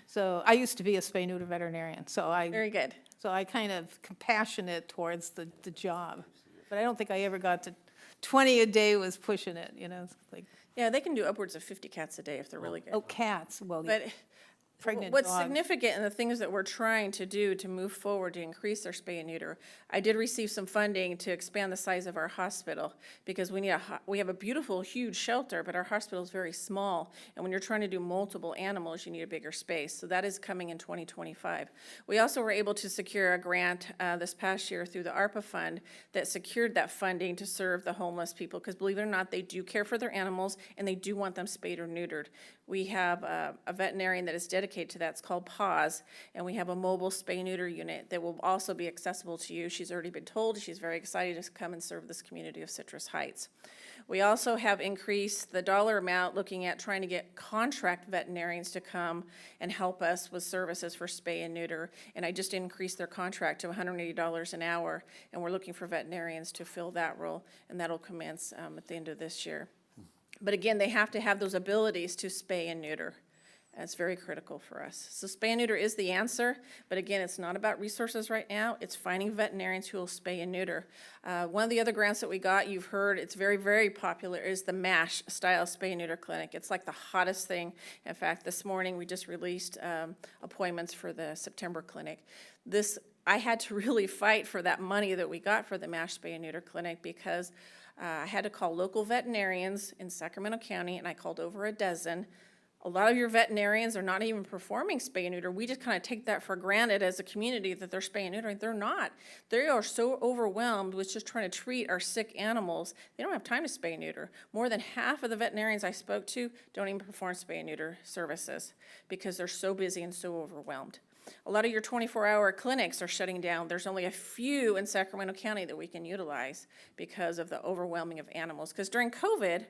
Speaker 19: So I used to be a spay neuter veterinarian, so
Speaker 9: Very good.
Speaker 19: So I kind of compassionate towards the job. But I don't think I ever got to, 20 a day was pushing it, it's like,
Speaker 9: Yeah, they can do upwards of 50 cats a day if they're really good.
Speaker 19: oh, cats, well,
Speaker 9: But
Speaker 19: pregnant
Speaker 9: what's
Speaker 19: dogs.
Speaker 9: significant and the things that we're trying to do to move forward to increase their spay and neuter, I did receive some funding to expand the size of our hospital because we have a beautiful, huge shelter, but our hospital is very small. And when you're trying to do multiple animals, you need a bigger space. So that is coming in 2025. We also were able to secure a grant this past year through the ARPA fund that secured that funding to serve the homeless people because, believe it or not, they do care for their animals and they do want them spayed or neutered. We have a veterinarian that is dedicated to that. It's called PAWS, and we have a mobile spay-neuter unit that will also be accessible to you. She's already been told. She's very excited to come and serve this community of Citrus Heights. We also have increased the dollar amount looking at trying to get contract veterinarians to come and help us with services for spay and neuter. And I just increased their contract to $180 an hour, and we're looking for veterinarians to fill that role, and that'll commence at the end of this year. But again, they have to have those abilities to spay and neuter. That's very critical for us. So spay and neuter is the answer, but again, it's not about resources right now. It's finding veterinarians who will spay and neuter. One of the other grants that we got, you've heard, it's very, very popular, is the MASH style spay and neuter clinic. It's like the hottest thing. In fact, this morning we just released appointments for the September clinic. I had to really fight for that money that we got for the MASH spay and neuter clinic because I had to call local veterinarians in Sacramento County, and I called over a dozen. A lot of your veterinarians are not even performing spay and neuter. We just kind of take that for granted as a community that they're spay and neutering. They're not. They are so overwhelmed with just trying to treat our sick animals. They don't have time to spay and neuter. More than half of the veterinarians I spoke to don't even perform spay and neuter services because they're so busy and so overwhelmed. A lot of your 24-hour clinics are shutting down. There's only a few in Sacramento County that we can utilize because of the overwhelming of animals. Because during COVID,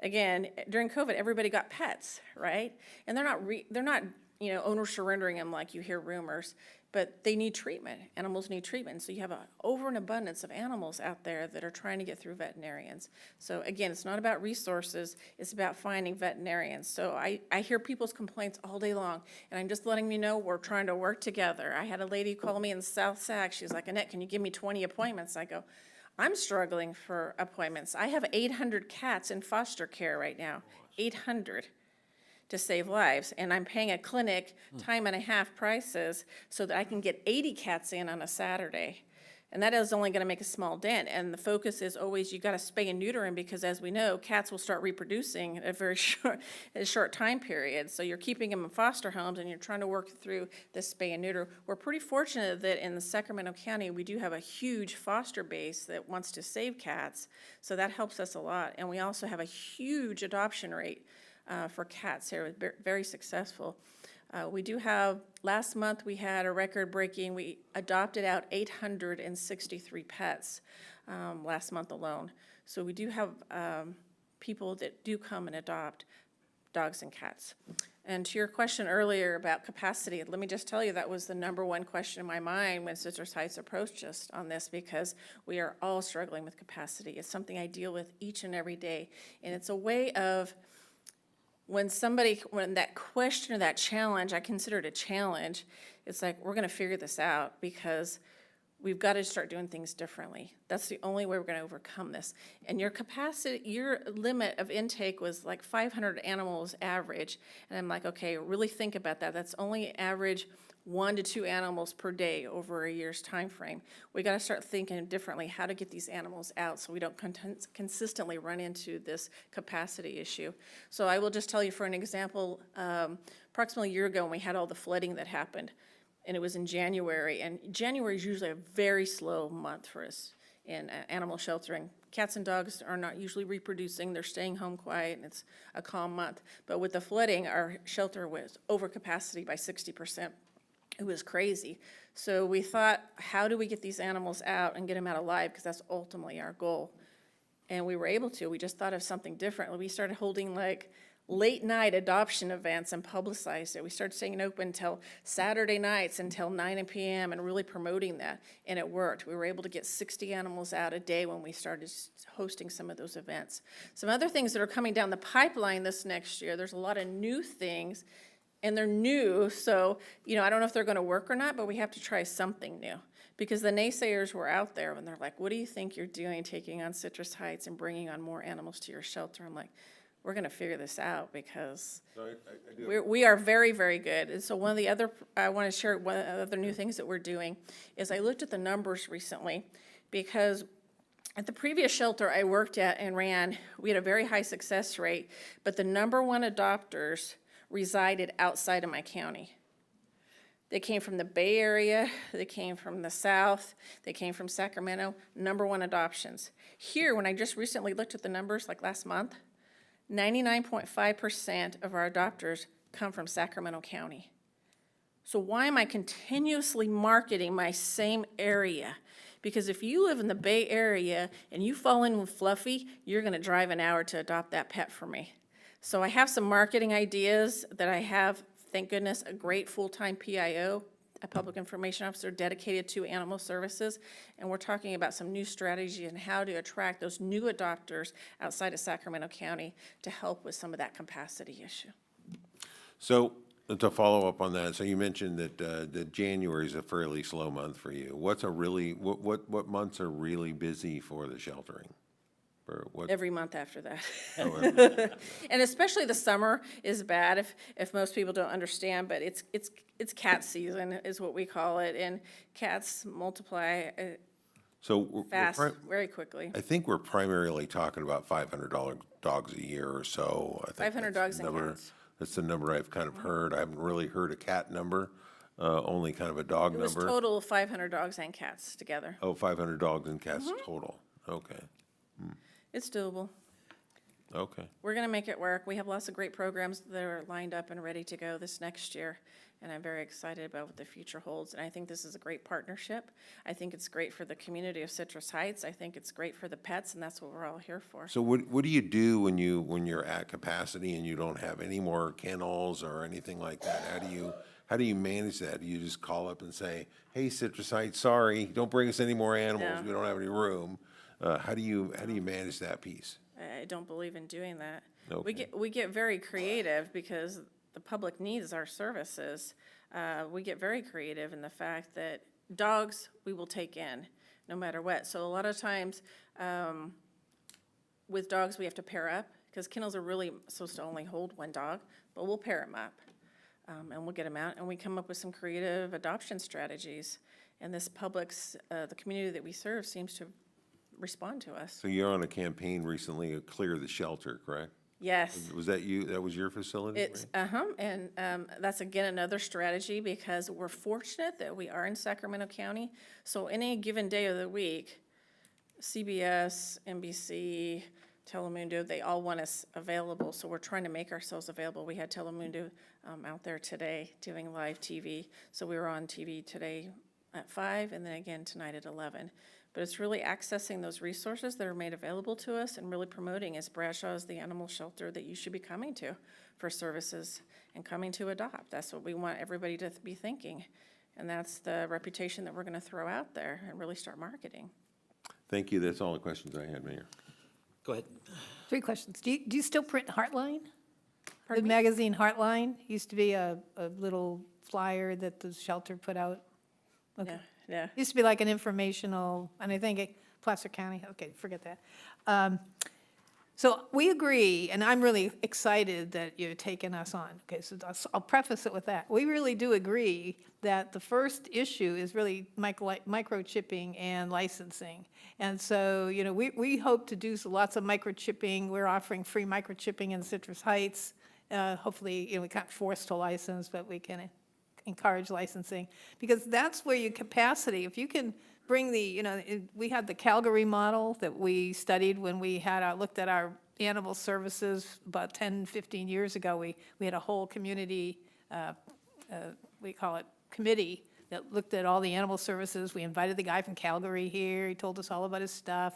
Speaker 9: everybody got pets, right? And they're not owner surrendering them like you hear rumors, but they need treatment. Animals need treatment. So you have an abundance of animals out there that are trying to get through veterinarians. So again, it's not about resources, it's about finding veterinarians. So I hear people's complaints all day long, and I'm just letting you know we're trying to work together. I had a lady call me in South Sac. She's like, Annette, can you give me 20 appointments? I go, I'm struggling for appointments. I have 800 cats in foster care right now, 800 to save lives. And I'm paying a clinic time and a half prices so that I can get 80 cats in on a Saturday. And that is only gonna make a small dent. And the focus is always, you gotta spay and neuter them because as we know, cats will start reproducing at a very short time period. So you're keeping them in foster homes and you're trying to work through this spay and neuter. We're pretty fortunate that in the Sacramento County, we do have a huge foster base that wants to save cats. So that helps us a lot. And we also have a huge adoption rate for cats here, very successful. We do have, last month we had a record-breaking, we adopted out 863 pets last month alone. So we do have people that do come and adopt dogs and cats. And to your question earlier about capacity, let me just tell you that was the #1 question in my mind when Citrus Heights approached us on this because we are all struggling with capacity. It's something I deal with each and every day. And it's a way of, when that question or that challenge, I consider it a challenge, it's like, we're gonna figure this out because we've got to start doing things differently. That's the only way we're going to overcome this. And your capacity, your limit of intake was like 500 animals average. And I'm like, okay, really think about that. That's only average 1 to 2 animals per day over a year's time frame. We got to start thinking differently how to get these animals out so we don't consistently run into this capacity issue. So I will just tell you for an example, approximately a year ago when we had all the flooding that happened, and it was in January, and January is usually a very slow month for us in animal sheltering. Cats and dogs are not usually reproducing, they're staying home quiet, and it's a calm month. But with the flooding, our shelter was over capacity by 60%. It was crazy. So we thought, how do we get these animals out and get them out alive? Because that's ultimately our goal. And we were able to. We just thought of something different. We started holding like late night adoption events and publicized it. We started staying open until Saturday nights until 9 p.m. and really promoting that. And it worked. We were able to get 60 animals out a day when we started hosting some of those events. Some other things that are coming down the pipeline this next year, there's a lot of new things. And they're new, so, you know, I don't know if they're gonna work or not, but we have to try something new. Because the naysayers were out there and they're like, what do you think you're doing, taking on Citrus Heights and bringing on more animals to your shelter? I'm like, we're gonna figure this out because we are very, very good. And so one of the other, I wanna share one of the other new things that we're doing is I looked at the numbers recently because at the previous shelter I worked at and ran, we had a very high success rate, but the #1 adopters resided outside of my county. They came from the Bay Area, they came from the South, they came from Sacramento, #1 adoptions. Here, when I just recently looked at the numbers, like last month, 99.5% of our adopters come from Sacramento County. So why am I continuously marketing my same area? Because if you live in the Bay Area and you fall in with Fluffy, you're gonna drive an hour to adopt that pet for me. So I have some marketing ideas that I have, thank goodness, a great full-time PIO, a public information officer dedicated to animal services. And we're talking about some new strategy and how to attract those new adopters outside of Sacramento County to help with some of that capacity issue.
Speaker 18: So to follow up on that, so you mentioned that January is a fairly slow month for you. What's a really, what months are really busy for the sheltering? Or what?
Speaker 9: Every month after that.
Speaker 18: Oh, every month after that.
Speaker 9: And especially the summer is bad if most people don't understand, but it's cat season is what we call it, and cats multiply
Speaker 18: So
Speaker 9: fast, very quickly.
Speaker 18: I think we're primarily talking about $500 dogs a year or so. I think
Speaker 9: 500
Speaker 18: that's
Speaker 9: dogs
Speaker 18: the
Speaker 9: and
Speaker 18: number.
Speaker 9: cats.
Speaker 18: That's the number I've kind of heard. I haven't really heard a cat number, only kind of a dog
Speaker 9: It was
Speaker 18: number.
Speaker 9: total of 500 dogs and cats together.
Speaker 18: Oh, 500 dogs and cats total. Okay,
Speaker 9: It's doable.
Speaker 18: okay.
Speaker 9: We're gonna make it work. We have lots of great programs that are lined up and ready to go this next year. And I'm very excited about what the future holds. And I think this is a great partnership. I think it's great for the community of Citrus Heights. I think it's great for the pets, and that's what we're all here for.
Speaker 18: So what do you do when you're at capacity and you don't have any more kennels or anything like that? How do you manage that? Do you just call up and say, hey, Citrus Heights, sorry, don't bring us any more animals.
Speaker 9: No.
Speaker 18: We don't have any room. How do you manage that piece?
Speaker 9: I don't believe in doing that.
Speaker 18: Okay.
Speaker 9: We get very creative because the public needs our services. We get very creative in the fact that dogs we will take in no matter what. So a lot of times with dogs we have to pair up because kennels are really supposed to only hold one dog, but we'll pair them up and we'll get them out and we come up with some creative adoption strategies. And this the community that we serve seems to respond to us.
Speaker 18: So you're on a campaign recently to clear the shelter, correct?
Speaker 9: Yes.
Speaker 18: Was that you? That was your facility?
Speaker 9: It's, and that's again another strategy because we're fortunate that we are in Sacramento County. So any given day of the week, CBS, NBC, Telemundo, they all want us available. So we're trying to make ourselves available. We had Telemundo out there today doing live TV. So we were on TV today at 5 and then again tonight at 11. But it's really accessing those resources that are made available to us and really promoting as Bradshaw is the animal shelter that you should be coming to for services and coming to adopt. That's what we want everybody to be thinking. And that's the reputation that we're going to throw out there and really start marketing.
Speaker 18: Thank you. That's all the questions I had, Mayor.
Speaker 2: Go ahead.
Speaker 19: 3 questions. Do you still print Heartline?
Speaker 9: Pardon
Speaker 19: The
Speaker 9: me?
Speaker 19: magazine Heartline used to be a little flyer that the shelter put out. Okay.
Speaker 14: Yeah.
Speaker 19: Used to be like an informational, and I think Placer County, okay, forget that. So we agree, and I'm really excited that you're taking us on. Okay, so I'll preface it with that. We really do agree that the first issue is really microchipping and licensing. And so, you know, we hope to do lots of microchipping. We're offering free microchipping in Citrus Heights. Hopefully, you know, we can't force to license, but we can encourage licensing, because that's where your capacity, if you can bring the, you know, we had the Calgary model that we studied when we had looked at our animal services about 10, 15 years ago. We had a whole community, we call it committee, that looked at all the animal services. We invited the guy from Calgary here. He told us all about his stuff.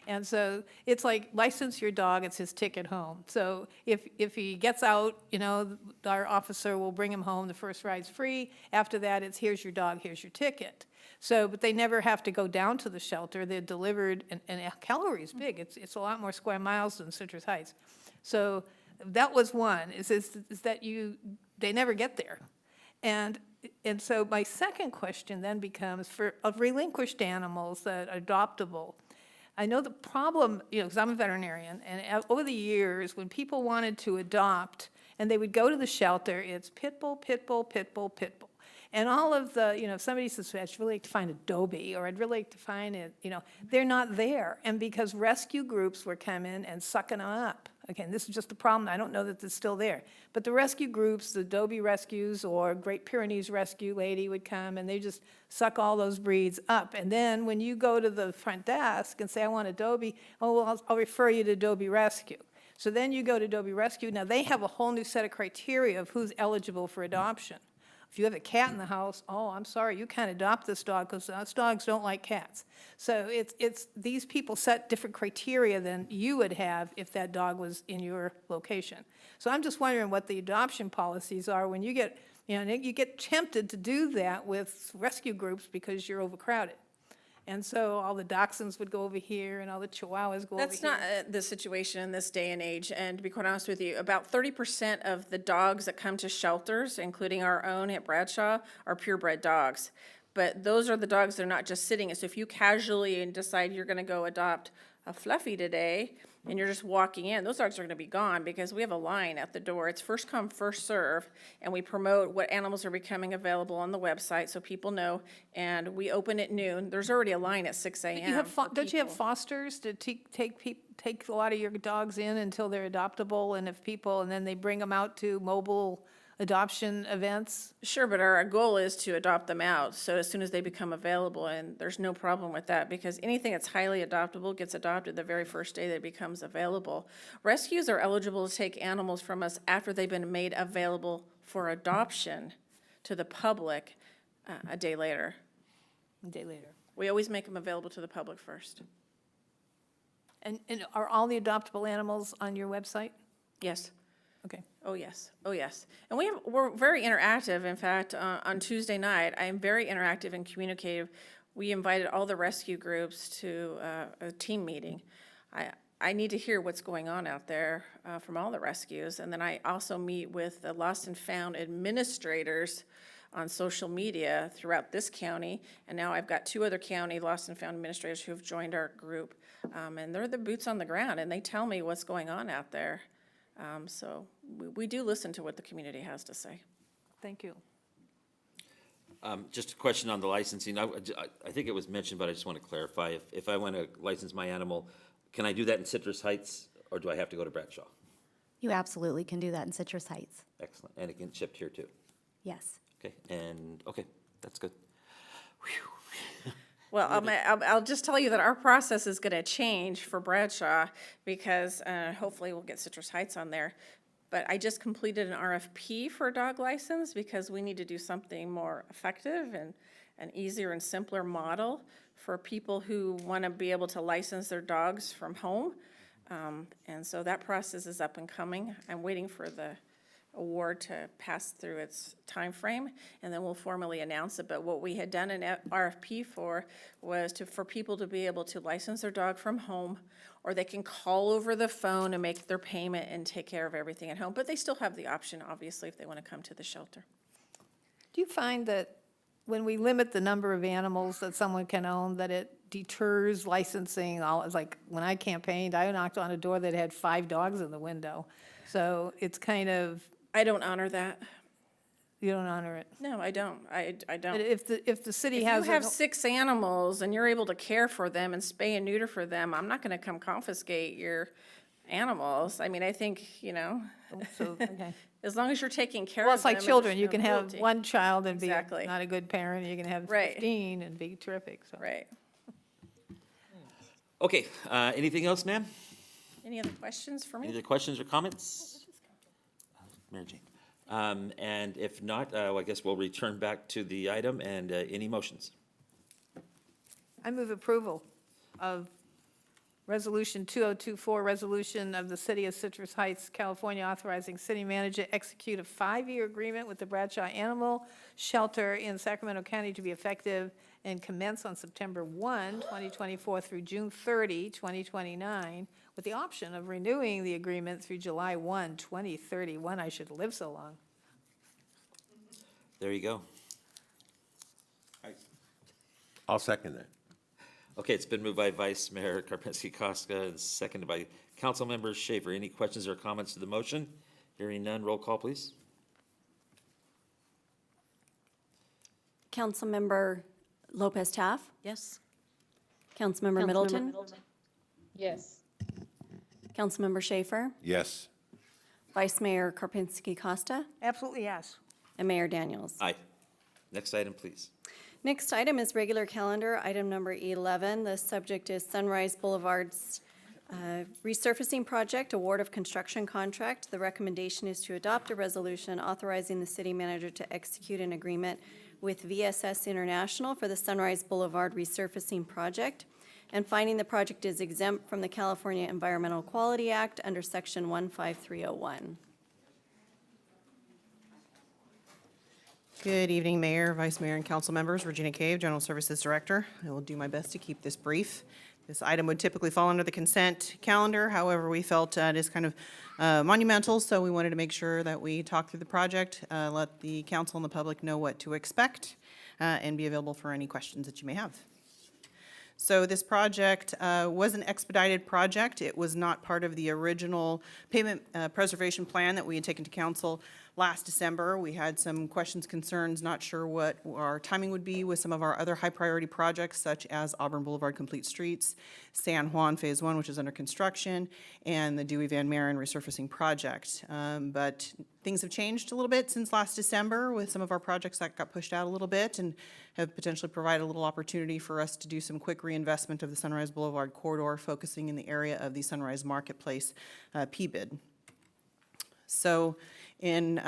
Speaker 19: And so it's like, license your dog, it's his ticket home. So if he gets out, you know, our officer will bring him home. The first ride's free. After that, it's here's your dog, here's your ticket. So, but they never have to go down to the shelter. They're delivered, and Calgary is big. It's a lot more square miles than Citrus Heights. So that was one, is that they never get there. And so my second question then becomes, of relinquished animals that are adoptable, I know the problem, you know, because I'm a veterinarian, and over the years, when people wanted to adopt, and they would go to the shelter, it's pit bull, pit bull, pit bull, pit bull. And all of the, you know, if somebody says, I'd really like to find a Dobie, or I'd really like to find it, you know, they're not there. And because rescue groups were coming and sucking them up. Again, this is just the problem. I don't know that it's still there. But the rescue groups, the Dobie rescues or Great Pyrenees rescue lady would come, and they just suck all those breeds up. And then when you go to the front desk and say, I want a Dobie, oh, well, I'll refer you to Dobie Rescue. So then you go to Dobie Rescue. Now, they have a whole new set of criteria of who's eligible for adoption. If you have a cat in the house, oh, I'm sorry, you can't adopt this dog because us dogs don't like cats. So it's these people set different criteria than you would have if that dog was in your location. So I'm just wondering what the adoption policies are when you get, you know, you get tempted to do that with rescue groups because you're overcrowded. And so all the dachshunds would go over here and all the chihuahuas go over here.
Speaker 9: That's not the situation in this day and age, and to be quite honest with you, about 30% of the dogs that come to shelters, including our own at Bradshaw, are purebred dogs. But those are the dogs that are not just sitting. So if you casually decide you're gonna go adopt a Fluffy today, and you're just walking in, those dogs are gonna be gone because we have a line at the door. It's first come, first serve, and we promote what animals are becoming available on the website so people know, and we open at noon. There's already a line at 6 a.m.
Speaker 19: You have don't you have fosters to take a lot of your dogs in until they're adoptable, and then they bring them out to mobile adoption events?
Speaker 9: Sure, but our goal is to adopt them out, so as soon as they become available, and there's no problem with that, because anything that's highly adoptable gets adopted the very first day that it becomes available. Rescues are eligible to take animals from us after they've been made available for adoption to the public a day later.
Speaker 19: A day later.
Speaker 9: We always make them available to the public first.
Speaker 19: And are all the adoptable animals on your website?
Speaker 9: Yes.
Speaker 19: Okay.
Speaker 9: Oh, yes. Oh, yes. And we're very interactive. In fact, on Tuesday night, I am very interactive and communicative. We invited all the rescue groups to a team meeting. I need to hear what's going on out there from all the rescues. And then I also meet with the lost and found administrators on social media throughout this county. And now I've got 2 other county lost and found administrators who have joined our group. And they're the boots on the ground, and they tell me what's going on out there. So we do listen to what the community has to say.
Speaker 19: Thank you.
Speaker 2: Just a question on the licensing. I think it was mentioned, but I just want to clarify. If I want to license my animal, can I do that in Citrus Heights, or do I have to go to Bradshaw?
Speaker 22: You absolutely can do that in Citrus Heights.
Speaker 2: Excellent. And it can ship here too?
Speaker 22: Yes.
Speaker 2: Okay, okay, that's good.
Speaker 9: Well, I'll just tell you that our process is going to change for Bradshaw because hopefully we'll get Citrus Heights on there. But I just completed an RFP for a dog license because we need to do something more effective and an easier and simpler model for people who want to be able to license their dogs from home. And so that process is up and coming. I'm waiting for the award to pass through its time frame, and then we'll formally announce it. But what we had done an RFP for was for people to be able to license their dog from home, or they can call over the phone and make their payment and take care of everything at home. But they still have the option, obviously, if they want to come to the shelter.
Speaker 19: Do you find that when we limit the number of animals that someone can own, that it deters licensing. It's like, when I campaigned, I knocked on a door that had 5 dogs in the window. So it's kind of,
Speaker 9: I don't honor that.
Speaker 19: you don't honor it.
Speaker 9: No, I don't. I don't.
Speaker 19: But if the city
Speaker 9: If
Speaker 19: has.
Speaker 9: you have 6 animals and you're able to care for them and spay and neuter for them, I'm not gonna come confiscate your animals. I mean, I think,
Speaker 19: So, okay.
Speaker 9: as long as you're taking care
Speaker 19: Well,
Speaker 9: of
Speaker 19: it's
Speaker 9: them.
Speaker 19: like
Speaker 9: and
Speaker 19: children.
Speaker 9: there's
Speaker 19: You
Speaker 9: no
Speaker 19: can have
Speaker 9: cruelty.
Speaker 19: one child and be
Speaker 9: Exactly.
Speaker 19: not a good parent. You can have
Speaker 9: Right.
Speaker 19: 15 and be terrific, so.
Speaker 9: Right.
Speaker 2: Okay, anything else, ma'am?
Speaker 9: Any other questions for
Speaker 2: Any
Speaker 9: me?
Speaker 2: other questions or comments? Mary Jane. And if not, well, I guess we'll return back to the item and any motions.
Speaker 19: I move approval of Resolution 2024, resolution of the City of Citrus Heights, California, authorizing city manager to execute a 5-year agreement with the Bradshaw Animal Shelter in Sacramento County to be effective and commence on September 1, 2024 through June 30, 2029, with the option of renewing the agreement through July 1, 2031. I should live so long.
Speaker 2: There you go.
Speaker 18: I'll second that.
Speaker 2: Okay, it's been moved by Vice Mayor Karpinski-Koska and seconded by Councilmember Schaefer. Any questions or comments to the motion? Hearing none, roll call, please.
Speaker 15: Councilmember Lopez Taff,
Speaker 17: Yes?
Speaker 15: Councilmember Middleton,
Speaker 16: Yes.
Speaker 15: Councilmember Schaefer,
Speaker 18: Yes.
Speaker 15: Vice Mayor Karpinski Costa,
Speaker 19: Absolutely, yes.
Speaker 15: and Mayor Daniels.
Speaker 2: Aye. Next item, please.
Speaker 15: Next item is regular calendar, item number 11. The subject is Sunrise Boulevard's resurfacing project, award of construction contract. The recommendation is to adopt a resolution authorizing the city manager to execute an agreement with VSS International for the Sunrise Boulevard resurfacing project, and finding the project is exempt from the California Environmental Quality Act under Section 15301.
Speaker 12: Good evening, Mayor, Vice Mayor, and council members. Regina Cave, General Services Director. I will do my best to keep this brief. This item would typically fall under the consent calendar. However, we felt it is kind of monumental, so we wanted to make sure that we talk through the project, let the council and the public know what to expect, and be available for any questions that you may have. So this project was an expedited project. It was not part of the original pavement preservation plan that we had taken to council last December. We had some questions, concerns, not sure what our timing would be with some of our other high-priority projects, such as Auburn Boulevard Complete Streets, San Juan Phase 1, which is under construction, and the Dewey Van Maren resurfacing project. But things have changed a little bit since last December with some of our projects that got pushed out a little bit and have potentially provided a little opportunity for us to do some quick reinvestment of the Sunrise Boulevard corridor, focusing in the area of the Sunrise Marketplace P-bid. So in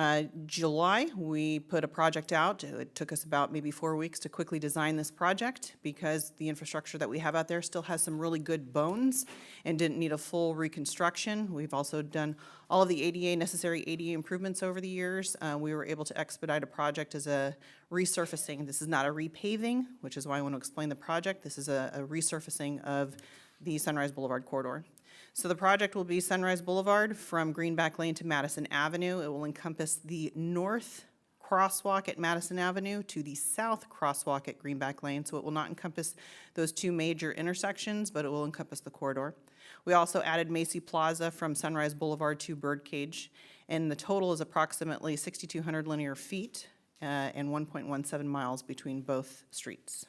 Speaker 12: July, we put a project out. It took us about maybe 4 weeks to quickly design this project because the infrastructure that we have out there still has some really good bones and didn't need a full reconstruction. We've also done all of the necessary ADA improvements over the years. We were able to expedite a project as a resurfacing. This is not a repaving, which is why I want to explain the project. This is a resurfacing of the Sunrise Boulevard corridor. So the project will be Sunrise Boulevard from Greenback Lane to Madison Avenue. It will encompass the north crosswalk at Madison Avenue to the south crosswalk at Greenback Lane. So it will not encompass those two major intersections, but it will encompass the corridor. We also added Macy Plaza from Sunrise Boulevard to Birdcage, and the total is approximately 6,200 linear feet and 1.17 miles between both streets.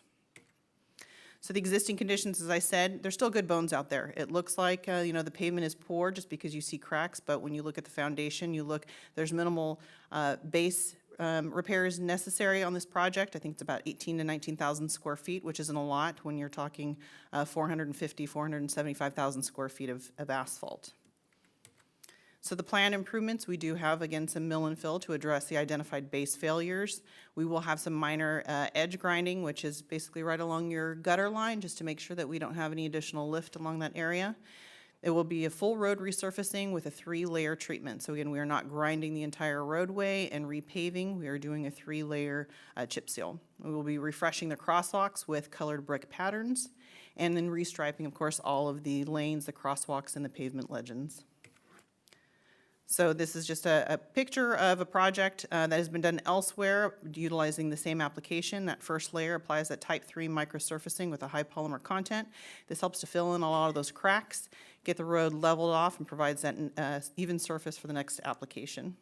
Speaker 12: So the existing conditions, as I said, there's still good bones out there. It looks like, the pavement is poor just because you see cracks, but when you look at the foundation, there's minimal base repairs necessary on this project. I think it's about 18,000 to 19,000 square feet, which isn't a lot when you're talking 475,000 square feet of asphalt. So the planned improvements, we do have, again, some mill and fill to address the identified base failures. We will have some minor edge grinding, which is basically right along your gutter line, just to make sure that we don't have any additional lift along that area. It will be a full road resurfacing with a 3-layer treatment. So again, we are not grinding the entire roadway and repaving. We are doing a 3-layer chip seal. We will be refreshing the crosswalks with colored brick patterns, and then restriping, of course, all of the lanes, the crosswalks, and the pavement legends. So this is just a picture of a project that has been done elsewhere utilizing the same application. That first layer applies that type 3 microsurfacing with a high polymer content. This helps to fill in a lot of those cracks, get the road leveled off, and provides that even surface for the next application.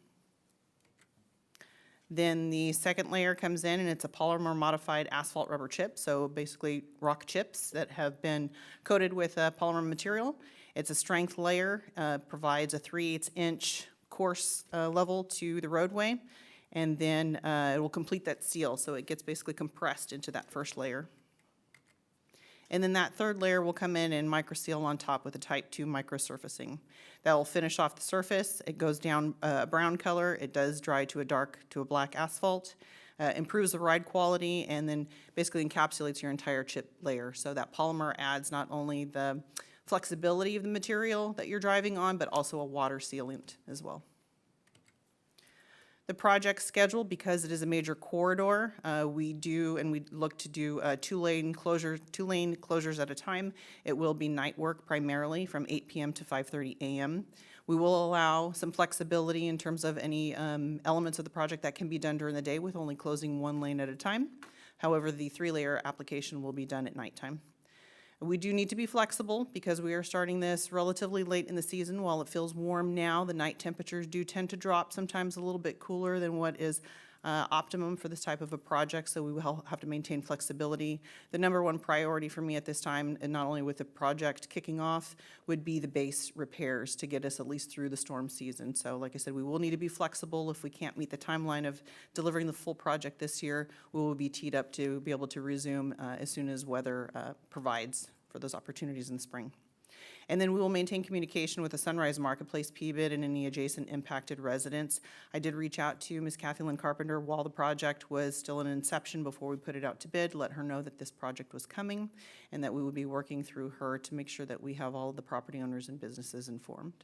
Speaker 12: Then the second layer comes in, and it's a polymer modified asphalt rubber chip, so basically rock chips that have been coated with a polymer material. It's a strength layer, provides a 3/8 inch course level to the roadway, and then it will complete that seal, so it gets basically compressed into that first layer. And then that third layer will come in and microseal on top with a type 2 microsurfacing. That will finish off the surface. It goes down a brown color. It does dry to a black asphalt. Improves the ride quality, and then basically encapsulates your entire chip layer. So that polymer adds not only the flexibility of the material that you're driving on, but also a water sealant as well. The project schedule, because it is a major corridor, we look to do two-lane closures at a time. It will be night work primarily from 8 p.m. to 5:30 a.m. We will allow some flexibility in terms of any elements of the project that can be done during the day with only closing one lane at a time. However, the 3-layer application will be done at nighttime. We do need to be flexible because we are starting this relatively late in the season. While it feels warm now, the night temperatures do tend to drop, sometimes a little bit cooler than what is optimum for this type of a project, so we will have to maintain flexibility. The number one priority for me at this time, and not only with the project kicking off, would be the base repairs to get us at least through the storm season. So like I said, we will need to be flexible. If we can't meet the timeline of delivering the full project this year, we will be teed up to be able to resume as soon as weather provides for those opportunities in the spring. And then we will maintain communication with the Sunrise Marketplace PBID and any adjacent impacted residents. I did reach out to Ms. Kathy Lynn Carpenter while the project was still in inception before we put it out to bid, let her know that this project was coming and that we would be working through her to make sure that we have all of the property owners and businesses informed.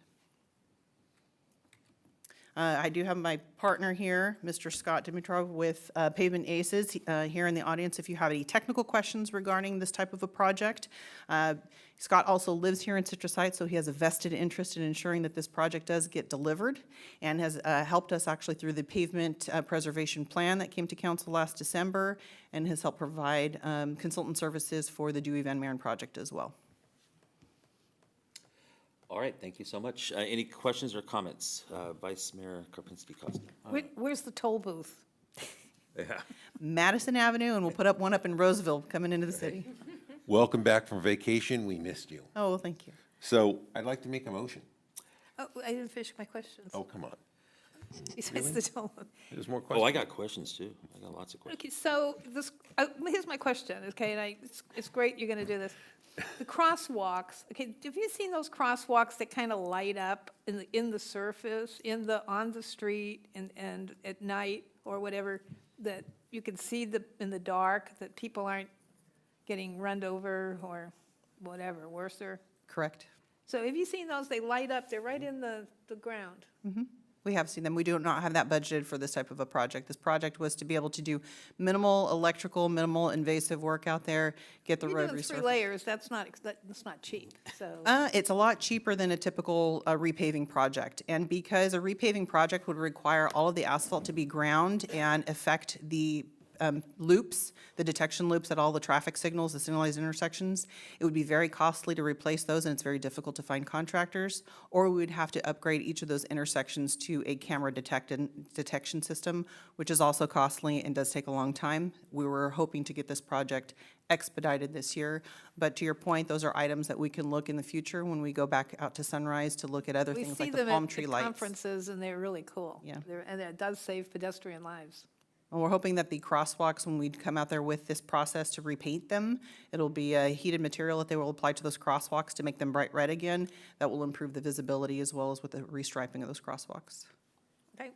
Speaker 12: I do have my partner here, Mr. Scott Dimitrov with Pavement Aces, here in the audience if you have any technical questions regarding this type of a project. Scott also lives here in Citrus Heights, so he has a vested interest in ensuring that this project does get delivered, and has helped us actually through the pavement preservation plan that came to council last December, and has helped provide consultant services for the Dewey Van Maren project as well.
Speaker 2: All right, thank you so much. Any questions or comments? Vice Mayor Karpinski-Costa.
Speaker 19: Where's the toll booth?
Speaker 2: Yeah.
Speaker 12: Madison Avenue, and we'll put up one up in Roseville coming into the city.
Speaker 18: Welcome back from vacation. We missed you.
Speaker 12: Oh, thank you.
Speaker 18: So I'd like to make a motion.
Speaker 19: Oh, I didn't finish my questions.
Speaker 18: Oh, come on.
Speaker 19: Besides the toll booth.
Speaker 18: There's more
Speaker 2: Oh,
Speaker 18: questions.
Speaker 2: I got questions too. I got lots of questions.
Speaker 19: Okay, so this, here's my question, okay, and it's great you're gonna do this. The crosswalks, okay, have you seen those crosswalks that kind of light up in the surface, on the street and at night or whatever, that you can see in the dark, that people aren't getting run over or whatever, worser?
Speaker 12: Correct.
Speaker 19: So have you seen those? They light up, they're right in the ground.
Speaker 12: We have seen them. We do not have that budgeted for this type of a project. This project was to be able to do minimal electrical, minimal invasive work out there, get the road
Speaker 19: You're doing 3
Speaker 12: resurfaced.
Speaker 19: layers, that's not cheap, so.
Speaker 12: It's a lot cheaper than a typical repaving project. And because a repaving project would require all of the asphalt to be ground and affect the loops, the detection loops at all the traffic signals, the signalized intersections, it would be very costly to replace those, and it's very difficult to find contractors. Or we would have to upgrade each of those intersections to a camera detection system, which is also costly and does take a long time. We were hoping to get this project expedited this year, but to your point, those are items that we can look in the future when we go back out to Sunrise to look at other things like the palm tree
Speaker 19: We see them
Speaker 12: lights.
Speaker 19: at conferences, and they're really cool.
Speaker 12: Yeah.
Speaker 19: And it does save pedestrian lives.
Speaker 12: And we're hoping that the crosswalks, when we come out there with this process to repaint them, it'll be a heated material that they will apply to those crosswalks to make them bright red again. That will improve the visibility as well as with the restriping of those crosswalks.
Speaker 19: Okay.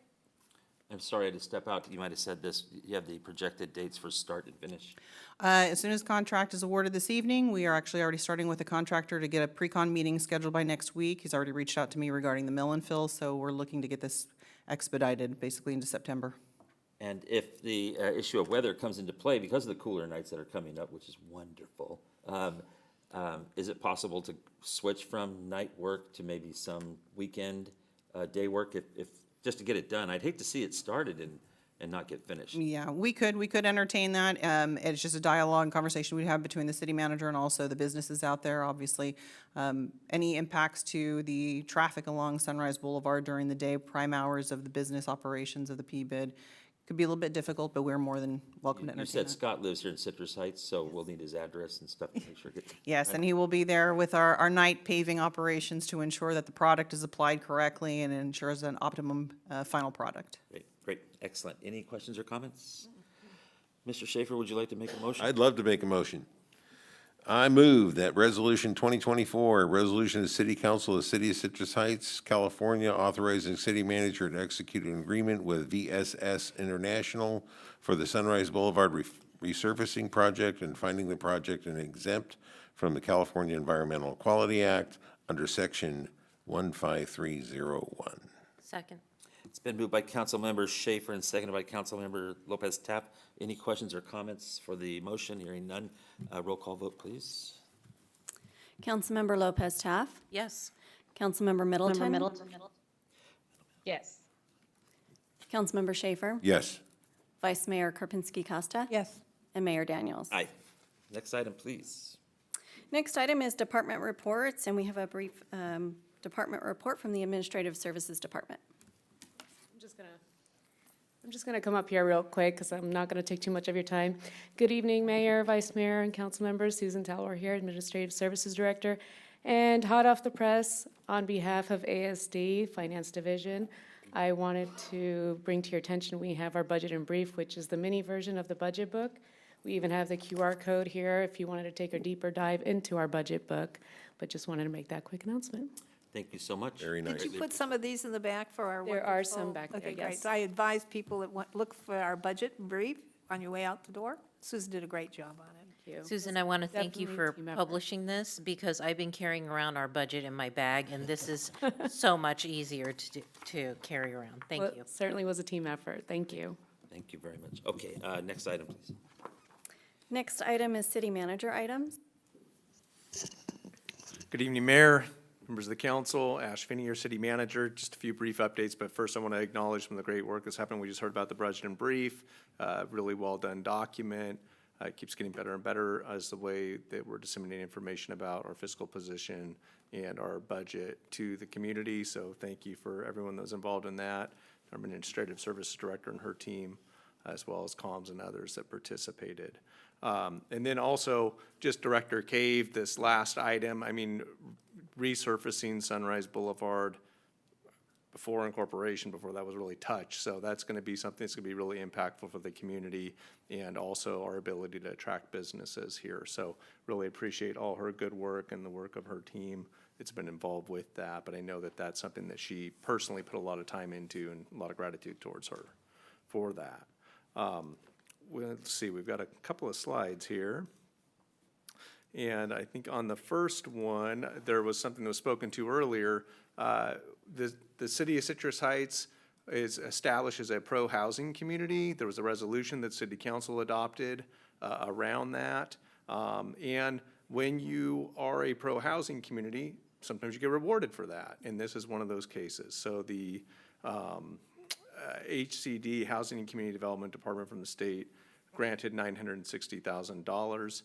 Speaker 2: I'm sorry to step out. You might have said this. You have the projected dates for start and finish.
Speaker 12: As soon as contract is awarded this evening, we are actually already starting with the contractor to get a pre-con meeting scheduled by next week. He's already reached out to me regarding the mill and fill, so we're looking to get this expedited basically into September.
Speaker 2: And if the issue of weather comes into play because of the cooler nights that are coming up, which is wonderful, is it possible to switch from night work to maybe some weekend day work if, just to get it done. I'd hate to see it started and not get finished.
Speaker 12: Yeah, we could entertain that. It's just a dialogue and conversation we'd have between the city manager and also the businesses out there, obviously. Any impacts to the traffic along Sunrise Boulevard during the day, prime hours of the business operations of the PBID could be a little bit difficult, but we're more than welcome to
Speaker 2: You
Speaker 12: entertain
Speaker 2: said
Speaker 12: that.
Speaker 2: Scott lives here in Citrus Heights, so we'll need his address and stuff to make sure.
Speaker 12: Yes, and he will be there with our night paving operations to ensure that the product is applied correctly and ensures an optimum final product.
Speaker 2: Great, excellent. Any questions or comments? Mr. Schaefer, would you like to make a motion?
Speaker 18: I'd love to make a motion. I move that Resolution 2024, resolution of the City Council of the City of Citrus Heights, California, authorizing city manager to execute an agreement with VSS International for the Sunrise Boulevard resurfacing project and finding the project an exempt from the California Environmental Quality Act under Section 15301.
Speaker 17: Second.
Speaker 2: It's been moved by Councilmember Schaefer and seconded by Councilmember Lopez Tap. Any questions or comments for the motion? Hearing none. Roll call vote, please.
Speaker 15: Councilmember Lopez Taff.
Speaker 17: Yes.
Speaker 15: Councilmember Middleton.
Speaker 16: Yes.
Speaker 15: Councilmember Schaefer.
Speaker 18: Yes.
Speaker 15: Vice Mayor Karpinski Costa.
Speaker 19: Yes.
Speaker 15: And Mayor Daniels.
Speaker 2: Aye. Next item, please.
Speaker 15: Next item is department reports, and we have a brief department report from the Administrative Services Department.
Speaker 11: I'm just gonna come up here real quick because I'm not gonna take too much of your time. Good evening, Mayor, Vice Mayor, and council members. Susan Talwar here, Administrative Services Director. And hot off the press, on behalf of ASD Finance Division, I wanted to bring to your attention, we have our budget in brief, which is the mini version of the budget book. We even have the QR code here if you wanted to take a deeper dive into our budget book, but just wanted to make that quick announcement.
Speaker 2: Thank you so much.
Speaker 18: Very nice.
Speaker 19: Did you put some of these in the back for our
Speaker 11: There are
Speaker 19: wonderful-
Speaker 11: some back there,
Speaker 19: Okay, great.
Speaker 11: yes.
Speaker 19: So I advise people that look for our budget brief on your way out the door. Susan did a great job on it.
Speaker 17: Susan, I want to thank you
Speaker 11: Definitely
Speaker 17: for
Speaker 11: team effort.
Speaker 17: publishing this because I've been carrying around our budget in my bag, and this is so much easier to carry around. Thank
Speaker 11: Well,
Speaker 17: you.
Speaker 11: it certainly was a team effort. Thank you.
Speaker 2: Thank you very much. Okay, next item, please.
Speaker 15: Next item is city manager items.
Speaker 6: Good evening, Mayor, members of the council, Ash Finney, your city manager. Just a few brief updates, but first I want to acknowledge some of the great work that's happened. We just heard about the budget in brief, really well-done document. It keeps getting better and better as the way that we're disseminating information about our fiscal position and our budget to the community. So thank you for everyone that was involved in that, our Administrative Services Director and her team, as well as comms and others that participated. And then also, just Director Cave, this last item, I mean, resurfacing Sunrise Boulevard before incorporation, before that was really touched. So that's gonna be something that's gonna be really impactful for the community and also our ability to attract businesses here. So really appreciate all her good work and the work of her team that's been involved with that. But I know that that's something that she personally put a lot of time into and a lot of gratitude towards her for that. Well, let's see, we've got a couple of slides here. And I think on the first one, there was something that was spoken to earlier. The city of Citrus Heights is established as a pro-housing community. There was a resolution that city council adopted around that. And when you are a pro-housing community, sometimes you get rewarded for that. And this is one of those cases. So the HCD, Housing and Community Development Department from the state, granted $960,000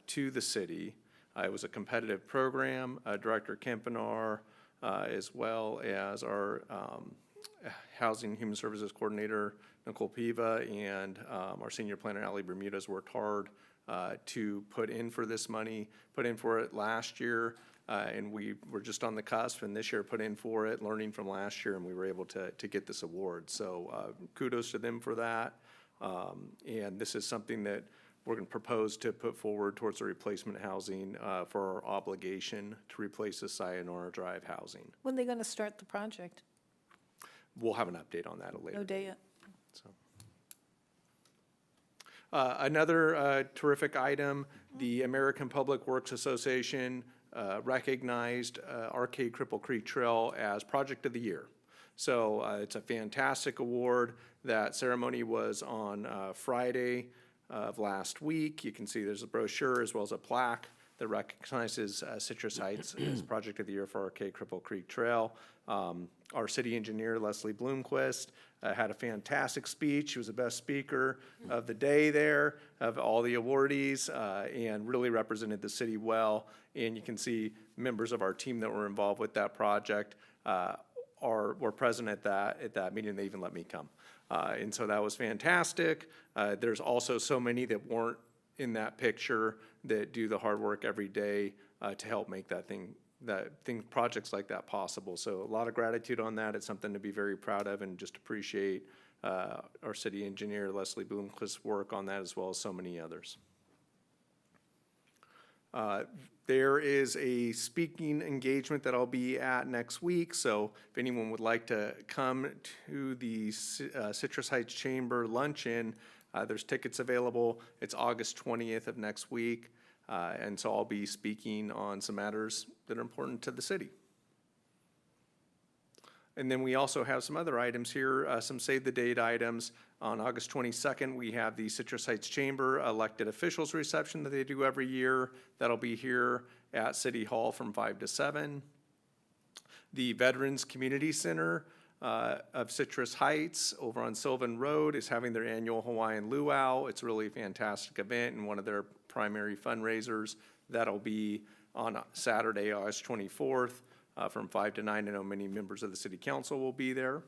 Speaker 6: to the city. It was a competitive program. Director Kempinar, as well as our Housing and Human Services Coordinator, Nicole Piva, and our Senior Planner, Ali Bermudez, worked hard to put in for this money, put in for it last year. And we were just on the cusp, and this year put in for it, learning from last year, and we were able to get this award. So kudos to them for that. And this is something that we're going to propose to put forward towards the replacement housing for our obligation to replace the Sayonara Drive housing.
Speaker 19: When are they going to start the project?
Speaker 6: We'll have an update on that at a later
Speaker 19: No day yet.
Speaker 6: So. Another terrific item, the American Public Works Association recognized Arcade Cripple Creek Trail as Project of the Year. So it's a fantastic award. That ceremony was on Friday of last week. You can see there's a brochure as well as a plaque that recognizes Citrus Heights as Project of the Year for Arcade Cripple Creek Trail. Our city engineer, Leslie Bloomquist, had a fantastic speech. She was the best speaker of the day there, of all the awardees, and really represented the city well. And you can see members of our team that were involved with that project were present at that meeting. They even let me come. And so that was fantastic. There's also so many that weren't in that picture that do the hard work every day to help make projects like that possible. So a lot of gratitude on that. It's something to be very proud of, and just appreciate our city engineer, Leslie Bloomquist's work on that, as well as so many others. There is a speaking engagement that I'll be at next week, so if anyone would like to come to the Citrus Heights Chamber Luncheon, there's tickets available. It's August 20th of next week, and so I'll be speaking on some matters that are important to the city. And then we also have some other items here, some save the date items. On August 22nd, we have the Citrus Heights Chamber elected officials reception that they do every year. That'll be here at City Hall from 5 to 7. The Veterans Community Center of Citrus Heights over on Sylvan Road is having their annual Hawaiian Luau. It's really a fantastic event and one of their primary fundraisers. That'll be on Saturday, August 24th. From 5 to 9. I know many members of the city council will be there.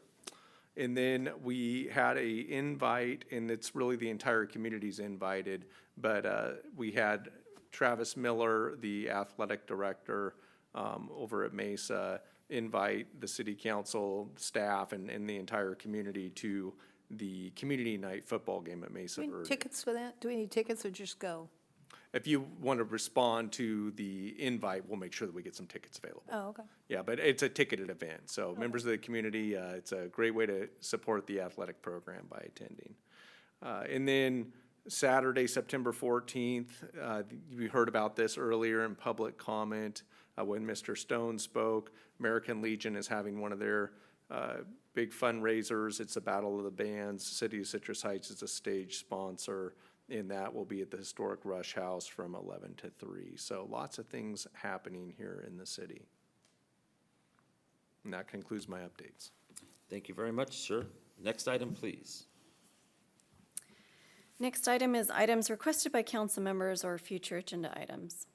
Speaker 6: And then we had a invite, and it's really the entire community's invited, but we had Travis Miller, the athletic director over at Mesa, invite the city council staff and the entire community to the community night football game at Mesa
Speaker 19: Do we need
Speaker 6: Verde.
Speaker 19: tickets for that? Do we need tickets or just go?
Speaker 6: If you want to respond to the invite, we'll make sure that we get some tickets available.
Speaker 19: Oh, okay.
Speaker 6: Yeah, but it's a ticketed event, so members of the community, it's a great way to support the athletic program by attending. And then Saturday, September 14th, you heard about this earlier in public comment when Mr. Stone spoke. American Legion is having one of their big fundraisers. It's a Battle of the Bands. City of Citrus Heights is a stage sponsor, and that will be at the historic Rush House from 11 to 3. So lots of things happening here in the city. And that concludes my updates.
Speaker 2: Thank you very much, sir. Next item, please.
Speaker 15: Next item is items requested by council members or future agenda items.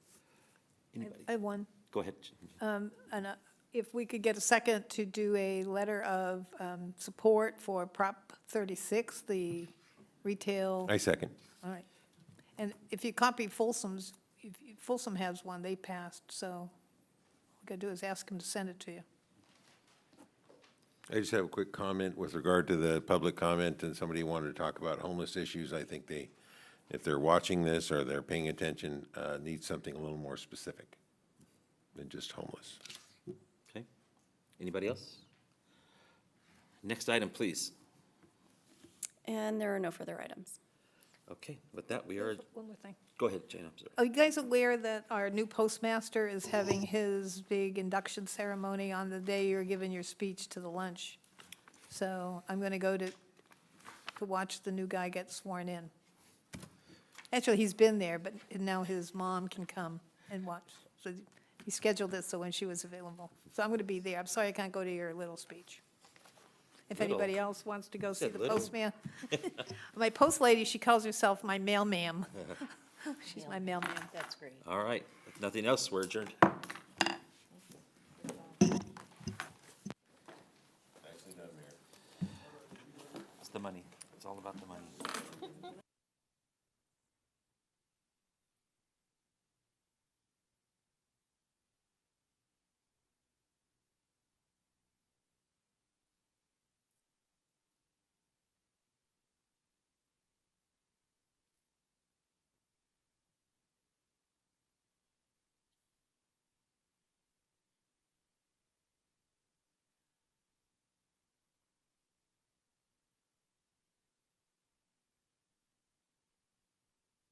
Speaker 2: Anybody?
Speaker 19: I have one.
Speaker 2: Go ahead.
Speaker 19: And if we could get a second to do a letter of support for Prop 36, the retail.
Speaker 18: I second.
Speaker 19: All right. And if you copy Folsom's, Folsom has one, they passed, so all we gotta do is ask them to send it to you.
Speaker 18: I just have a quick comment with regard to the public comment, and somebody wanted to talk about homeless issues. I think they, if they're watching this or they're paying attention, need something a little more specific than just homeless.
Speaker 2: Okay. Anybody else? Next item, please.
Speaker 15: And there are no further items.
Speaker 2: Okay, with that, we are,
Speaker 19: One more thing.
Speaker 2: go ahead, Jane, I'm sorry.
Speaker 19: Are you guys aware that our new postmaster is having his big induction ceremony on the day you're giving your speech to the lunch? So I'm going to go to watch the new guy get sworn in. Actually, he's been there, but now his mom can come and watch. So he scheduled it so when she was available. So I'm going to be there. I'm sorry I can't go to your little speech. If
Speaker 2: Little.
Speaker 19: anybody else wants to go see
Speaker 2: said
Speaker 19: the
Speaker 2: little.
Speaker 19: postman. My post lady, she calls herself my mailman. She's my mailman.
Speaker 17: That's great.
Speaker 2: All right, if nothing else, we're adjourned. It's the money. It's all about the money.